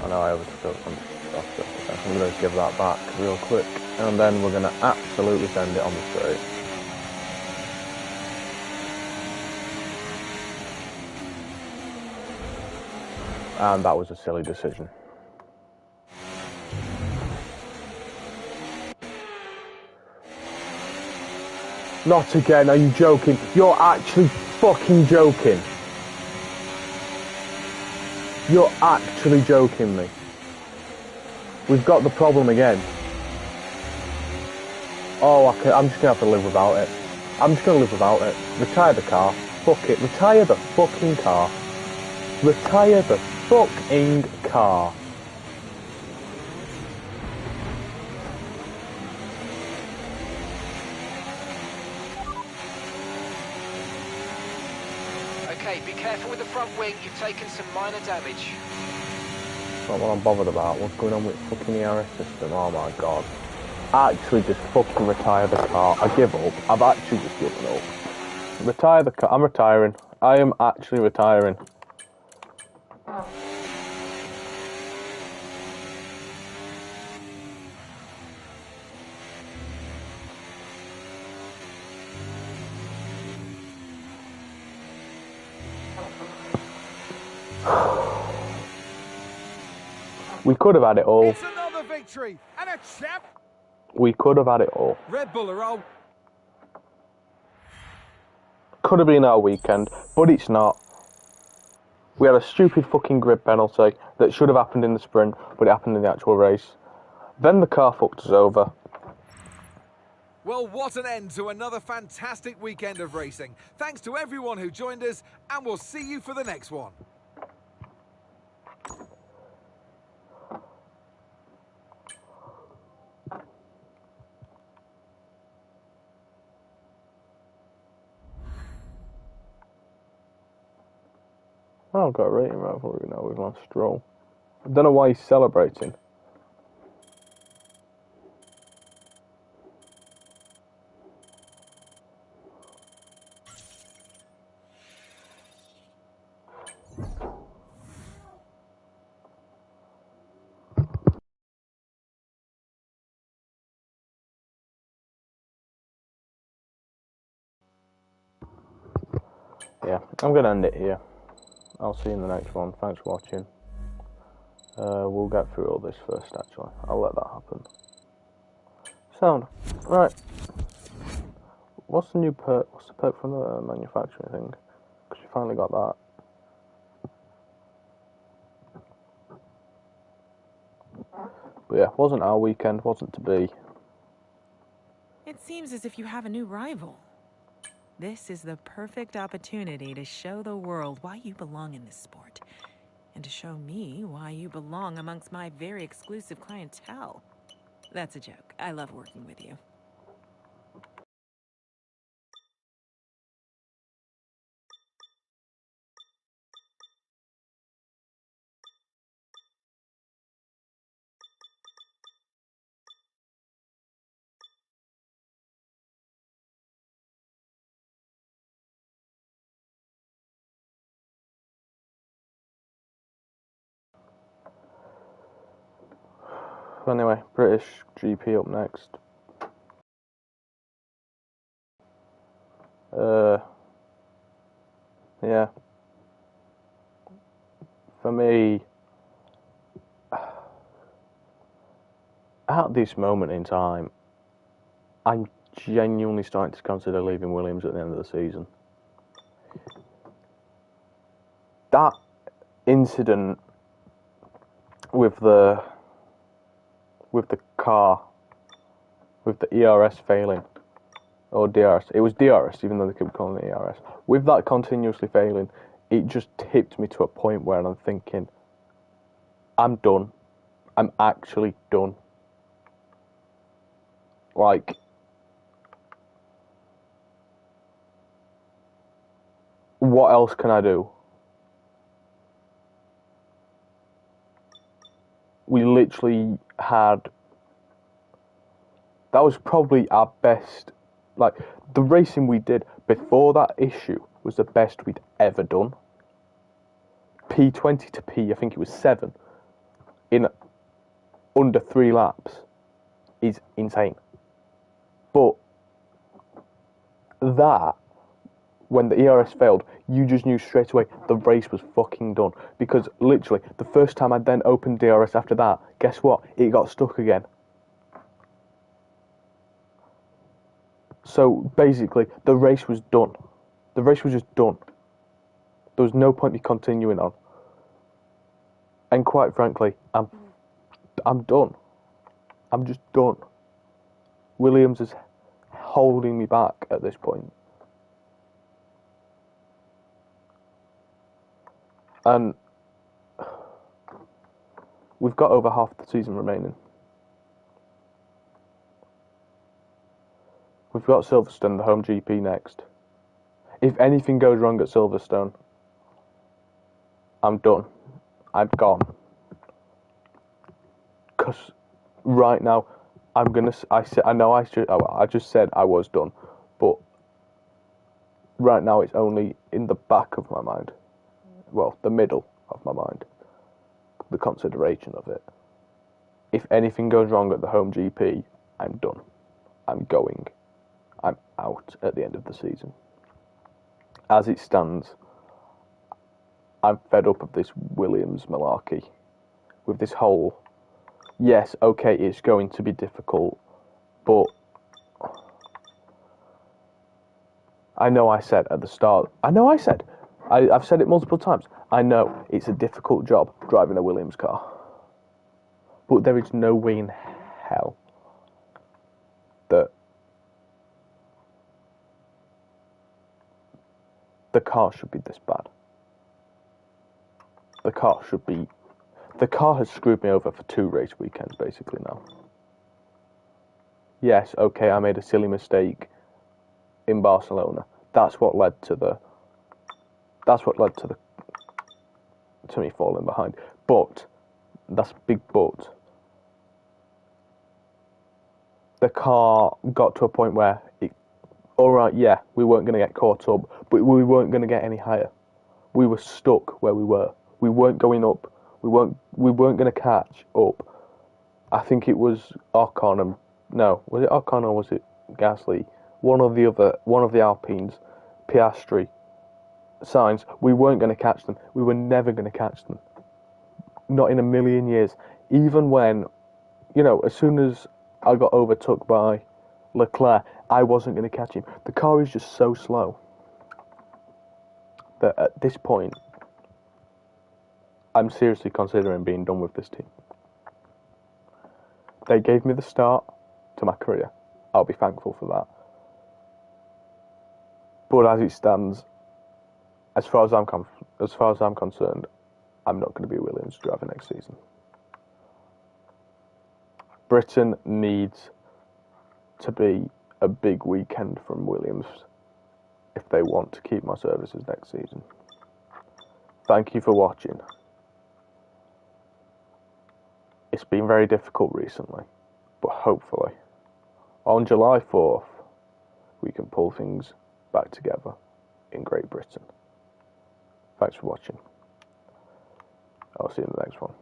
I know I overtook some stuff, but I'm going to give that back real quick, and then we're going to absolutely send it on the straight. And that was a silly decision. Not again, are you joking? You're actually fucking joking. You're actually joking me. We've got the problem again. Oh, I'm just going to have to live without it. I'm just going to live without it. Retire the car. Fuck it. Retire the fucking car. Retire the fucking car. Okay, be careful with the front wing. You've taken some minor damage. Not what I'm bothered about. What's going on with the fucking ERS system? Oh my god. Actually just fucking retire the car. I give up. I've actually just given up. Retire the car. I'm retiring. I am actually retiring. We could have had it all. It's another victory and a champ. We could have had it all. Red Bull are all. Could have been our weekend, but it's not. We had a stupid fucking grid penalty that should have happened in the sprint, but it happened in the actual race. Then the car fucked us over. Well, what an end to another fantastic weekend of racing. Thanks to everyone who joined us, and we'll see you for the next one. Oh, I've got a rating rivalry now with Lance Stroll. I don't know why he's celebrating. Yeah, I'm going to end it here. I'll see you in the next one. Thanks for watching. We'll get through all this first, actually. I'll let that happen. Sound. Right. What's the new perk? What's the perk from the manufacturing thing? Because you finally got that. But yeah, wasn't our weekend, wasn't to be. It seems as if you have a new rival. This is the perfect opportunity to show the world why you belong in this sport, and to show me why you belong amongst my very exclusive clientele. That's a joke. I love working with you. Anyway, British GP up next. Yeah. For me, at this moment in time, I'm genuinely starting to consider leaving Williams at the end of the season. That incident with the car, with the ERS failing, or DRS, it was DRS even though they kept calling it ERS, with that continuously failing, it just tipped me to a point where I'm thinking, I'm done. I'm actually done. Like, what else can I do? We literally had, that was probably our best, like, the racing we did before that issue was the best we'd ever done. P20 to P, I think it was 7, in under 3 laps, is insane. But that, when the ERS failed, you just knew straight away the race was fucking done. Because literally, the first time I then opened DRS after that, guess what? It got stuck again. So basically, the race was done. The race was just done. There was no point in me continuing on. And quite frankly, I'm done. I'm just done. Williams is holding me back at this point. And We've got over half the season remaining. We've got Silverstone, the home GP, next. If anything goes wrong at Silverstone, I'm done. I'm gone. Because right now, I just said I was done, but right now it's only in the back of my mind. Well, the middle of my mind. The consideration of it. If anything goes wrong at the home GP, I'm done. I'm going. I'm out at the end of the season. As it stands, I'm fed up of this Williams malarkey. With this whole, yes, okay, it's going to be difficult, but I know I said at the start, I've said it multiple times, I know it's a difficult job driving a Williams car. But there is no way in hell that the car should be this bad. The car has screwed me over for 2 race weekends basically now. Yes, okay, I made a silly mistake in Barcelona. That's what led to me falling behind. But that's a big but. The car got to a point where alright, yeah, we weren't going to get caught up, but we weren't going to get any higher. We were stuck where we were. We weren't going up. We weren't going to catch up. I think it was Ocon and was it Ocon or was it Gasly? One of the Alpines, Piastri, Sainz. We weren't going to catch them. We were never going to catch them. Not in a million years. Even when, as soon as I got overtook by Leclerc, I wasn't going to catch him. The car is just so slow that at this point, I'm seriously considering being done with this team. They gave me the start to my career. I'll be thankful for that. But as it stands, as far as I'm concerned, I'm not going to be a Williams driver next season. Britain needs to be a big weekend from Williams if they want to keep my services next season. Thank you for watching. It's been very difficult recently, but hopefully on July 4th we can pull things back together in Great Britain. Thanks for watching. I'll see you in the next one.